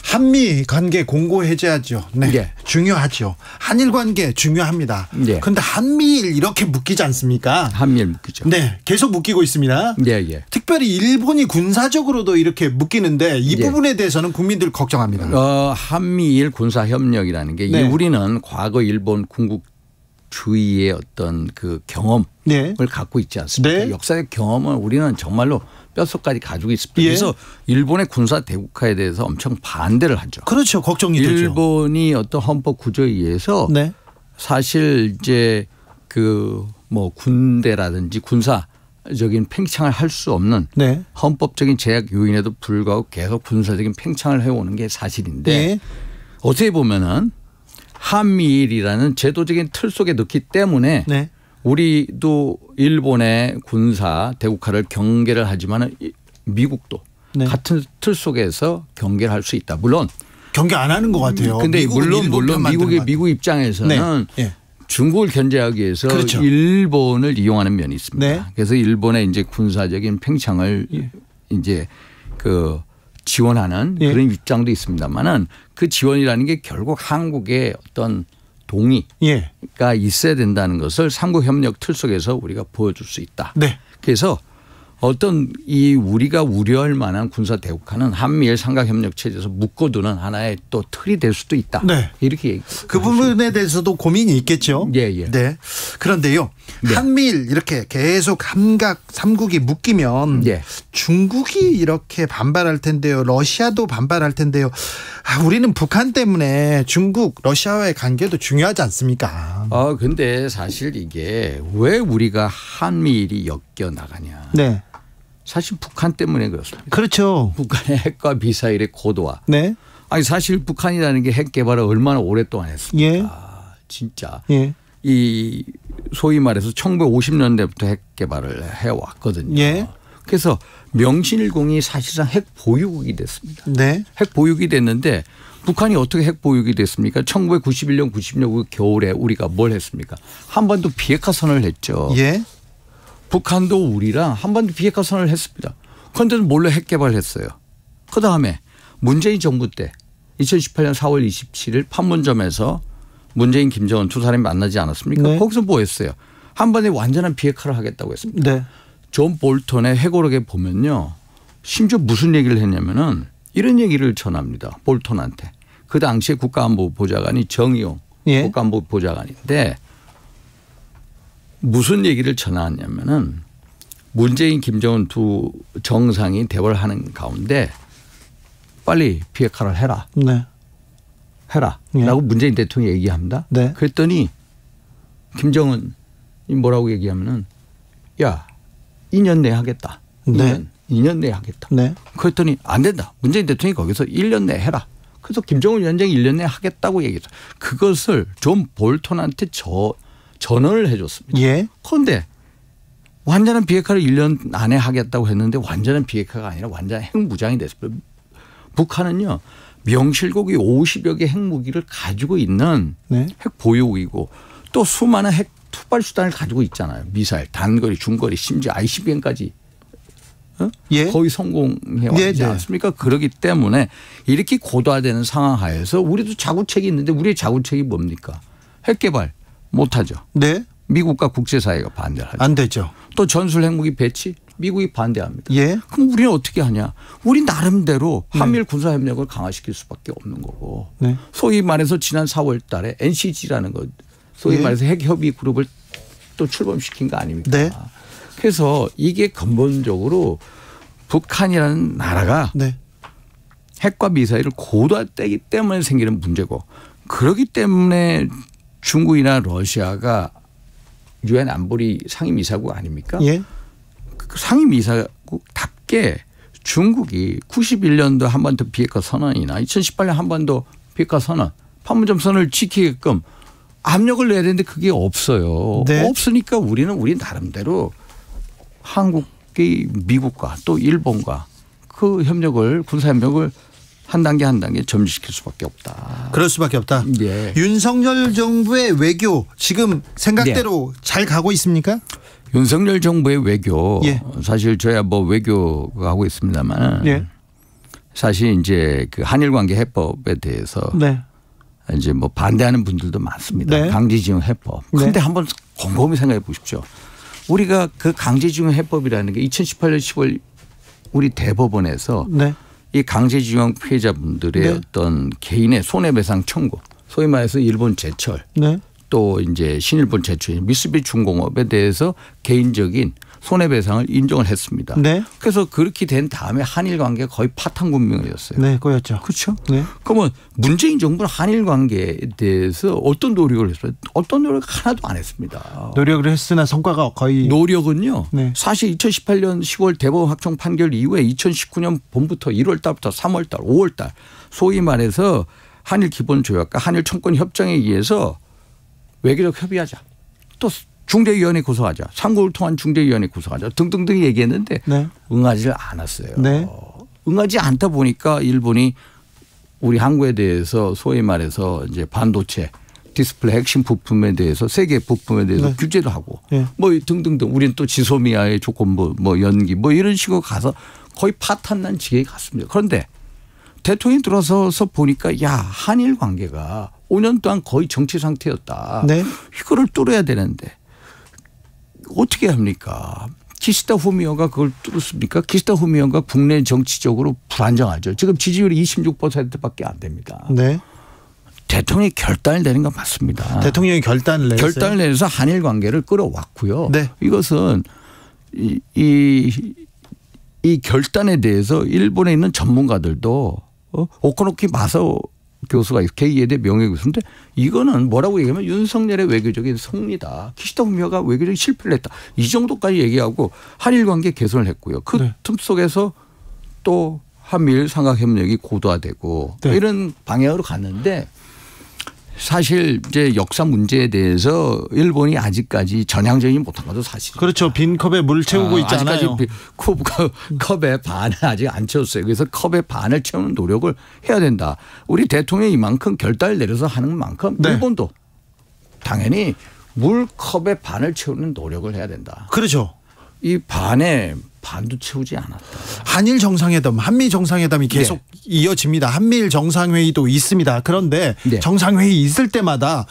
Speaker 3: 한미 관계 공고 해제하죠. 네.
Speaker 14: 예.
Speaker 3: 중요하죠. 한일 관계 중요합니다.
Speaker 14: 예.
Speaker 3: 그런데 한미일 이렇게 묶이지 않습니까?
Speaker 14: 한미일 묶이죠.
Speaker 3: 네. 계속 묶이고 있습니다.
Speaker 14: 예, 예.
Speaker 3: 특별히 일본이 군사적으로도 이렇게 묶이는데 이
Speaker 14: 예.
Speaker 3: 부분에 대해서는 국민들 걱정합니다.
Speaker 14: 한미일 군사 협력이라는 게
Speaker 3: 네.
Speaker 14: 우리는 과거 일본 군국주의의 어떤 그 경험을
Speaker 3: 네.
Speaker 14: 갖고 있지 않습니까?
Speaker 3: 네.
Speaker 14: 역사의 경험을 우리는 정말로 뼛속까지 가지고 있습니다.
Speaker 3: 예.
Speaker 14: 그래서 일본의 군사 대국화에 대해서 엄청 반대를 하죠.
Speaker 3: 그렇죠. 걱정이 되죠.
Speaker 14: 일본이 어떤 헌법 구조에 의해서
Speaker 3: 네.
Speaker 14: 사실 이제 그 뭐 군대라든지 군사적인 팽창을 할 수 없는
Speaker 3: 네.
Speaker 14: 헌법적인 제약 요인에도 불구하고 계속 군사적인 팽창을 해오는 게 사실인데
Speaker 3: 네.
Speaker 14: 어떻게 보면은 한미일이라는 제도적인 틀 속에 넣기 때문에
Speaker 3: 네.
Speaker 14: 우리도 일본의 군사 대국화를 경계를 하지만 미국도
Speaker 3: 네.
Speaker 14: 같은 틀 속에서 경계를 할 수 있다. 물론
Speaker 3: 경계 안 하는 것 같아요.
Speaker 14: 근데 물론 미국 입장에서는
Speaker 3: 네. 네.
Speaker 14: 중국을 견제하기 위해서
Speaker 3: 그렇죠.
Speaker 14: 일본을 이용하는 면이 있습니다.
Speaker 3: 네.
Speaker 14: 그래서 일본의 이제 군사적인 팽창을 이제 그 지원하는
Speaker 3: 예.
Speaker 14: 그런 입장도 있습니다만은 그 지원이라는 게 결국 한국의 어떤 동의가
Speaker 3: 예.
Speaker 14: 있어야 된다는 것을 삼국협력 틀 속에서 우리가 보여줄 수 있다.
Speaker 3: 네.
Speaker 14: 그래서 어떤 이 우리가 우려할 만한 군사 대국화는 한미일 삼각협력 체제에서 묶어두는 하나의 또 틀이 될 수도 있다.
Speaker 3: 네.
Speaker 14: 이렇게 얘기.
Speaker 3: 그 부분에 대해서도 고민이 있겠죠.
Speaker 14: 예, 예.
Speaker 3: 네. 그런데요.
Speaker 14: 네.
Speaker 3: 한미일 이렇게 계속 삼각 삼국이 묶이면
Speaker 14: 예.
Speaker 3: 중국이 이렇게 반발할 텐데요. 러시아도 반발할 텐데요. 우리는 북한 때문에 중국, 러시아와의 관계도 중요하지 않습니까?
Speaker 14: 근데 사실 이게 왜 우리가 한미일이 엮여 나가냐.
Speaker 3: 네.
Speaker 14: 사실 북한 때문에 그렇습니다.
Speaker 3: 그렇죠.
Speaker 14: 북한의 핵과 미사일의 고도화.
Speaker 3: 네.
Speaker 14: 아니 사실 북한이라는 게 핵 개발을 얼마나 오랫동안 했습니까?
Speaker 3: 예.
Speaker 14: 진짜.
Speaker 3: 예.
Speaker 14: 이 소위 말해서 1950년대부터 핵 개발을 해왔거든요.
Speaker 3: 예.
Speaker 14: 그래서 명실공히 사실상 핵 보유국이 됐습니다.
Speaker 3: 네.
Speaker 14: 핵 보유국이 됐는데 북한이 어떻게 핵 보유국이 됐습니까? 1991년 90년 겨울에 우리가 뭘 했습니까? 한반도 비핵화 선언을 했죠.
Speaker 3: 예.
Speaker 14: 북한도 우리랑 한반도 비핵화 선언을 했습니다. 그런데 몰래 핵 개발했어요. 그다음에 문재인 정부 때 2018년 4월 27일 판문점에서 문재인 김정은 두 사람이 만나지 않았습니까?
Speaker 3: 네.
Speaker 14: 거기서 뭐 했어요? 한반도에 완전한 비핵화를 하겠다고 했습니다.
Speaker 3: 네.
Speaker 14: 존 볼턴의 회고록에 보면요. 심지어 무슨 얘기를 했냐면은 이런 얘기를 전합니다. 볼턴한테. 그 당시에 국가안보 보좌관이 정의용
Speaker 3: 예.
Speaker 14: 국가안보 보좌관인데 무슨 얘기를 전하냐면은 문재인 김정은 두 정상이 대화를 하는 가운데 빨리 비핵화를 해라.
Speaker 3: 네.
Speaker 14: 해라.
Speaker 3: 예.
Speaker 14: 라고 문재인 대통령이 얘기합니다.
Speaker 3: 네.
Speaker 14: 그랬더니 김정은이 뭐라고 얘기하면은 야 2년 내에 하겠다.
Speaker 3: 네.
Speaker 14: 2년 내에 하겠다.
Speaker 3: 네.
Speaker 14: 그랬더니 안 된다. 문재인 대통령이 거기서 1년 내에 해라. 그래서 김정은 위원장이 1년 내에 하겠다고 얘기했어. 그것을 존 볼턴한테 전언을 해 줬습니다.
Speaker 3: 예.
Speaker 14: 그런데 완전한 비핵화를 1년 안에 하겠다고 했는데 완전한 비핵화가 아니라 완전한 핵무장이 됐습니다. 북한은요. 명실공히 50여 개 핵무기를 가지고 있는
Speaker 3: 네.
Speaker 14: 핵 보유국이고 또 수많은 핵 투발 수단을 가지고 있잖아요. 미사일, 단거리, 중거리, 심지어 ICBM까지
Speaker 3: 예.
Speaker 14: 거의 성공해 왔지
Speaker 3: 네, 네.
Speaker 14: 않습니까? 그렇기 때문에 이렇게 고도화되는 상황 하에서 우리도 자구책이 있는데 우리의 자구책이 뭡니까? 핵 개발 못하죠.
Speaker 3: 네.
Speaker 14: 미국과 국제사회가 반대를 하죠.
Speaker 3: 안 되죠.
Speaker 14: 또 전술 핵무기 배치 미국이 반대합니다.
Speaker 3: 예.
Speaker 14: 그럼 우리는 어떻게 하냐? 우리 나름대로 한미일 군사협력을 강화시킬 수밖에 없는 거고
Speaker 3: 네.
Speaker 14: 소위 말해서 지난 4월 달에 NCG라는 것 소위
Speaker 3: 예.
Speaker 14: 말해서 핵협의 그룹을 또 출범시킨 거 아닙니까?
Speaker 3: 네.
Speaker 14: 그래서 이게 근본적으로 북한이라는 나라가
Speaker 3: 네.
Speaker 14: 핵과 미사일을 고도화되기 때문에 생기는 문제고 그렇기 때문에 중국이나 러시아가 유엔 안보리 상임이사국 아닙니까?
Speaker 3: 예.
Speaker 14: 그 상임이사국답게 중국이 91년도 한반도 비핵화 선언이나 2018년 한반도 비핵화 선언, 판문점 선언을 지키게끔 압력을 내야 되는데 그게 없어요.
Speaker 3: 네.
Speaker 14: 없으니까 우리는 우리 나름대로 한국이 미국과 또 일본과 그 협력을 군사협력을 한 단계 한 단계 점진시킬 수밖에 없다.
Speaker 3: 그럴 수밖에 없다.
Speaker 14: 예.
Speaker 3: 윤석열 정부의 외교 지금 생각대로 잘 가고 있습니까?
Speaker 14: 윤석열 정부의 외교
Speaker 3: 예.
Speaker 14: 사실 저야 뭐 외교가 하고 있습니다만
Speaker 3: 예.
Speaker 14: 사실 이제 그 한일 관계 해법에 대해서
Speaker 3: 네.
Speaker 14: 이제 뭐 반대하는 분들도 많습니다.
Speaker 3: 네.
Speaker 14: 강제징용 해법.
Speaker 3: 네.
Speaker 14: 그런데 한번 곰곰이 생각해 보십시오. 우리가 그 강제징용 해법이라는 게 2018년 10월 우리 대법원에서
Speaker 3: 네.
Speaker 14: 이 강제징용 피해자분들의
Speaker 3: 네.
Speaker 14: 어떤 개인의 손해배상 청구, 소위 말해서 일본 제철,
Speaker 3: 네.
Speaker 14: 또 이제 신일본 제철, 미쓰비시 중공업에 대해서 개인적인 손해배상을 인정을 했습니다.
Speaker 3: 네.
Speaker 14: 그래서 그렇게 된 다음에 한일 관계가 거의 파탄군명이었어요.
Speaker 3: 네, 꼬였죠.
Speaker 14: 그렇죠.
Speaker 3: 네.
Speaker 14: 그러면 문재인 정부는 한일 관계에 대해서 어떤 노력을 했어요? 어떤 노력 하나도 안 했습니다.
Speaker 3: 노력을 했으나 성과가 거의
Speaker 14: 노력은요.
Speaker 3: 네.
Speaker 14: 사실 2018년 10월 대법원 확정 판결 이후에 2019년 봄부터 1월 달부터 3월 달, 5월 달 소위 말해서 한일 기본 조약과 한일 청권 협정에 의해서 외교적 협의하자. 또 중재위원회 구성하자. 상고를 통한 중재위원회 구성하자. 등등등 얘기했는데
Speaker 3: 네.
Speaker 14: 응하지를 않았어요.
Speaker 3: 네.
Speaker 14: 응하지 않다 보니까 일본이 우리 한국에 대해서 소위 말해서 이제 반도체 디스플레이 핵심 부품에 대해서 세계 부품에 대해서
Speaker 3: 네.
Speaker 14: 규제도 하고
Speaker 3: 네.
Speaker 14: 뭐 등등등 우리는 또 지소미아의 조건부 뭐 연기 뭐 이런 식으로 가서 거의 파탄난 지경에 갔습니다. 그런데 대통령이 들어서서 보니까 야 한일 관계가 5년 동안 거의 정치 상태였다.
Speaker 3: 네.
Speaker 14: 이거를 뚫어야 되는데 어떻게 합니까? 기시다 후미오가 그걸 뚫었습니까? 기시다 후미오가 국내 정치적으로 불안정하죠. 지금 지지율이 26%밖에 안 됩니다.
Speaker 3: 네.
Speaker 14: 대통령이 결단을 내는 건 맞습니다.
Speaker 3: 대통령이 결단을 내서
Speaker 14: 결단을 내서 한일 관계를 끌어왔고요.
Speaker 3: 네.
Speaker 14: 이것은 이 결단에 대해서 일본에 있는 전문가들도 오코노키 마사오 교수가 K예대 명예교수인데 이거는 뭐라고 얘기하면 윤석열의 외교적인 승리다. 기시다 후미오가 외교적인 실패를 했다. 이 정도까지 얘기하고 한일 관계 개선을 했고요. 그
Speaker 3: 네.
Speaker 14: 틈 속에서 또 한미일 삼각협력이 고도화되고
Speaker 3: 네.
Speaker 14: 이런 방향으로 갔는데 사실 이제 역사 문제에 대해서 일본이 아직까지 전향적이지 못한 것도 사실이에요.
Speaker 3: 그렇죠. 빈 컵에 물 채우고 있잖아요.
Speaker 14: 아직까지 컵에 반을 아직 안 채웠어요. 그래서 컵에 반을 채우는 노력을 해야 된다. 우리 대통령이 이만큼 결단을 내려서 하는 만큼
Speaker 3: 네.
Speaker 14: 일본도 당연히 물컵에 반을 채우는 노력을 해야 된다.
Speaker 3: 그렇죠.
Speaker 14: 이 반에 반도 채우지 않았다.
Speaker 3: 한일 정상회담, 한미 정상회담이 계속 이어집니다. 한미일 정상회의도 있습니다. 그런데
Speaker 14: 네.
Speaker 3: 정상회의 있을 때마다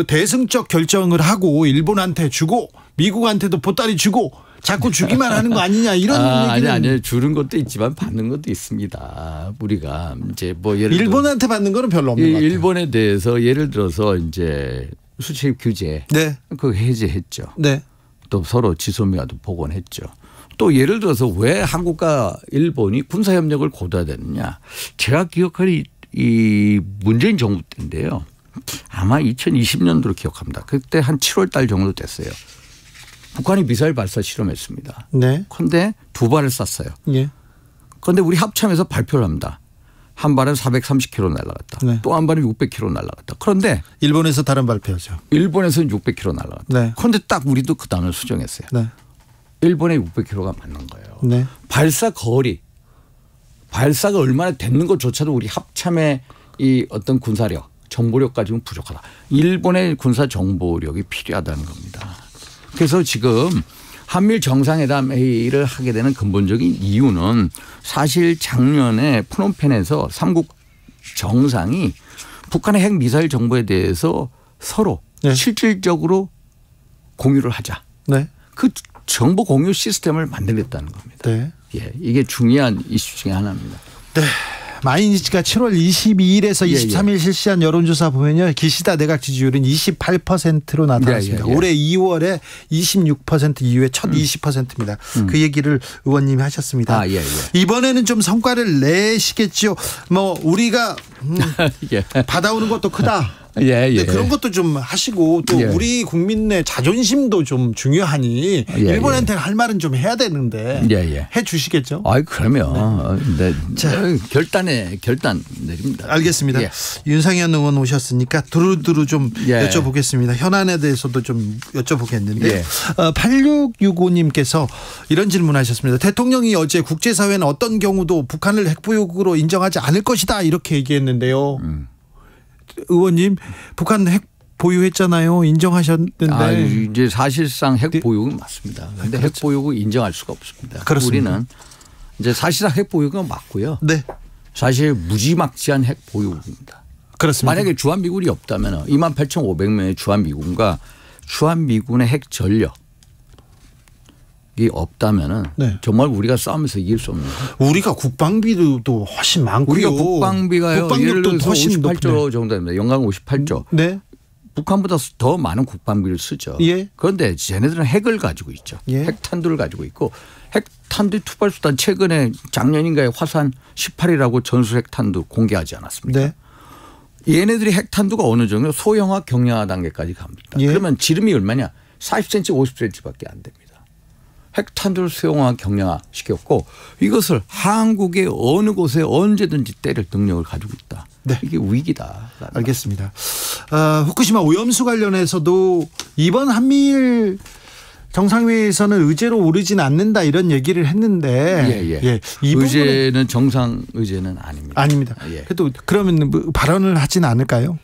Speaker 3: 대승적 결정을 하고 일본한테 주고 미국한테도 보따리 주고 자꾸 주기만 하는 거 아니냐 이런 얘기는.
Speaker 14: 아니 주는 것도 있지만 받는 것도 있습니다. 우리가 이제 뭐 예를
Speaker 3: 일본한테 받는 거는 별로 없는 것 같아요.
Speaker 14: 일본에 대해서 예를 들어서 이제 수출 규제
Speaker 3: 네.
Speaker 14: 그거 해제했죠.
Speaker 3: 네.
Speaker 14: 또 서로 지소미아도 복원했죠. 또 예를 들어서 왜 한국과 일본이 군사협력을 고도화됐느냐. 제가 기억하는 이 문재인 정부 때인데요. 아마 2020년도로 기억합니다. 그때 한 7월 달 정도 됐어요. 북한이 미사일 발사 실험했습니다.
Speaker 3: 네.
Speaker 14: 그런데 2발을 쐈어요.
Speaker 3: 예.
Speaker 14: 그런데 우리 합참에서 발표를 합니다. 한 발은 430km 날아갔다.
Speaker 3: 네.
Speaker 14: 또 한 발은 600km 날아갔다. 그런데
Speaker 3: 일본에서 다른 발표죠.
Speaker 14: 일본에서는 600km 날아갔다.
Speaker 3: 네.
Speaker 14: 그런데 딱 우리도 그 단어를 수정했어요.
Speaker 3: 네.
Speaker 14: 일본에 600km가 맞는 거예요.
Speaker 3: 네.
Speaker 14: 발사 거리, 발사가 얼마나 됐는 것조차도 우리 합참의 이 어떤 군사력, 정보력 가지고는 부족하다. 일본의 군사 정보력이 필요하다는 겁니다. 그래서 지금 한미일 정상회담 회의를 하게 되는 근본적인 이유는 사실 작년에 프놈펜에서 삼국 정상이 북한의 핵 미사일 정보에 대해서 서로
Speaker 3: 네.
Speaker 14: 실질적으로 공유를 하자.
Speaker 3: 네.
Speaker 14: 그 정보 공유 시스템을 만들겠다는 겁니다.
Speaker 3: 네.
Speaker 14: 예, 이게 중요한 이슈 중에 하나입니다.
Speaker 3: 네. 마이니치가 7월 22일에서 23일 실시한 여론조사 보면요. 기시다 내각 지지율은 28%로 나타났습니다. 올해 2월에 26% 이후에 첫 20%입니다. 그 얘기를 의원님이 하셨습니다. 이번에는 좀 성과를 내시겠죠. 뭐 우리가 받아오는 것도 크다. 네, 그런 것도 좀 하시고 또 우리 국민의 자존심도 좀 중요하니 일본한테 할 말은 좀 해야 되는데 해 주시겠죠?
Speaker 14: 그러면
Speaker 3: 네.
Speaker 14: 결단 내립니다.
Speaker 3: 알겠습니다. 윤상현 의원 오셨으니까 두루두루 좀 여쭤보겠습니다. 현안에 대해서도 좀 여쭤보겠는데 8665님께서 이런 질문하셨습니다. 대통령이 어제 국제사회는 어떤 경우도 북한을 핵보유국으로 인정하지 않을 것이다 이렇게 얘기했는데요. 의원님 북한 핵 보유했잖아요. 인정하셨는데.
Speaker 14: 이제 사실상 핵 보유국은 맞습니다. 그런데 핵 보유국 인정할 수가 없습니다. 그렇습니다. 우리는 이제 사실상 핵 보유국은 맞고요.
Speaker 3: 네.
Speaker 14: 사실 무지막지한 핵 보유국입니다.
Speaker 3: 그렇습니다.
Speaker 14: 만약에 주한미군이 없다면 28,500명의 주한미군과 주한미군의 핵 전력이 없다면은 정말 우리가 싸우면서 이길 수 없는 거예요.
Speaker 3: 우리가 국방비도 훨씬 많고요.
Speaker 14: 우리가 국방비가요. 예를 들어서 훨씬 58조 정도 됩니다. 연간 58조.
Speaker 3: 네.
Speaker 14: 북한보다 더 많은 국방비를 쓰죠. 그런데 쟤네들은 핵을 가지고 있죠. 핵탄두를 가지고 있고 핵탄두 투발수단 최근에 작년인가에 화산 18이라고 전술 핵탄두 공개하지 않았습니까? 얘네들이 핵탄두가 어느 정도 소형화 경량화 단계까지 갑니다. 그러면 지름이 얼마냐? 40cm 50cm밖에 안 됩니다. 핵탄두를 소형화 경량화 시켰고 이것을 한국의 어느 곳에 언제든지 때릴 능력을 가지고 있다. 이게 위기다.
Speaker 3: 알겠습니다. 후쿠시마 오염수 관련해서도 이번 한미일 정상회의에서는 의제로 오르진 않는다 이런 얘기를 했는데 이
Speaker 14: 의제는 정상 의제는 아닙니다.
Speaker 3: 아닙니다. 그래도 그러면 발언을 하진 않을까요?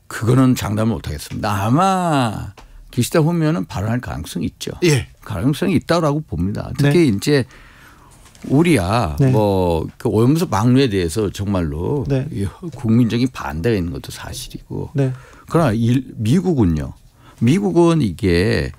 Speaker 14: 그거는 장담을 못하겠습니다. 아마 기시다 후미오는 발언할 가능성이 있죠. 가능성이 있다고 봅니다. 특히 이제 우리야 그 오염수 방류에 대해서 정말로 국민적인 반대가 있는 것도 사실이고 그러나 미국은요. 미국은 이게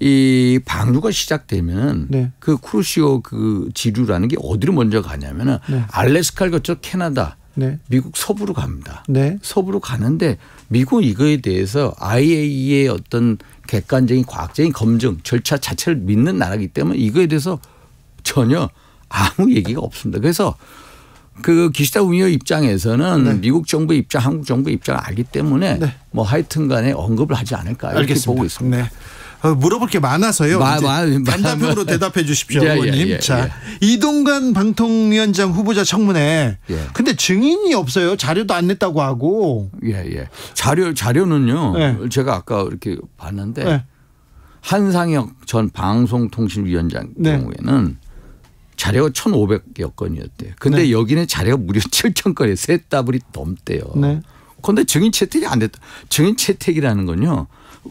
Speaker 14: 이 방류가 시작되면
Speaker 3: 네.
Speaker 14: 그 쿠로시오 그 지류라는 게 어디로 먼저 가냐면은
Speaker 3: 네.
Speaker 14: 알래스카를 거쳐 캐나다,
Speaker 3: 네.
Speaker 14: 미국 서부로 갑니다.
Speaker 3: 네.
Speaker 14: 서부로 가는데 미국은 이거에 대해서 IAEA의 어떤 객관적인 과학적인 검증 절차 자체를 믿는 나라이기 때문에 이거에 대해서 전혀 아무 얘기가 없습니다. 그래서 그 기시다 우미오 입장에서는
Speaker 3: 네.
Speaker 14: 미국 정부의 입장, 한국 정부의 입장을 알기 때문에
Speaker 3: 네.
Speaker 14: 뭐 하여튼 간에 언급을 하지 않을까 이렇게
Speaker 3: 알겠습니다.
Speaker 14: 보고 있습니다.
Speaker 3: 네. 물어볼 게 많아서요. 단답형으로 대답해 주십시오, 의원님. 자, 이동관 방통위원장 후보자 청문회. 근데 증인이 없어요. 자료도 안 냈다고 하고.
Speaker 14: 예. 자료는요.
Speaker 3: 네.
Speaker 14: 제가 아까 이렇게 봤는데
Speaker 3: 네.
Speaker 14: 한상혁 전 방송통신위원장
Speaker 3: 네.
Speaker 14: 경우에는 자료가 1,500여 건이었대요. 근데
Speaker 3: 네.
Speaker 14: 여기는 자료가 무려 7,000건이에요. 세 더블이 넘대요.
Speaker 3: 네.
Speaker 14: 그런데 증인 채택이 안 됐다. 증인 채택이라는 건요.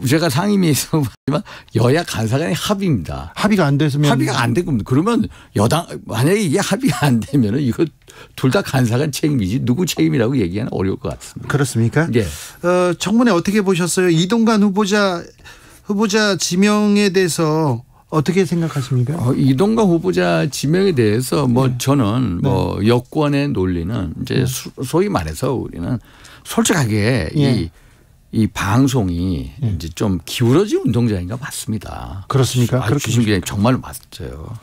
Speaker 14: 제가 상임위에서 하지만 여야 간사 간의 합의입니다.
Speaker 3: 합의가 안 됐으면.
Speaker 14: 합의가 안 되면 그러면 여당 만약에 이게 합의가 안 되면은 이거 둘 다 간사 간 책임이지 누구 책임이라고 얘기하는 어려울 것 같습니다.
Speaker 3: 그렇습니까?
Speaker 14: 예.
Speaker 3: 청문회 어떻게 보셨어요? 이동관 후보자 지명에 대해서 어떻게 생각하십니까?
Speaker 14: 이동관 후보자 지명에 대해서 뭐 저는 뭐 여권의 논리는 이제 소위 말해서 우리는 솔직하게 이 방송이 이제 좀 기울어진 운동장인가 맞습니다.
Speaker 3: 그렇습니까?
Speaker 14: 그렇게 주신 정말 맞죠.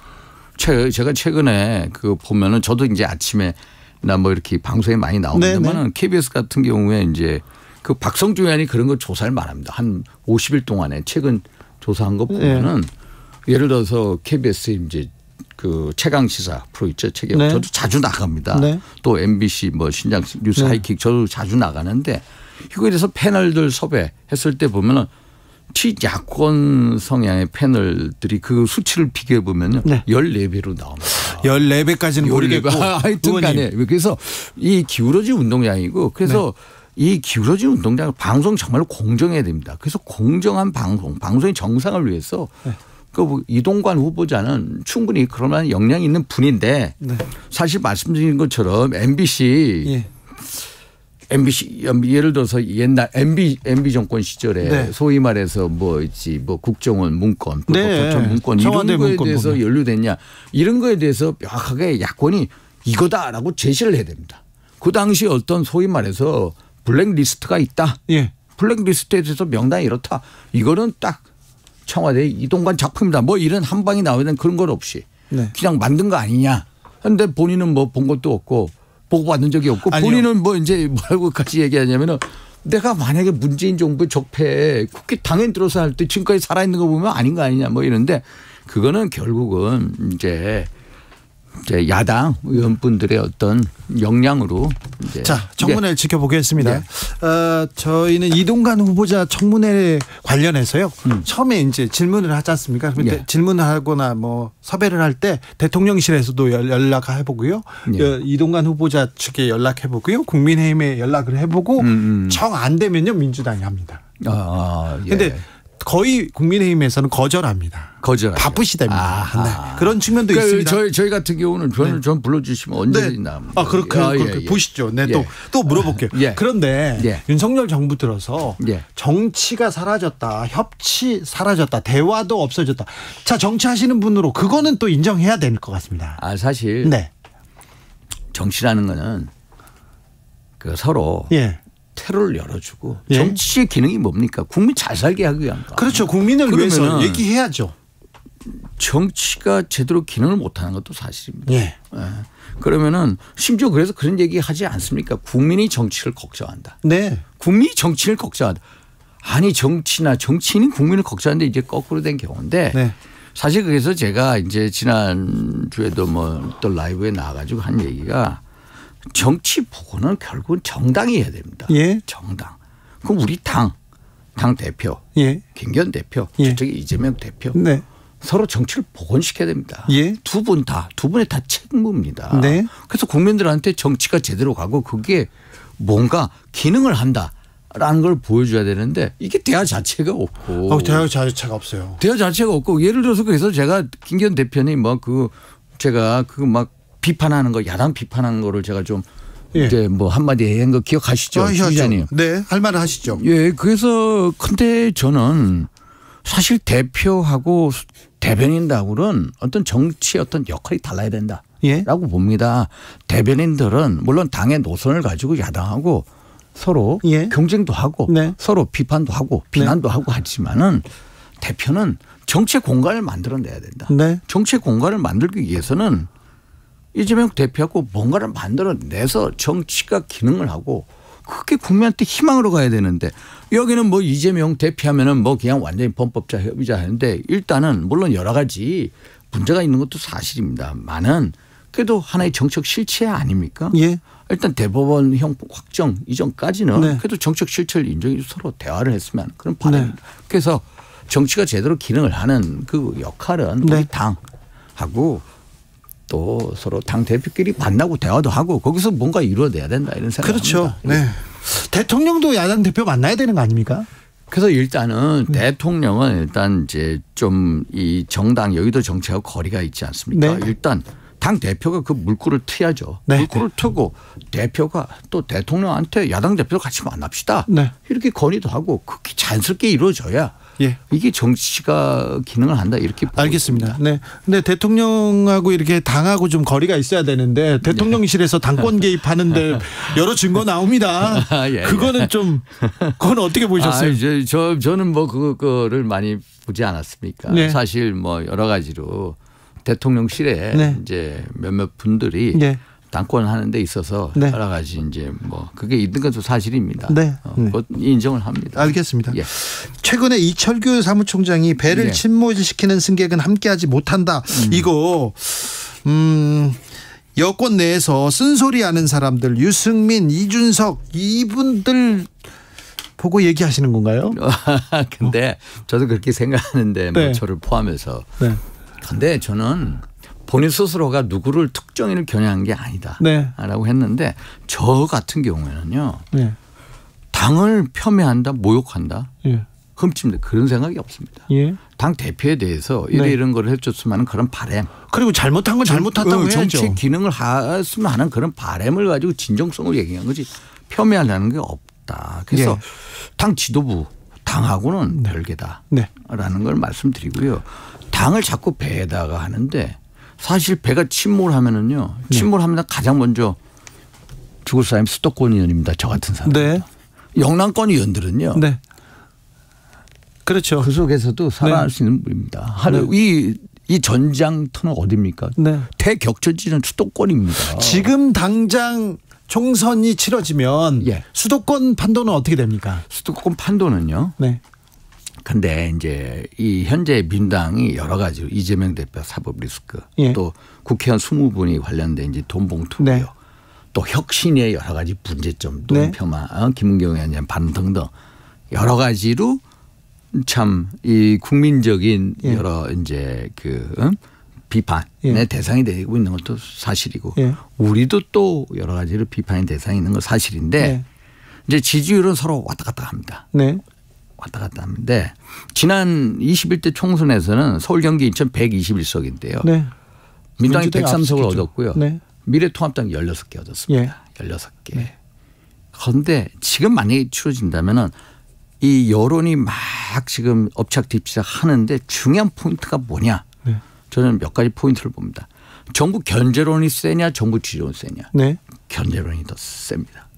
Speaker 14: 제가 최근에 그 보면은 저도 이제 아침에 나 뭐 이렇게 방송에 많이 나오는데만은 KBS 같은 경우에 이제 그 박성주 의원이 그런 거 조사를 말합니다. 한 50일 동안에 최근 조사한 거 보면은 예를 들어서 KBS 이제 그 최강 시사 프로 있죠. 저도 자주 나갑니다. 또 MBC 뭐 신장 뉴스 하이킥 저도 자주 나가는데 이거에 대해서 패널들 섭외했을 때 보면은 야권 성향의 패널들이 그 수치를 비교해 보면요. 14배로 나옵니다.
Speaker 3: 14배까지는 모르겠고.
Speaker 14: 하여튼 간에. 그래서 이 기울어진 운동장이고 그래서 이 기울어진 운동장을 방송 정말로 공정해야 됩니다. 그래서 공정한 방송의 정상을 위해서 그 이동관 후보자는 충분히 그럴 만한 역량이 있는 분인데 사실 말씀드린 것처럼 MBC 예를 들어서 옛날 MB 정권 시절에 소위 말해서 뭐 있지 뭐 국정원 문건, 도청 문건 이런 거에 대해서 보면. 연루됐냐 이런 거에 대해서 명확하게 야권이 이거다라고 제시를 해야 됩니다. 그 당시 어떤 소위 말해서 블랙리스트가 있다. 블랙리스트에 대해서 명단이 이렇다. 이거는 딱 청와대 이동관 작품이다. 뭐 이런 한 방이 나와야 되는 그런 건 없이 그냥 만든 거 아니냐. 그런데 본인은 뭐 본 것도 없고 보고받는 적이 없고 본인은 뭐 이제 뭐라고까지 얘기하냐면은 내가 만약에 문재인 정부 적폐에 국회 당연 들어서 할 때 지금까지 살아있는 거 보면 아닌 거 아니냐 뭐 이런데 그거는 결국은 이제 야당 의원분들의 어떤 역량으로 이제
Speaker 3: 자 청문회 지켜보겠습니다. 저희는 이동관 후보자 청문회 관련해서요. 처음에 이제 질문을 하지 않습니까? 근데 질문을 하거나 뭐 섭외를 할 때 대통령실에서도 연락해보고요. 이동관 후보자 측에 연락해보고요. 국민의힘에 연락을 해보고 정 안 되면요 민주당이 합니다. 근데 거의 국민의힘에서는 거절합니다. 바쁘시답니다. 그런 측면도 있습니다.
Speaker 14: 저희 같은 경우는 저는 불러주시면 언제든지 나옵니다.
Speaker 3: 그렇게 보시죠. 또 물어볼게요. 그런데 윤석열 정부 들어서 정치가 사라졌다. 협치 사라졌다. 대화도 없어졌다. 자 정치하시는 분으로 그거는 또 인정해야 될 것 같습니다.
Speaker 14: 사실 정치라는 거는 그 서로 테러를 열어주고 정치의 기능이 뭡니까? 국민 잘 살게 하기 위한 거.
Speaker 3: 그렇죠. 국민을 위해서 얘기해야죠.
Speaker 14: 정치가 제대로 기능을 못하는 것도 사실입니다. 그러면은 심지어 그래서 그런 얘기 하지 않습니까? 국민이 정치를 걱정한다. 국민이 정치를 걱정한다. 아니 정치인이 국민을 걱정하는데 이제 거꾸로 된 경우인데 사실 그래서 제가 이제 지난주에도 뭐 또 라이브에 나와가지고 한 얘기가 정치 보고는 결국은 정당이 해야 됩니다. 정당. 그럼 우리 당 대표, 김기현 대표, 저쪽에 이재명 대표 서로 정치를 복원시켜야 됩니다. 두 분의 다 책무입니다. 그래서 국민들한테 정치가 제대로 가고 그게 뭔가 기능을 한다라는 걸 보여줘야 되는데 이게 대화 자체가 없고.
Speaker 3: 대화 자체가 없어요.
Speaker 14: 대화 자체가 없고 예를 들어서 그래서 제가 김기현 대표님 제가 막 비판하는 거 야당 비판하는 거를 제가 좀 이제 뭐 한마디 한 거 기억하시죠?
Speaker 3: 기자님. 할 말 하시죠.
Speaker 14: 그래서 근데 저는 사실 대표하고 대변인하고는 어떤 정치의 어떤 역할이 달라야 된다라고 봅니다. 대변인들은 물론 당의 노선을 가지고 야당하고 서로 경쟁도 하고 서로 비판도 하고 비난도 하고 하지만은 대표는 정치의 공간을 만들어내야 된다. 정치의 공간을 만들기 위해서는 이재명 대표하고 뭔가를 만들어내서 정치가 기능을 하고 그게 국민한테 희망으로 가야 되는데 여기는 뭐 이재명 대표하면은 뭐 그냥 완전히 범법자 협의자 하는데 일단은 물론 여러 가지 문제가 있는 것도 사실입니다만은 그래도 하나의 정책 실체 아닙니까? 일단 대법원형 확정 이전까지는 그래도 정책 실체를 인정해 서로 대화를 했으면 그런 바람입니다. 그래서 정치가 제대로 기능을 하는 그 역할은 우리 당하고 또 서로 당 대표끼리 만나고 대화도 하고 거기서 뭔가 이루어내야 된다 이런 생각입니다.
Speaker 3: 그렇죠. 대통령도 야당 대표 만나야 되는 거 아닙니까?
Speaker 14: 그래서 일단은 대통령은 일단 이제 좀 이 정당 여의도 정치하고 거리가 있지 않습니까? 일단 당 대표가 그 물꼬를 트야죠. 물꼬를 트고 대표가 또 대통령한테 야당 대표 같이 만납시다. 이렇게 건의도 하고 그게 자연스럽게 이루어져야 이게 정치가 기능을 한다 이렇게
Speaker 3: 알겠습니다. 근데 대통령하고 이렇게 당하고 좀 거리가 있어야 되는데 대통령실에서 당권 개입하는데 여러 증거 나옵니다. 그거는 좀 그건 어떻게 보셨어요?
Speaker 14: 저는 뭐 그거를 많이 보지 않았습니까? 사실 뭐 여러 가지로 대통령실에 이제 몇몇 분들이 당권 하는 데 있어서 여러 가지 이제 뭐 그게 있는 것도 사실입니다. 인정을 합니다.
Speaker 3: 알겠습니다. 최근에 이철규 사무총장이 배를 침몰시키는 승객은 함께하지 못한다. 이거 여권 내에서 쓴소리하는 사람들 유승민, 이준석 이분들 보고 얘기하시는 건가요?
Speaker 14: 근데 저도 그렇게 생각하는데 뭐 저를 포함해서. 근데 저는 본인 스스로가 누구를 특정인을 겨냥한 게 아니다 라고 했는데 저 같은 경우에는요. 당을 폄훼한다 모욕한다 흠집니다. 그런 생각이 없습니다. 당 대표에 대해서 이런 걸 해줬으면 그런 바람
Speaker 3: 그리고 잘못한 건 잘못했다고 해야죠.
Speaker 14: 정치 기능을 했으면 하는 그런 바람을 가지고 진정성을 얘기한 거지 폄훼하려는 게 없다. 그래서 당 지도부 당하고는 별개다라는 걸 말씀드리고요. 당을 자꾸 배에다가 하는데 사실 배가 침몰하면은요. 침몰하면 가장 먼저 죽을 사람이 수도권 의원입니다. 저 같은 사람. 영남권 의원들은요.
Speaker 3: 그렇죠.
Speaker 14: 그 속에서도 살아날 수 있는 분입니다. 이 전장터는 어디입니까? 대격전지는 수도권입니다.
Speaker 3: 지금 당장 총선이 치러지면 수도권 판도는 어떻게 됩니까?
Speaker 14: 수도권 판도는요. 근데 이제 이 현재 민당이 여러 가지로 이재명 대표 사법 리스크 또 국회의원 20분이 관련된 이제 돈봉투고요. 또 혁신의 여러 가지 문제점, 논평화, 김은경 의원의 반 등등 여러 가지로 참 이 국민적인 여러 이제 그 비판의 대상이 되고 있는 것도 사실이고 우리도 또 여러 가지로 비판의 대상이 있는 건 사실인데 이제 지지율은 서로 왔다 갔다 합니다. 왔다 갔다 하는데 지난 21대 총선에서는 서울 경기 인천 121석인데요. 민주당이 103석을 얻었고요. 미래통합당이 16개 얻었습니다. 16개. 그런데 지금 만약에 치러진다면은 이 여론이 막 지금 엎착뒤치락 하는데 중요한 포인트가 뭐냐. 저는 몇 가지 포인트를 봅니다. 정부 견제론이 세냐 정부 지지론이 세냐. 견제론이 더 셉니다.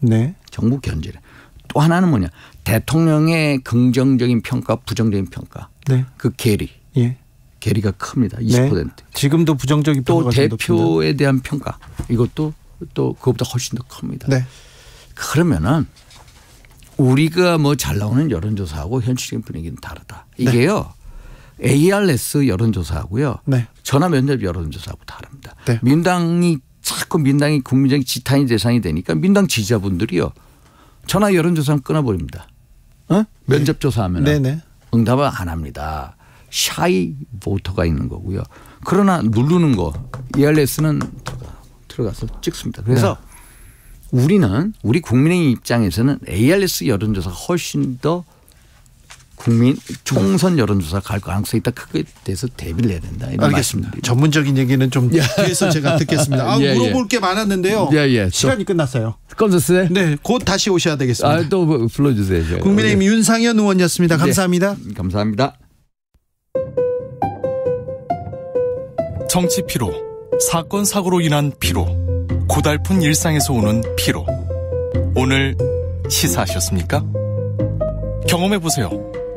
Speaker 14: 정부 견제론. 또 하나는 뭐냐. 대통령의 긍정적인 평가 부정적인 평가. 그 괴리가 큽니다. 20%.
Speaker 3: 지금도 부정적인
Speaker 14: 평가가 또 대표에 대한 평가. 이것도 또 그것보다 훨씬 더 큽니다. 그러면은 우리가 뭐 잘 나오는 여론조사하고 현실적인 분위기는 다르다. 이게요. ARS 여론조사하고요. 전화 면접 여론조사하고 다릅니다. 민당이 자꾸 국민적인 지탄이 대상이 되니까 민당 지지자분들이요. 전화 여론조사는 끊어버립니다. 면접조사하면 응답을 안 합니다. 샤이 보터가 있는 거고요. 그러나 누르는 거 ARS는 들어가서 찍습니다. 그래서 우리 국민의 입장에서는 ARS 여론조사가 훨씬 더 국민 총선 여론조사 갈 가능성이 있다. 그거에 대해서 대비를 해야 된다.
Speaker 3: 알겠습니다. 전문적인 얘기는 좀 뒤에서 제가 듣겠습니다. 물어볼 게 많았는데요. 시간이 끝났어요.
Speaker 14: 끝났어요?
Speaker 3: 곧 다시 오셔야 되겠습니다.
Speaker 14: 또 불러주세요.
Speaker 3: 국민의힘 윤상현 의원이었습니다. 감사합니다.
Speaker 14: 감사합니다.
Speaker 2: 정치 피로, 사건 사고로 인한 피로, 고달픈 일상에서 오는 피로. 오늘 시사하셨습니까? 경험해보세요.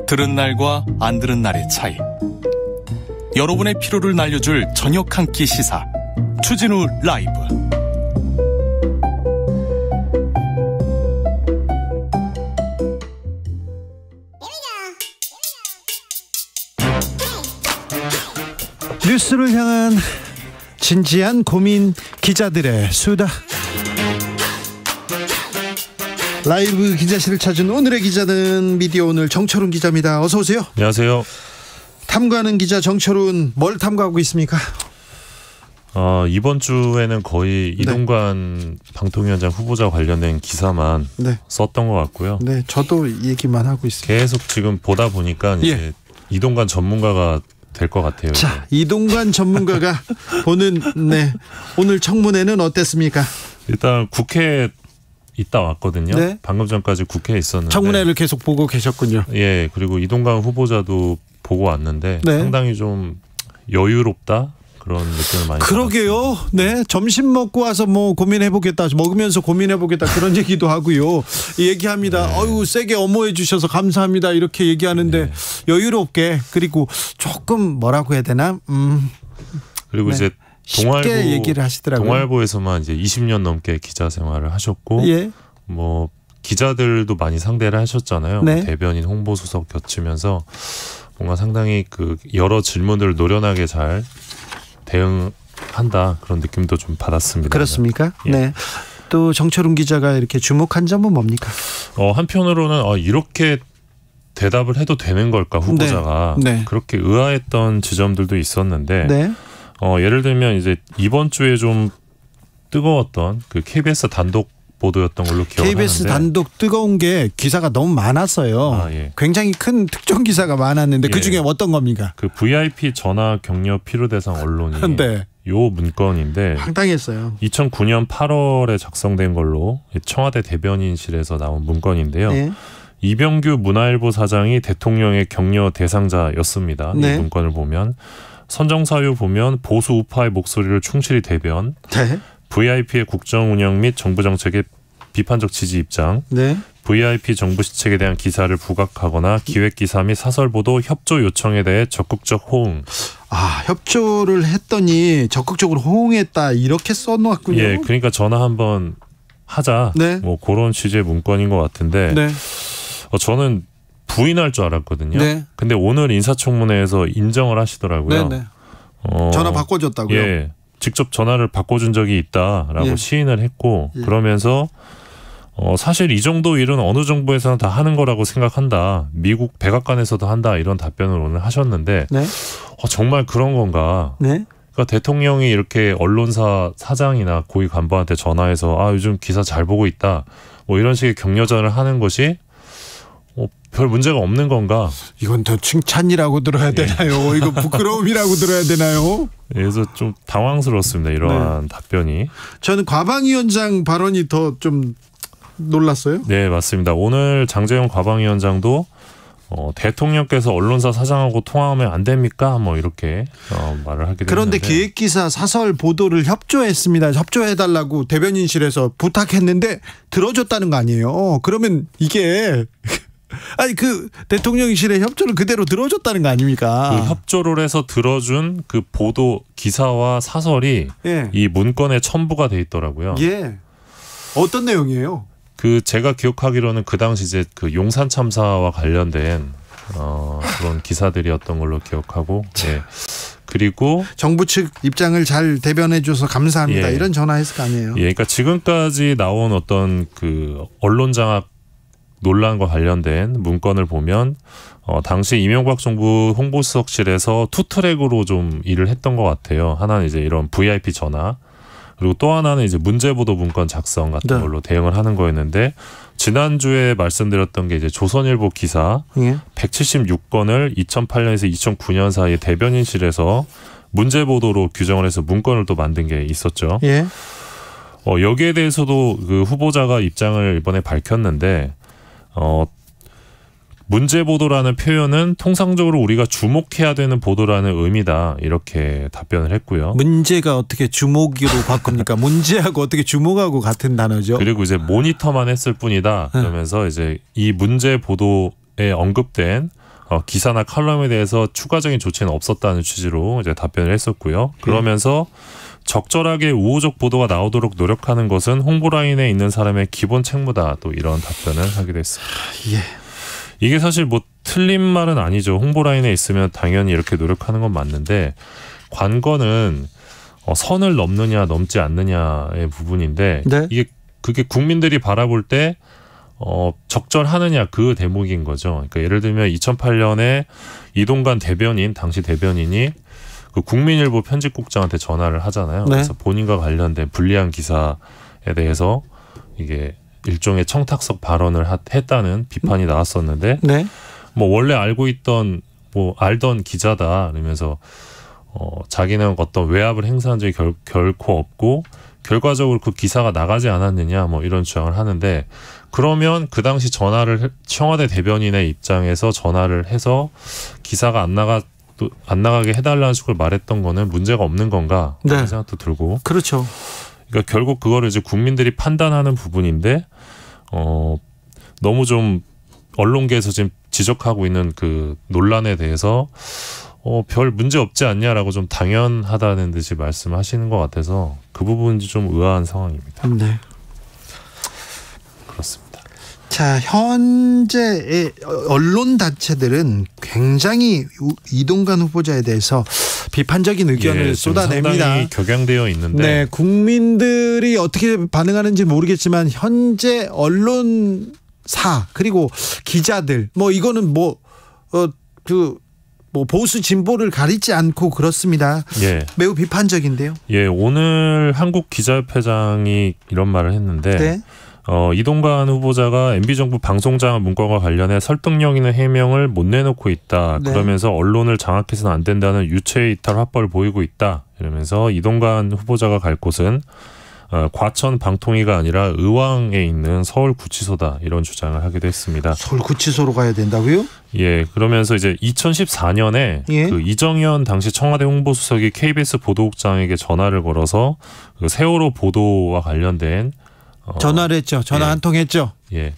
Speaker 2: 들은 날과 안 들은 날의 차이. 여러분의 피로를 날려줄 저녁 한 끼 시사 추진우 라이브.
Speaker 3: 뉴스를 향한 진지한 고민, 기자들의 수다. 라이브 기자실을 찾은 오늘의 기자는 미디어 오늘 정철훈 기자입니다. 어서 오세요.
Speaker 15: 안녕하세요.
Speaker 3: 탐구하는 기자 정철훈, 뭘 탐구하고 있습니까?
Speaker 15: 이번 주에는 거의 이동관 방통위원장 후보자 관련된 기사만 썼던 것 같고요.
Speaker 3: 네, 저도 얘기만 하고 있습니다.
Speaker 15: 계속 지금 보다 보니까 이제 이동관 전문가가 될 것 같아요.
Speaker 3: 자, 이동관 전문가가 보는 오늘 청문회는 어땠습니까?
Speaker 15: 일단 국회에 있다 왔거든요.
Speaker 3: 네.
Speaker 15: 방금 전까지 국회에 있었는데
Speaker 3: 청문회를 계속 보고 계셨군요.
Speaker 15: 예, 그리고 이동관 후보자도 보고 왔는데 상당히 좀 여유롭다 그런 느낌을 많이
Speaker 3: 그러게요. 네, 점심 먹고 와서 뭐 고민해보겠다, 먹으면서 고민해보겠다 그런 얘기도 하고요. 얘기합니다. 어유 세게 엄호해 주셔서 감사합니다 이렇게 얘기하는데 여유롭게, 그리고 조금 뭐라고 해야 되나?
Speaker 15: 그리고 이제
Speaker 3: 쉽게 얘기를 하시더라고요.
Speaker 15: 동아일보에서만 이제 20년 넘게 기자 생활을 하셨고, 뭐 기자들도 많이 상대를 하셨잖아요. 대변인, 홍보수석 겹치면서 뭔가 상당히 그 여러 질문들을 노련하게 잘 대응한다 그런 느낌도 좀 받았습니다.
Speaker 3: 그렇습니까? 네. 또 정철훈 기자가 이렇게 주목한 점은 뭡니까?
Speaker 15: 한편으로는 이렇게 대답을 해도 되는 걸까 후보자가 그렇게 의아했던 지점들도 있었는데. 예를 들면 이제 이번 주에 좀 뜨거웠던 그 KBS 단독 보도였던 걸로 기억하는데,
Speaker 3: KBS 단독 뜨거운 게 기사가 너무 많았어요. 굉장히 큰 특정 기사가 많았는데 그 중에 어떤 겁니까?
Speaker 15: 그 VIP 전화 격려 필요 대상 언론이 요 문건인데
Speaker 3: 황당했어요.
Speaker 15: 2009년 8월에 작성된 걸로 청와대 대변인실에서 나온 문건인데요. 이병규 문화일보 사장이 대통령의 격려 대상자였습니다. 이 문건을 보면 선정사유 보면 보수 우파의 목소리를 충실히 대변, VIP의 국정 운영 및 정부 정책의 비판적 지지 입장, VIP 정부 시책에 대한 기사를 부각하거나 기획기사 및 사설보도 협조 요청에 대해 적극적 호응.
Speaker 3: 협조를 했더니 적극적으로 호응했다 이렇게 써놓았군요.
Speaker 15: 예, 그러니까 전화 한번 하자. 뭐 그런 취지의 문건인 것 같은데 저는 부인할 줄 알았거든요. 근데 오늘 인사청문회에서 인정을 하시더라고요.
Speaker 3: 전화 바꿔줬다고요?
Speaker 15: 예, 직접 전화를 바꿔준 적이 있다라고 시인을 했고, 그러면서 사실 이 정도 일은 어느 정부에서는 다 하는 거라고 생각한다. 미국 백악관에서도 한다. 이런 답변을 오늘 하셨는데 정말 그런 건가? 그러니까 대통령이 이렇게 언론사 사장이나 고위 간부한테 전화해서 요즘 기사 잘 보고 있다. 뭐 이런 식의 격려전을 하는 것이 별 문제가 없는 건가?
Speaker 3: 이건 더 칭찬이라고 들어야 되나요? 이거 부끄러움이라고 들어야 되나요?
Speaker 15: 그래서 좀 당황스럽습니다. 이러한 답변이.
Speaker 3: 저는 과방위원장 발언이 더 좀 놀랐어요.
Speaker 15: 네, 맞습니다. 오늘 장제영 과방위원장도 대통령께서 언론사 사장하고 통화하면 안 됩니까? 뭐 이렇게 말을 하게 됐는데,
Speaker 3: 그런데 기획기사 사설 보도를 협조했습니다. 협조해달라고 대변인실에서 부탁했는데 들어줬다는 거 아니에요? 그러면 이게 그 대통령실의 협조를 그대로 들어줬다는 거 아닙니까?
Speaker 15: 그 협조를 해서 들어준 그 보도 기사와 사설이 이 문건에 첨부가 돼 있더라고요.
Speaker 3: 어떤 내용이에요?
Speaker 15: 그 제가 기억하기로는 그 당시 이제 그 용산 참사와 관련된 그런 기사들이었던 걸로 기억하고, 그리고
Speaker 3: 정부 측 입장을 잘 대변해줘서 감사합니다. 이런 전화했을 거 아니에요?
Speaker 15: 그러니까 지금까지 나온 어떤 그 언론 장악 논란과 관련된 문건을 보면 당시 이명박 정부 홍보수석실에서 투트랙으로 좀 일을 했던 것 같아요. 하나는 이제 이런 VIP 전화, 그리고 또 하나는 이제 문제보도 문건 작성 같은 걸로 대응을 하는 거였는데, 지난주에 말씀드렸던 게 이제 조선일보 기사 176건을 2008년에서 2009년 사이에 대변인실에서 문제보도로 규정을 해서 문건을 또 만든 게 있었죠. 여기에 대해서도 그 후보자가 입장을 이번에 밝혔는데, 문제 보도라는 표현은 통상적으로 우리가 주목해야 되는 보도라는 의미다. 이렇게 답변을 했고요.
Speaker 3: 문제가 어떻게 주목으로 바꿉니까? 문제하고 어떻게 주목하고 같은 단어죠.
Speaker 15: 그리고 이제 모니터만 했을 뿐이다. 그러면서 이제 이 문제 보도에 언급된 기사나 칼럼에 대해서 추가적인 조치는 없었다는 취지로 이제 답변을 했었고요. 그러면서 적절하게 우호적 보도가 나오도록 노력하는 것은 홍보라인에 있는 사람의 기본 책무다. 또 이런 답변을 하기도 했습니다.
Speaker 3: 예.
Speaker 15: 이게 사실 뭐 틀린 말은 아니죠. 홍보라인에 있으면 당연히 이렇게 노력하는 건 맞는데 관건은 선을 넘느냐 넘지 않느냐의 부분인데
Speaker 3: 네.
Speaker 15: 이게 그게 국민들이 바라볼 때 적절하느냐 그 대목인 거죠. 그러니까 예를 들면 2008년에 이동관 대변인 당시 대변인이 그 국민일보 편집국장한테 전화를 하잖아요.
Speaker 3: 네.
Speaker 15: 그래서 본인과 관련된 불리한 기사에 대해서 이게 일종의 청탁석 발언을 했다는 비판이 나왔었는데
Speaker 3: 네.
Speaker 15: 뭐 원래 알던 기자다 그러면서 자기는 어떤 외압을 행사한 적이 결코 없고 결과적으로 그 기사가 나가지 않았느냐 뭐 이런 주장을 하는데 그러면 그 당시 청와대 대변인의 입장에서 전화를 해서 기사가 안 나가게 해달라는 식으로 말했던 거는 문제가 없는 건가 그런 생각도 들고.
Speaker 3: 그렇죠.
Speaker 15: 그러니까 결국 그거를 이제 국민들이 판단하는 부분인데 너무 좀 언론계에서 지금 지적하고 있는 그 논란에 대해서 별 문제 없지 않냐라고 좀 당연하다는 듯이 말씀하시는 것 같아서 그 부분이 좀 의아한 상황입니다.
Speaker 3: 네.
Speaker 15: 그렇습니다.
Speaker 3: 자, 현재 언론 단체들은 굉장히 이동관 후보자에 대해서 비판적인 의견을 쏟아냅니다.
Speaker 15: 상당히 격양되어 있는데
Speaker 3: 네, 국민들이 어떻게 반응하는지 모르겠지만 현재 언론사 그리고 기자들 뭐 이거는 보수 진보를 가리지 않고 그렇습니다.
Speaker 15: 예.
Speaker 3: 매우 비판적인데요.
Speaker 15: 예, 오늘 한국기자협회장이 이런 말을 했는데
Speaker 3: 네.
Speaker 15: 이동관 후보자가 MB정부 방송장악 문건과 관련해 설득력 있는 해명을 못 내놓고 있다.
Speaker 3: 네.
Speaker 15: 그러면서 언론을 장악해서는 안 된다는 유체 이탈 화법을 보이고 있다. 이러면서 이동관 후보자가 갈 곳은 과천 방통위가 아니라 의왕에 있는 서울구치소다. 이런 주장을 하기도 했습니다.
Speaker 3: 서울구치소로 가야 된다고요?
Speaker 15: 예, 그러면서 이제 2014년에 그 이정현 당시 청와대 홍보수석이 KBS 보도국장에게 전화를 걸어서 그 세월호 보도와 관련된
Speaker 3: 전화를 했죠. 전화 한 통 했죠.
Speaker 15: 예.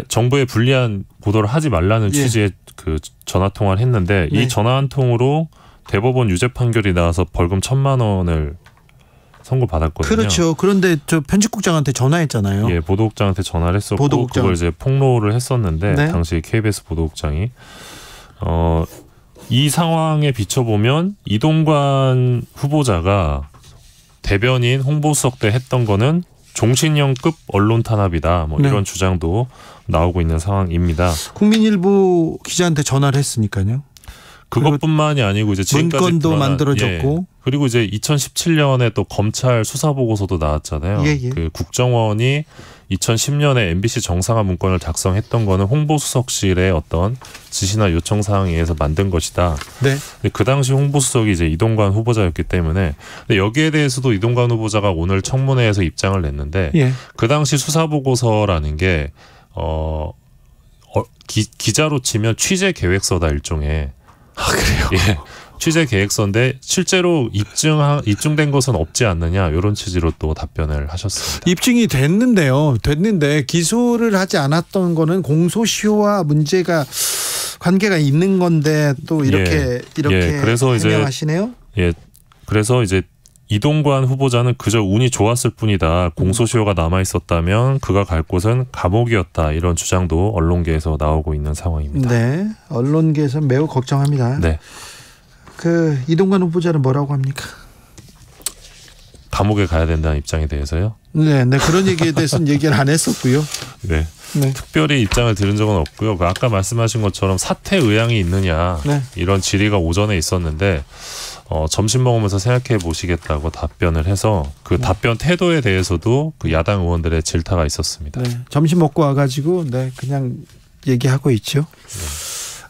Speaker 15: 정부에 불리한 보도를 하지 말라는 취지의 그 전화 통화를 했는데 이 전화 한 통으로 대법원 유죄 판결이 나와서 벌금 1,000만 원을 선고받았거든요.
Speaker 3: 그렇죠. 그런데 저 편집국장한테 전화했잖아요.
Speaker 15: 예, 보도국장한테 전화를 했었고 그걸 이제 폭로를 했었는데 당시 KBS 보도국장이 이 상황에 비춰보면 이동관 후보자가 대변인 홍보수석 때 했던 거는 종신형급 언론 탄압이다. 뭐 이런 주장도 나오고 있는 상황입니다.
Speaker 3: 국민일보 기자한테 전화를 했으니까요.
Speaker 15: 그것뿐만이 아니고 이제 지금까지
Speaker 3: 문건도 만들어졌고
Speaker 15: 그리고 이제 2017년에 또 검찰 수사 보고서도 나왔잖아요. 그 국정원이 2010년에 MBC 정상화 문건을 작성했던 거는 홍보수석실의 어떤 지시나 요청 사항에 의해서 만든 것이다.
Speaker 3: 네.
Speaker 15: 근데 그 당시 홍보수석이 이제 이동관 후보자였기 때문에 근데 여기에 대해서도 이동관 후보자가 오늘 청문회에서 입장을 냈는데 그 당시 수사 보고서라는 게 기자로 치면 취재 계획서다 일종의.
Speaker 3: 그래요?
Speaker 15: 예. 취재 계획서인데 실제로 입증된 것은 없지 않느냐 이런 취지로 또 답변을 하셨습니다.
Speaker 3: 입증이 됐는데 기소를 하지 않았던 거는 공소시효와 문제가 관계가 있는 건데 또 이렇게
Speaker 15: 그래서
Speaker 3: 해명하시네요.
Speaker 15: 그래서 이제 이동관 후보자는 그저 운이 좋았을 뿐이다. 공소시효가 남아 있었다면 그가 갈 곳은 감옥이었다. 이런 주장도 언론계에서 나오고 있는 상황입니다.
Speaker 3: 네, 언론계에서 매우 걱정합니다.
Speaker 15: 네.
Speaker 3: 그 이동관 후보자는 뭐라고 합니까?
Speaker 15: 감옥에 가야 된다는 입장에 대해서요?
Speaker 3: 네, 그런 얘기에 대해서는 얘기를 안 했었고요.
Speaker 15: 네. 특별히 입장을 들은 적은 없고요. 아까 말씀하신 것처럼 사퇴 의향이 있느냐 이런 질의가 오전에 있었는데 점심 먹으면서 생각해 보시겠다고 답변을 해서 그 답변 태도에 대해서도 그 야당 의원들의 질타가 있었습니다.
Speaker 3: 네, 점심 먹고 와가지고 그냥 얘기하고 있죠.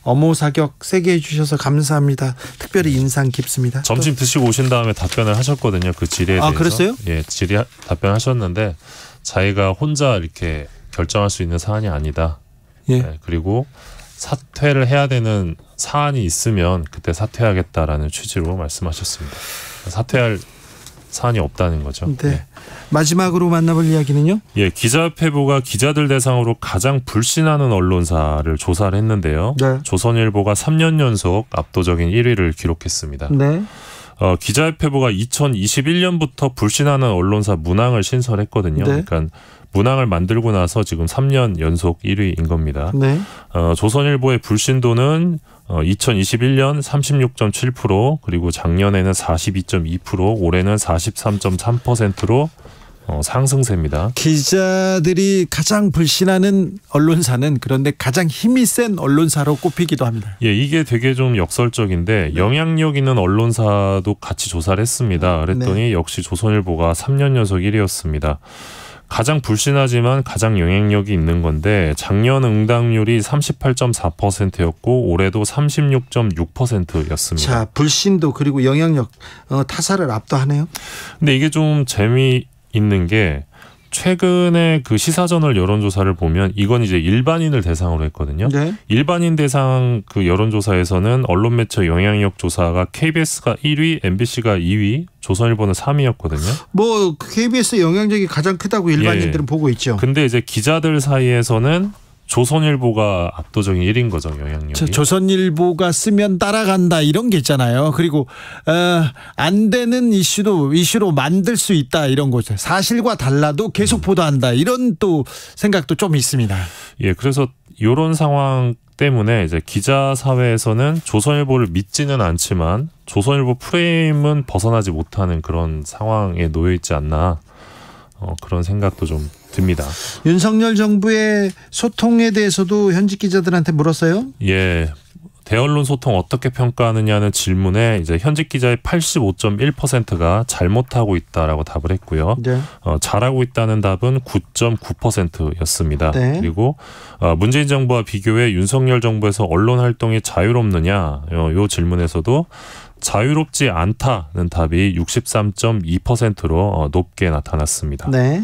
Speaker 3: 어모 사격 세게 해주셔서 감사합니다. 특별히 인상 깊습니다.
Speaker 15: 점심 드시고 오신 다음에 답변을 하셨거든요. 그 질의에 대해서.
Speaker 3: 그랬어요?
Speaker 15: 예, 질의 답변하셨는데 자기가 혼자 이렇게 결정할 수 있는 사안이 아니다.
Speaker 3: 예.
Speaker 15: 그리고 사퇴를 해야 되는 사안이 있으면 그때 사퇴하겠다라는 취지로 말씀하셨습니다. 사퇴할 사안이 없다는 거죠.
Speaker 3: 네. 마지막으로 만나볼 이야기는요?
Speaker 15: 예, 기자협회보가 기자들 대상으로 가장 불신하는 언론사를 조사를 했는데요.
Speaker 3: 네.
Speaker 15: 조선일보가 3년 연속 압도적인 1위를 기록했습니다.
Speaker 3: 네.
Speaker 15: 기자협회보가 2021년부터 불신하는 언론사 문항을 신설했거든요.
Speaker 3: 네.
Speaker 15: 그러니까 문항을 만들고 나서 지금 3년 연속 1위인 겁니다.
Speaker 3: 네.
Speaker 15: 조선일보의 불신도는 2021년 36.7%, 그리고 작년에는 42.2%, 올해는 43.3%로 상승세입니다.
Speaker 3: 기자들이 가장 불신하는 언론사는 그런데 가장 힘이 센 언론사로 꼽히기도 합니다.
Speaker 15: 예, 이게 되게 좀 역설적인데 영향력 있는 언론사도 같이 조사를 했습니다. 그랬더니 역시 조선일보가 3년 연속 1위였습니다. 가장 불신하지만 가장 영향력이 있는 건데 작년 응답률이 38.4%였고 올해도 36.6%였습니다.
Speaker 3: 자, 불신도 그리고 영향력 타사를 압도하네요.
Speaker 15: 근데 이게 좀 재미있는 게 최근에 그 시사저널 여론조사를 보면 이건 이제 일반인을 대상으로 했거든요.
Speaker 3: 네.
Speaker 15: 일반인 대상 그 여론조사에서는 언론 매체 영향력 조사가 KBS가 1위, MBC가 2위, 조선일보는 3위였거든요.
Speaker 3: 뭐 KBS 영향력이 가장 크다고 일반인들은 보고 있죠.
Speaker 15: 근데 이제 기자들 사이에서는 조선일보가 압도적인 1위인 거죠, 영향력이.
Speaker 3: 조선일보가 쓰면 따라간다 이런 게 있잖아요. 그리고 안 되는 이슈로 만들 수 있다 이런 거죠. 사실과 달라도 계속 보도한다 이런 또 생각도 좀 있습니다.
Speaker 15: 예, 그래서 이런 상황 때문에 이제 기자 사회에서는 조선일보를 믿지는 않지만 조선일보 프레임은 벗어나지 못하는 그런 상황에 놓여 있지 않나. 그런 생각도 좀 듭니다.
Speaker 3: 윤석열 정부의 소통에 대해서도 현직 기자들한테 물었어요?
Speaker 15: 예. 대언론 소통 어떻게 평가하느냐는 질문에 이제 현직 기자의 85.1%가 잘못하고 있다라고 답을 했고요.
Speaker 3: 네.
Speaker 15: 잘하고 있다는 답은 9.9%였습니다.
Speaker 3: 네.
Speaker 15: 그리고 문재인 정부와 비교해 윤석열 정부에서 언론 활동이 자유롭느냐 요 질문에서도 자유롭지 않다는 답이 63.2%로 높게 나타났습니다.
Speaker 3: 네.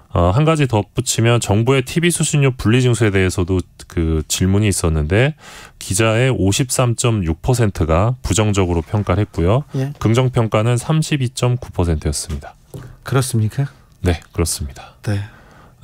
Speaker 15: 한 가지 덧붙이면 정부의 TV 수신료 분리징수에 대해서도 그 질문이 있었는데 기자의 53.6%가 부정적으로 평가를 했고요.
Speaker 3: 예.
Speaker 15: 긍정평가는 32.9%였습니다.
Speaker 3: 그렇습니까?
Speaker 15: 네, 그렇습니다.
Speaker 3: 네.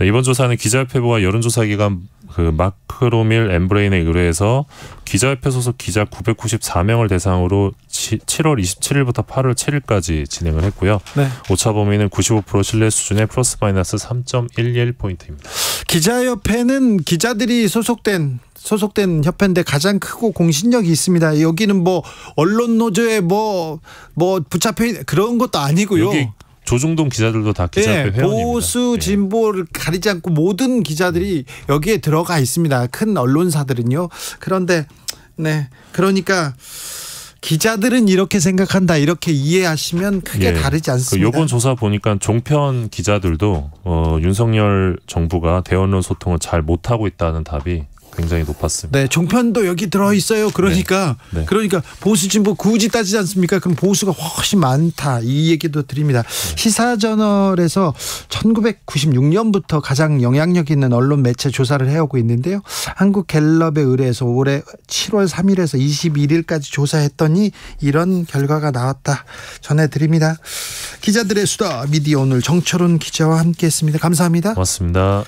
Speaker 15: 이번 조사는 기자협회보와 여론조사기관 그 마크로밀 엠브레인에 의뢰해서 기자협회 소속 기자 994명을 대상으로 7월 27일부터 8월 7일까지 진행을 했고요.
Speaker 3: 네.
Speaker 15: 오차 범위는 95% 신뢰 수준의 플러스 마이너스 3.11포인트입니다.
Speaker 3: 기자협회는 기자들이 소속된 협회인데 가장 크고 공신력이 있습니다. 여기는 뭐 언론 노조에 뭐 붙잡혀 있는 그런 것도 아니고요.
Speaker 15: 여기 조중동 기자들도 다 기자협회 회원입니다.
Speaker 3: 보수 진보를 가리지 않고 모든 기자들이 여기에 들어가 있습니다. 큰 언론사들은요. 그런데 그러니까 기자들은 이렇게 생각한다 이렇게 이해하시면 크게 다르지 않습니다.
Speaker 15: 이번 조사 보니까 종편 기자들도 윤석열 정부가 대언론 소통을 잘 못하고 있다는 답이 굉장히 높았습니다.
Speaker 3: 네, 종편도 여기 들어 있어요. 그러니까 보수 진보 굳이 따지지 않습니까? 그럼 보수가 훨씬 많다 이 얘기도 드립니다. 시사저널에서 1996년부터 가장 영향력 있는 언론 매체 조사를 해오고 있는데요. 한국갤럽에 의뢰해서 올해 7월 3일에서 21일까지 조사했더니 이런 결과가 나왔다 전해드립니다. 기자들의 수다 미디어 오늘 정철훈 기자와 함께했습니다. 감사합니다.
Speaker 15: 고맙습니다.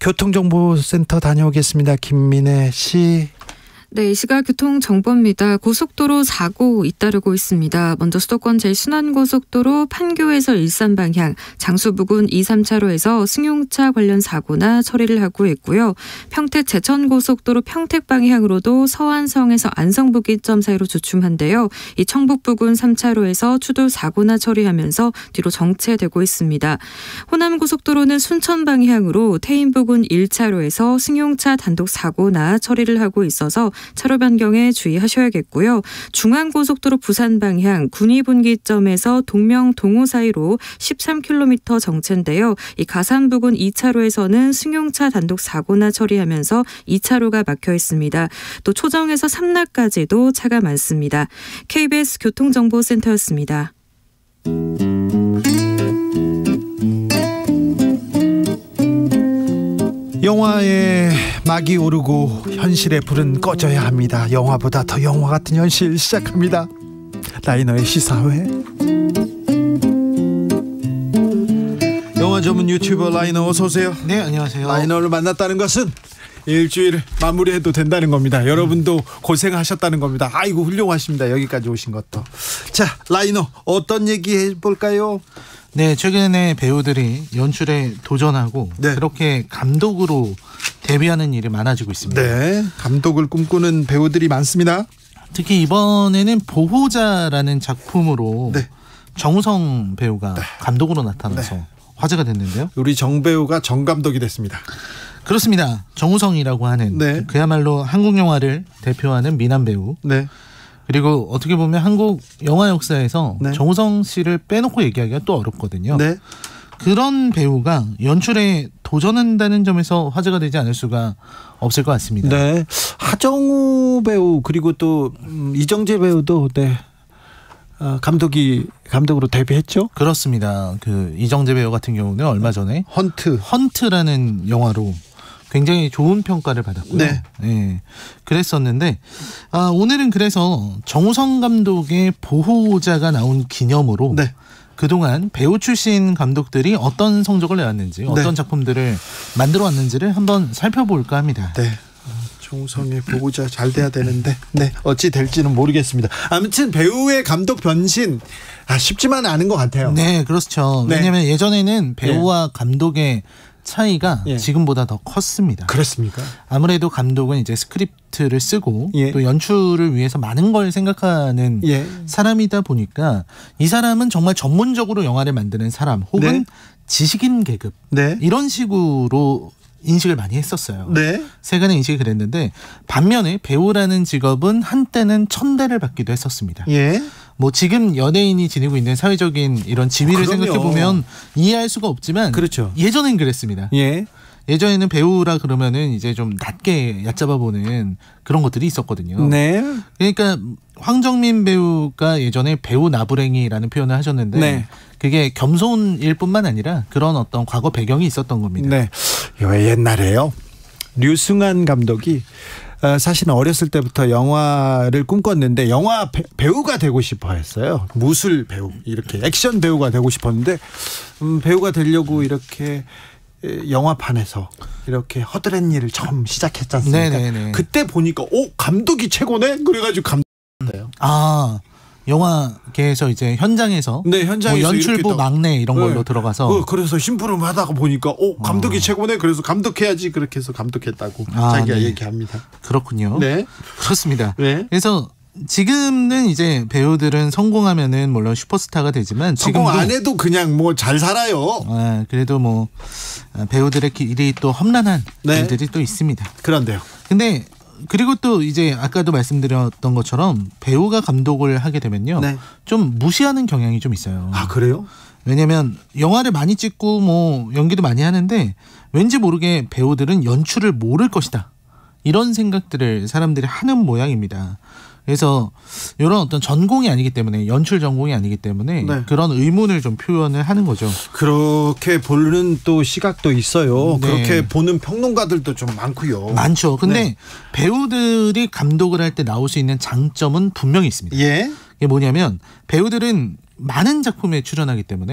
Speaker 3: 교통정보센터 다녀오겠습니다. 김민혜 씨.
Speaker 7: 네, 이 시각 교통정보입니다. 고속도로 사고 잇따르고 있습니다. 먼저 수도권 제 순환고속도로 판교에서 일산 방향, 장수 부근 2, 3차로에서 승용차 관련 사고나 처리를 하고 있고요. 평택 제천고속도로 평택 방향으로도 서안성에서 안성부기점 사이로 주춤한데요. 이 청북 부근 3차로에서 추돌 사고나 처리하면서 뒤로 정체되고 있습니다. 호남고속도로는 순천 방향으로 태인 부근 1차로에서 승용차 단독 사고나 처리를 하고 있어서 차로 변경에 주의하셔야겠고요. 중앙고속도로 부산 방향 군위분기점에서 동명 동호 사이로 13km 정체인데요. 이 가산 부근 2차로에서는 승용차 단독 사고나 처리하면서 2차로가 막혀 있습니다. 또 초정에서 삼락까지도 차가 많습니다. KBS 교통정보센터였습니다.
Speaker 3: 영화에 막이 오르고 현실의 불은 꺼져야 합니다. 영화보다 더 영화 같은 현실 시작합니다. 라이너의 시사회. 영화 전문 유튜버 라이너 어서 오세요.
Speaker 16: 네, 안녕하세요.
Speaker 3: 라이너를 만났다는 것은 일주일 마무리해도 된다는 겁니다. 여러분도 고생하셨다는 겁니다. 아이고 훌륭하십니다. 여기까지 오신 것도. 자, 라이너 어떤 얘기 해볼까요?
Speaker 16: 네, 최근에 배우들이 연출에 도전하고 그렇게 감독으로 데뷔하는 일이 많아지고 있습니다.
Speaker 3: 네, 감독을 꿈꾸는 배우들이 많습니다.
Speaker 16: 특히 이번에는 보호자라는 작품으로 정우성 배우가 감독으로 나타나서 화제가 됐는데요.
Speaker 3: 우리 정 배우가 정 감독이 됐습니다.
Speaker 16: 그렇습니다. 정우성이라고 하는 그야말로 한국 영화를 대표하는 미남 배우. 그리고 어떻게 보면 한국 영화 역사에서 정우성 씨를 빼놓고 얘기하기가 또 어렵거든요. 그런 배우가 연출에 도전한다는 점에서 화제가 되지 않을 수가 없을 것 같습니다.
Speaker 3: 네, 하정우 배우 그리고 또 이정재 배우도 감독으로 데뷔했죠.
Speaker 16: 그렇습니다. 그 이정재 배우 같은 경우는 얼마 전에 헌트라는 영화로 굉장히 좋은 평가를 받았고요. 네, 그랬었는데 오늘은 그래서 정우성 감독의 보호자가 나온 기념으로 그동안 배우 출신 감독들이 어떤 성적을 내왔는지 어떤 작품들을 만들어 왔는지를 한번 살펴볼까 합니다.
Speaker 3: 네. 정우성의 보호자 잘 돼야 되는데 어찌 될지는 모르겠습니다. 아무튼 배우의 감독 변신 쉽지만은 않은 것 같아요.
Speaker 16: 네, 그렇죠. 왜냐하면 예전에는 배우와 감독의 차이가 지금보다 더 컸습니다.
Speaker 3: 그렇습니까?
Speaker 16: 아무래도 감독은 이제 스크립트를 쓰고 또 연출을 위해서 많은 걸 생각하는 사람이다 보니까 이 사람은 정말 전문적으로 영화를 만드는 사람 혹은 지식인 계급 이런 식으로 인식을 많이 했었어요. 세간의 인식이 그랬는데 반면에 배우라는 직업은 한때는 천대를 받기도 했었습니다. 뭐 지금 연예인이 지니고 있는 사회적인 이런 지위를 생각해 보면 이해할 수가 없지만 예전엔 그랬습니다. 예전에는 배우라 그러면은 이제 좀 낮게 얕잡아 보는 그런 것들이 있었거든요. 그러니까 황정민 배우가 예전에 배우 나부랭이라는 표현을 하셨는데 그게 겸손일 뿐만 아니라 그런 어떤 과거 배경이 있었던 겁니다.
Speaker 3: 옛날에요. 류승환 감독이 사실은 어렸을 때부터 영화를 꿈꿨는데 영화 배우가 되고 싶어 했어요. 무술 배우, 이렇게 액션 배우가 되고 싶었는데 배우가 되려고 이렇게 영화판에서 이렇게 허드렛 일을 처음 시작했지 않습니까? 그때 보니까 감독이 최고네? 그래가지고 감독이에요.
Speaker 16: 영화계에서 이제 현장에서 뭐 연출부 막내 이런 걸로 들어가서
Speaker 3: 그래서 심부름 하다가 보니까 감독이 최고네. 그래서 감독해야지 그렇게 해서 감독했다고 자기가 얘기합니다.
Speaker 16: 그렇군요. 그렇습니다. 그래서 지금은 이제 배우들은 성공하면은 물론 슈퍼스타가 되지만
Speaker 3: 성공 안 해도 그냥 뭐 잘 살아요.
Speaker 16: 그래도 뭐 배우들의 길이 또 험난한 일들이 또 있습니다.
Speaker 3: 그런데요.
Speaker 16: 근데 그리고 또 이제 아까도 말씀드렸던 것처럼 배우가 감독을 하게 되면요. 좀 무시하는 경향이 좀 있어요.
Speaker 3: 그래요?
Speaker 16: 왜냐면 영화를 많이 찍고 뭐 연기도 많이 하는데 왠지 모르게 배우들은 연출을 모를 것이다. 이런 생각들을 사람들이 하는 모양입니다. 그래서 이런 어떤 전공이 아니기 때문에 연출 전공이 아니기 때문에 그런 의문을 좀 표현을 하는 거죠.
Speaker 3: 그렇게 보는 또 시각도 있어요. 그렇게 보는 평론가들도 좀 많고요.
Speaker 16: 많죠. 근데 배우들이 감독을 할 때 나올 수 있는 장점은 분명히 있습니다. 이게 뭐냐면 배우들은 많은 작품에 출연하기 때문에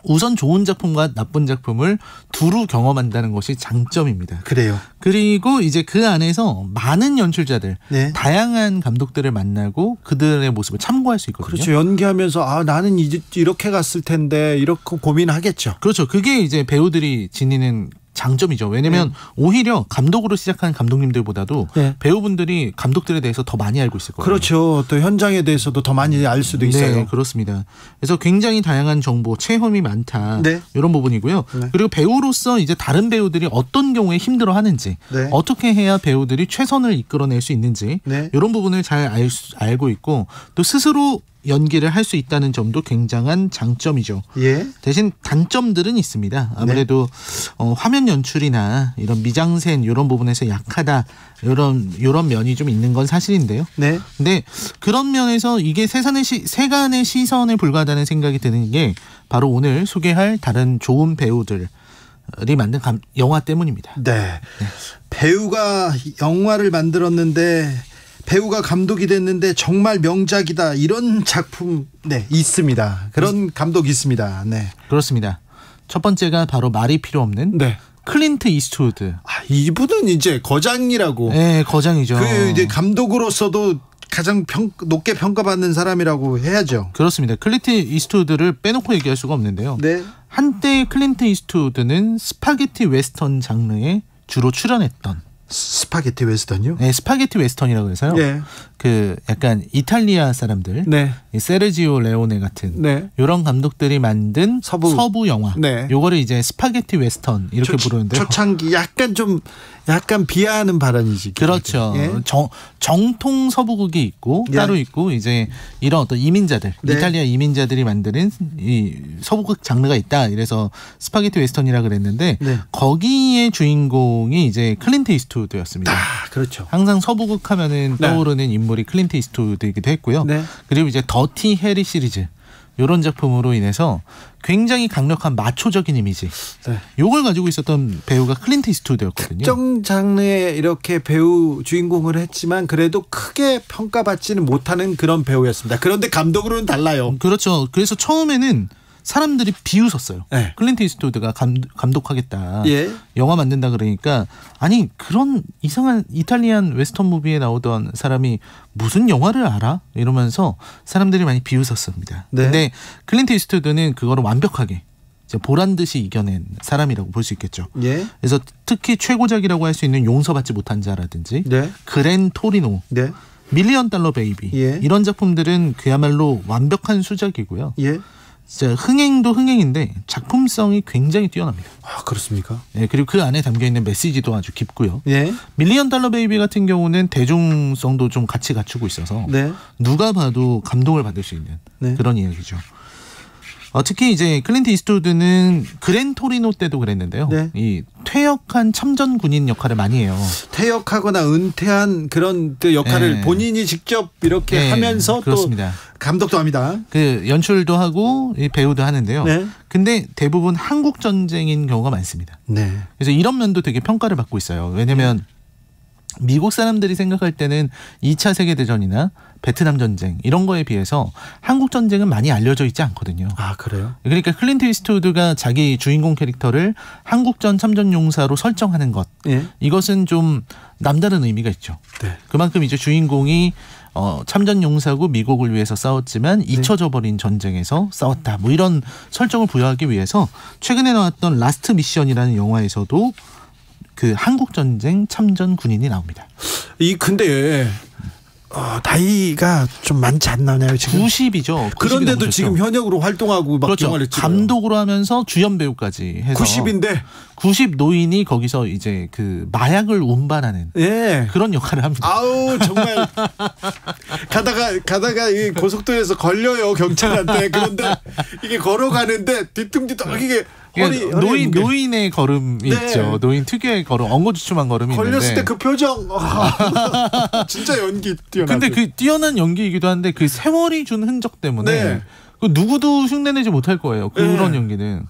Speaker 16: 우선 좋은 작품과 나쁜 작품을 두루 경험한다는 것이 장점입니다.
Speaker 3: 그래요.
Speaker 16: 그리고 이제 그 안에서 많은 연출자들, 다양한 감독들을 만나고 그들의 모습을 참고할 수 있거든요.
Speaker 3: 그렇죠. 연기하면서 나는 이렇게 갔을 텐데 이렇게 고민하겠죠.
Speaker 16: 그렇죠. 그게 이제 배우들이 지니는 장점이죠. 왜냐하면 오히려 감독으로 시작한 감독님들보다도 배우분들이 감독들에 대해서 더 많이 알고 있을 거예요.
Speaker 3: 그렇죠. 또 현장에 대해서도 더 많이 알 수도 있어요.
Speaker 16: 네, 그렇습니다. 그래서 굉장히 다양한 정보, 체험이 많다. 이런 부분이고요. 그리고 배우로서 이제 다른 배우들이 어떤 경우에 힘들어하는지, 어떻게 해야 배우들이 최선을 이끌어낼 수 있는지 이런 부분을 잘 알고 있고 또 스스로 연기를 할 수 있다는 점도 굉장한 장점이죠. 대신 단점들은 있습니다. 아무래도 화면 연출이나 이런 미장센 이런 부분에서 약하다 이런 면이 좀 있는 건 사실인데요. 근데 그런 면에서 이게 세간의 시선에 불과하다는 생각이 드는 게 바로 오늘 소개할 다른 좋은 배우들 만든 영화 때문입니다.
Speaker 3: 네. 배우가 영화를 만들었는데 배우가 감독이 됐는데 정말 명작이다 이런 작품 있습니다. 그런 감독이 있습니다. 네.
Speaker 16: 그렇습니다. 첫 번째가 바로 말이 필요 없는 클린트 이스트우드.
Speaker 3: 이분은 이제 거장이라고.
Speaker 16: 네, 거장이죠.
Speaker 3: 그 이제 감독으로서도 가장 높게 평가받는 사람이라고 해야죠.
Speaker 16: 그렇습니다. 클린트 이스트우드를 빼놓고 얘기할 수가 없는데요.
Speaker 3: 네.
Speaker 16: 한때 클린트 이스트우드는 스파게티 웨스턴 장르에 주로 출연했던.
Speaker 3: 스파게티 웨스턴이요?
Speaker 16: 네, 스파게티 웨스턴이라고 해서요.
Speaker 3: 네.
Speaker 16: 그 약간 이탈리아 사람들, 이 세르지오 레오네 같은 이런 감독들이 만든 서부 영화. 요거를 이제 스파게티 웨스턴 이렇게 부르는데
Speaker 3: 초창기 약간 비하하는 발언이지.
Speaker 16: 그렇죠. 예? 정통 서부극이 있고 따로 있고 이제 이런 어떤 이민자들, 이탈리아 이민자들이 만드는 이 서부극 장르가 있다. 이래서 스파게티 웨스턴이라 그랬는데 거기에 주인공이 이제 클린트 이스트우드였습니다.
Speaker 3: 그렇죠.
Speaker 16: 항상 서부극 하면은 떠오르는 인물이 클린트 이스트우드이기도 했고요. 그리고 이제 더티 해리 시리즈 이런 작품으로 인해서 굉장히 강력한 마초적인 이미지 요걸 가지고 있었던 배우가 클린트 이스트우드였거든요.
Speaker 3: 특정 장르에 이렇게 배우 주인공을 했지만 그래도 크게 평가받지는 못하는 그런 배우였습니다. 그런데 감독으로는 달라요.
Speaker 16: 그렇죠. 그래서 처음에는 사람들이 비웃었어요. 클린트 이스트우드가 감독하겠다. 영화 만든다 그러니까 아니 그런 이상한 이탈리안 웨스턴 무비에 나오던 사람이 무슨 영화를 알아? 이러면서 사람들이 많이 비웃었습니다. 근데 클린트 이스트우드는 그거를 완벽하게 보란 듯이 이겨낸 사람이라고 볼 수 있겠죠. 그래서 특히 최고작이라고 할 수 있는 용서받지 못한 자라든지 그랜 토리노, 밀리언 달러 베이비 이런 작품들은 그야말로 완벽한 수작이고요. 진짜 흥행도 흥행인데 작품성이 굉장히 뛰어납니다.
Speaker 3: 그렇습니까?
Speaker 16: 그리고 그 안에 담겨있는 메시지도 아주 깊고요. 밀리언 달러 베이비 같은 경우는 대중성도 좀 같이 갖추고 있어서 누가 봐도 감동을 받을 수 있는 그런 이야기죠. 특히 이제 클린트 이스트우드는 그랜 토리노 때도 그랬는데요. 이 퇴역한 참전 군인 역할을 많이 해요.
Speaker 3: 퇴역하거나 은퇴한 그런 역할을 본인이 직접 이렇게 하면서
Speaker 16: 그렇습니다.
Speaker 3: 또 감독도 합니다.
Speaker 16: 그 연출도 하고 배우도 하는데요. 근데 대부분 한국 전쟁인 경우가 많습니다. 그래서 이런 면도 되게 평가를 받고 있어요. 왜냐면 미국 사람들이 생각할 때는 2차 세계대전이나 베트남 전쟁 이런 거에 비해서 한국 전쟁은 많이 알려져 있지 않거든요.
Speaker 3: 그래요?
Speaker 16: 그러니까 클린트 이스트우드가 자기 주인공 캐릭터를 한국전 참전용사로 설정하는 것 이것은 좀 남다른 의미가 있죠. 그만큼 이제 주인공이 참전용사고 미국을 위해서 싸웠지만 잊혀져 버린 전쟁에서 싸웠다. 뭐 이런 설정을 부여하기 위해서 최근에 나왔던 라스트 미션이라는 영화에서도 그 한국전쟁 참전 군인이 나옵니다.
Speaker 3: 근데 나이가 좀 많지 않나요 지금?
Speaker 16: 90이죠.
Speaker 3: 그런데도 지금 현역으로 활동하고 막 영화를 찍어요.
Speaker 16: 감독으로 하면서 주연 배우까지 해서
Speaker 3: 90인데
Speaker 16: 90 노인이 거기서 이제 그 마약을 운반하는 그런 역할을 합니다.
Speaker 3: 정말 가다가 이 고속도로에서 걸려요 경찰한테. 그런데 이게 걸어가는데 뒤뚱뒤뚱 이게
Speaker 16: 노인의 걸음이 있죠. 노인 특유의 걸음, 엉거주춤한 걸음이
Speaker 3: 걸렸을
Speaker 16: 있는데
Speaker 3: 때 그 표정 진짜 연기 뛰어나죠.
Speaker 16: 근데 그 뛰어난 연기이기도 한데 그 세월이 준 흔적 때문에 그 누구도 흉내내지 못할 거예요. 그런 연기는.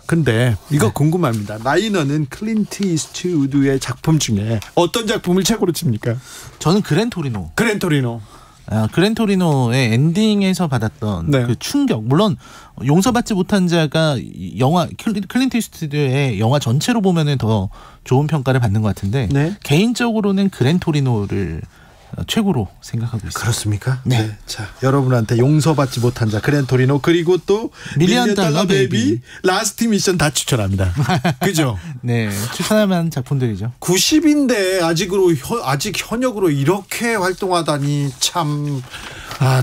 Speaker 3: 근데 이거 궁금합니다. 라이너는 클린트 이스트우드의 작품 중에 어떤 작품을 최고로 칩니까? 저는
Speaker 16: 그랜 토리노.
Speaker 3: 그랜
Speaker 16: 토리노의 엔딩에서 받았던 그 충격. 물론 용서받지 못한 자가 영화 클린트 이스트우드의 영화 전체로 보면은 더 좋은 평가를 받는 것 같은데 개인적으로는 그랜 토리노를 최고로 생각하고 있습니다.
Speaker 3: 그렇습니까? 자, 여러분한테 용서받지 못한 자 그랜 토리노 그리고 또 밀리언 달러 베이비 라스트 미션 다 추천합니다. 그죠?
Speaker 16: 추천할 만한 작품들이죠.
Speaker 3: 90인데 아직 현역으로 이렇게 활동하다니 참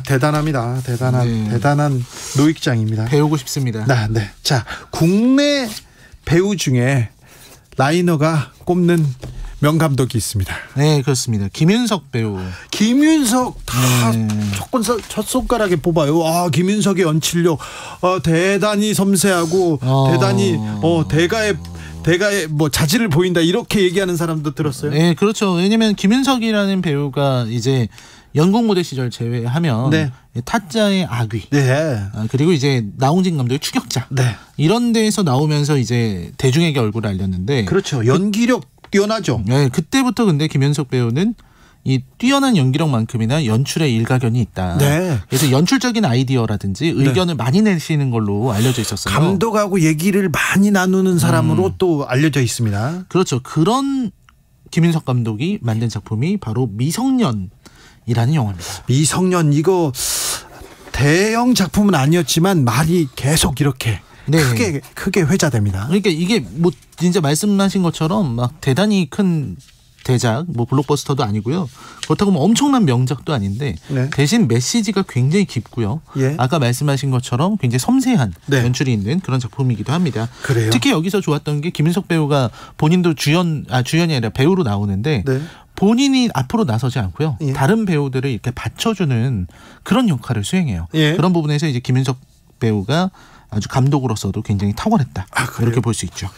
Speaker 3: 대단합니다. 대단한 노익장입니다.
Speaker 16: 배우고 싶습니다.
Speaker 3: 자, 국내 배우 중에 라이너가 꼽는 명감독이 있습니다.
Speaker 16: 그렇습니다. 김윤석 배우.
Speaker 3: 김윤석 첫 손가락에 뽑아요. 김윤석의 연출력 대단히 섬세하고 대단히 대가의 뭐 자질을 보인다 이렇게 얘기하는 사람도 들었어요.
Speaker 16: 그렇죠. 왜냐면 김윤석이라는 배우가 이제 연극 무대 시절 제외하면
Speaker 3: 네.
Speaker 16: 타짜의 아귀,
Speaker 3: 네.
Speaker 16: 그리고 이제 나홍진 감독의 추격자,
Speaker 3: 네.
Speaker 16: 이런 데에서 나오면서 이제 대중에게 얼굴을 알렸는데,
Speaker 3: 그렇죠. 연기력 뛰어나죠.
Speaker 16: 네, 그때부터 근데 김윤석 배우는 이 뛰어난 연기력만큼이나 연출에 일가견이 있다.
Speaker 3: 네.
Speaker 16: 그래서 연출적인 아이디어라든지 의견을 많이 내시는 걸로 알려져 있었어요.
Speaker 3: 감독하고 얘기를 많이 나누는 사람으로 또 알려져 있습니다.
Speaker 16: 그렇죠. 그런 김윤석 감독이 만든 작품이 바로 미성년이라는 영화입니다.
Speaker 3: 미성년, 이거 대형 작품은 아니었지만 말이 계속 이렇게
Speaker 16: 네.
Speaker 3: 크게 회자됩니다.
Speaker 16: 그러니까 이게 뭐 진짜 말씀하신 것처럼 막 대단히 큰 대작, 뭐 블록버스터도 아니고요. 그렇다고 뭐 엄청난 명작도 아닌데
Speaker 3: 네.
Speaker 16: 대신 메시지가 굉장히 깊고요.
Speaker 3: 예.
Speaker 16: 아까 말씀하신 것처럼 굉장히 섬세한
Speaker 3: 네.
Speaker 16: 연출이 있는 그런 작품이기도 합니다.
Speaker 3: 그래요?
Speaker 16: 특히 여기서 좋았던 게 김윤석 배우가 본인도 주연이 아니라 배우로 나오는데
Speaker 3: 네.
Speaker 16: 본인이 앞으로 나서지 않고요.
Speaker 3: 예.
Speaker 16: 다른 배우들을 이렇게 받쳐주는 그런 역할을 수행해요.
Speaker 3: 예.
Speaker 16: 그런 부분에서 이제 김윤석 배우가 아주 감독으로서도 굉장히 탁월했다. 이렇게 볼 수 있죠.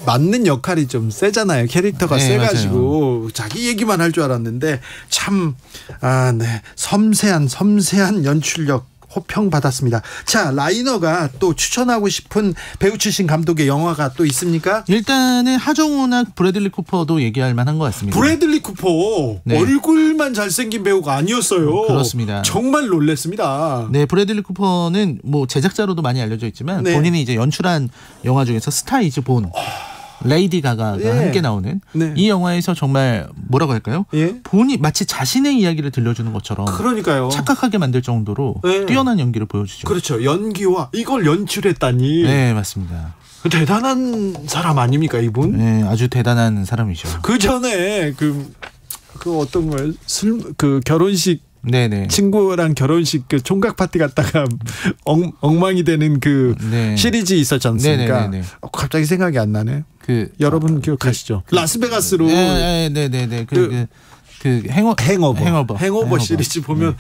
Speaker 3: 맞는 역할이 좀 세잖아요. 캐릭터가
Speaker 16: 네,
Speaker 3: 세가지고
Speaker 16: 맞아요.
Speaker 3: 자기 얘기만 할 줄 알았는데 참 섬세한 연출력 호평 받았습니다. 자, 라이너가 또 추천하고 싶은 배우 출신 감독의 영화가 또 있습니까?
Speaker 16: 일단은 하정우나 브래들리 쿠퍼도 얘기할 만한 것 같습니다.
Speaker 3: 브래들리 쿠퍼
Speaker 16: 네.
Speaker 3: 얼굴만 잘생긴 배우가 아니었어요.
Speaker 16: 그렇습니다.
Speaker 3: 정말 놀랬습니다.
Speaker 16: 네, 브래들리 쿠퍼는 뭐 제작자로도 많이 알려져 있지만
Speaker 3: 네.
Speaker 16: 본인이 이제 연출한 영화 중에서 스타 이즈 본, 레이디 가가가
Speaker 3: 예.
Speaker 16: 함께 나오는
Speaker 3: 네.
Speaker 16: 이 영화에서 정말 뭐라고 할까요?
Speaker 3: 예.
Speaker 16: 본이 마치 자신의 이야기를 들려주는 것처럼
Speaker 3: 그러니까요.
Speaker 16: 착각하게 만들 정도로
Speaker 3: 네.
Speaker 16: 뛰어난 연기를 보여주죠.
Speaker 3: 그렇죠. 연기와 이걸 연출했다니.
Speaker 16: 네, 맞습니다.
Speaker 3: 대단한 사람 아닙니까, 이분?
Speaker 16: 네, 아주 대단한 사람이죠.
Speaker 3: 그 전에 그 어떤 거예요? 결혼식.
Speaker 16: 네네.
Speaker 3: 친구랑 결혼식 그 총각 파티 갔다가 엉망이 되는 그
Speaker 16: 네.
Speaker 3: 시리즈 있었지 않습니까?
Speaker 16: 네네네.
Speaker 3: 갑자기 생각이 안 나네. 여러분 기억하시죠? 라스베가스로.
Speaker 16: 네네네. 행오버
Speaker 3: 시리즈 보면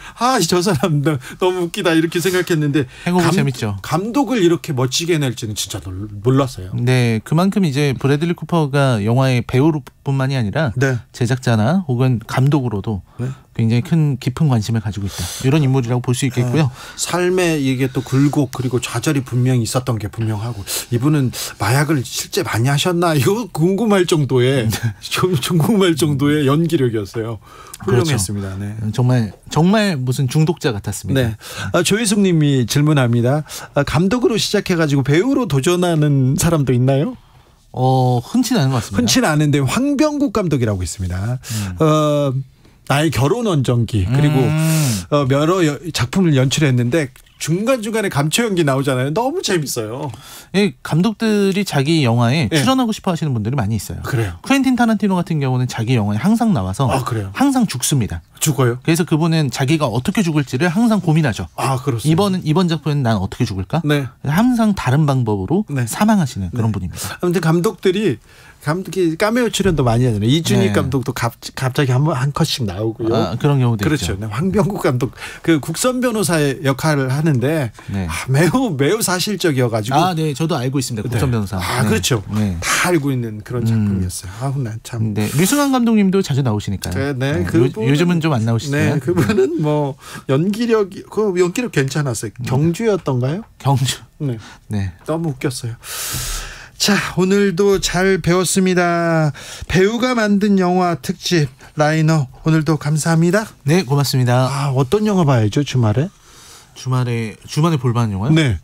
Speaker 3: 저 사람 너무 웃기다 이렇게 생각했는데
Speaker 16: 행오버 재밌죠.
Speaker 3: 감독을 이렇게 멋지게 해낼지는 진짜 몰랐어요.
Speaker 16: 네, 그만큼 이제 브래들리 쿠퍼가 영화의 배우뿐만이 아니라
Speaker 3: 네.
Speaker 16: 제작자나 혹은 감독으로도
Speaker 3: 네.
Speaker 16: 굉장히 깊은 관심을 가지고 있다. 이런 인물이라고 볼 수 있겠고요.
Speaker 3: 삶에 이게 또 굴곡 그리고 좌절이 분명히 있었던 게 분명하고 이분은 마약을 실제 많이 하셨나 이거 궁금할 정도의 좀 궁금할 정도의 연기력이었어요. 훌륭했습니다.
Speaker 16: 그렇죠.
Speaker 3: 네.
Speaker 16: 정말 무슨 중독자 같았습니다.
Speaker 3: 네. 조혜숙님이 질문합니다. 감독으로 시작해가지고 배우로 도전하는 사람도 있나요?
Speaker 16: 흔치는 않은 것 같습니다.
Speaker 3: 흔치는 않은데 황병국 감독이라고 있습니다. 나의 결혼 원정기 그리고 여러 작품을 연출했는데 중간중간에 감초 연기 나오잖아요. 너무 재밌어요.
Speaker 16: 감독들이 자기 영화에 출연하고 싶어 하시는 분들이 많이 있어요.
Speaker 3: 그래요.
Speaker 16: 쿠엔틴 타란티노 같은 경우는 자기 영화에 항상 나와서
Speaker 3: 그래요?
Speaker 16: 항상 죽습니다.
Speaker 3: 죽어요?
Speaker 16: 그래서 그분은 자기가 어떻게 죽을지를 항상 고민하죠.
Speaker 3: 그렇습니다.
Speaker 16: 이번 작품은 난 어떻게 죽을까?
Speaker 3: 네.
Speaker 16: 항상 다른 방법으로 사망하시는 그런 분입니다.
Speaker 3: 아무튼 감독이 카메오 출연도 많이 하잖아요. 이준익 감독도 갑자기 한 컷씩 나오고요.
Speaker 16: 그런 경우도
Speaker 3: 그렇죠.
Speaker 16: 있죠.
Speaker 3: 네, 황병국 감독 그 국선 변호사의 역할을 하는데 매우 사실적이어가지고.
Speaker 16: 네, 저도 알고 있습니다. 국선 변호사.
Speaker 3: 그렇죠. 네. 다 알고 있는 그런 작품이었어요. 난 참.
Speaker 16: 네, 류승환 감독님도 자주 나오시니까요.
Speaker 3: 네,
Speaker 16: 요즘은 좀 안 나오시네요.
Speaker 3: 네, 그분은 뭐 연기력 괜찮았어요. 경주였던가요?
Speaker 16: 경주.
Speaker 3: 네. 너무 웃겼어요. 자, 오늘도 잘 배웠습니다. 배우가 만든 영화 특집 라이너 오늘도 감사합니다.
Speaker 16: 네, 고맙습니다.
Speaker 3: 어떤 영화 봐야죠, 주말에
Speaker 16: 볼만한 영화요?
Speaker 3: 네.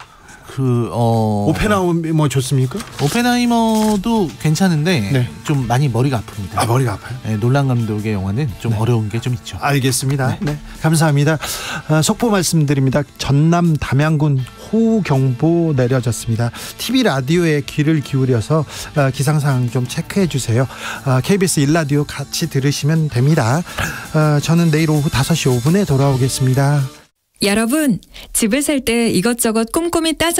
Speaker 3: 오펜하이머 좋습니까?
Speaker 16: 오펜하이머도 괜찮은데 좀 많이 머리가 아픕니다.
Speaker 3: 머리가 아파요?
Speaker 16: 네, 놀란 감독의 영화는 좀 어려운 게 좀 있죠.
Speaker 3: 알겠습니다. 네, 감사합니다. 속보 말씀드립니다. 전남 담양군 호우경보 내려졌습니다. TV 라디오에 귀를 기울여서 기상 상황 좀 체크해 주세요. KBS 1라디오 같이 들으시면 됩니다. 저는 내일 오후 5시 5분에 돌아오겠습니다.
Speaker 17: 여러분, 집을 살 때 이것저것 꼼꼼히 따져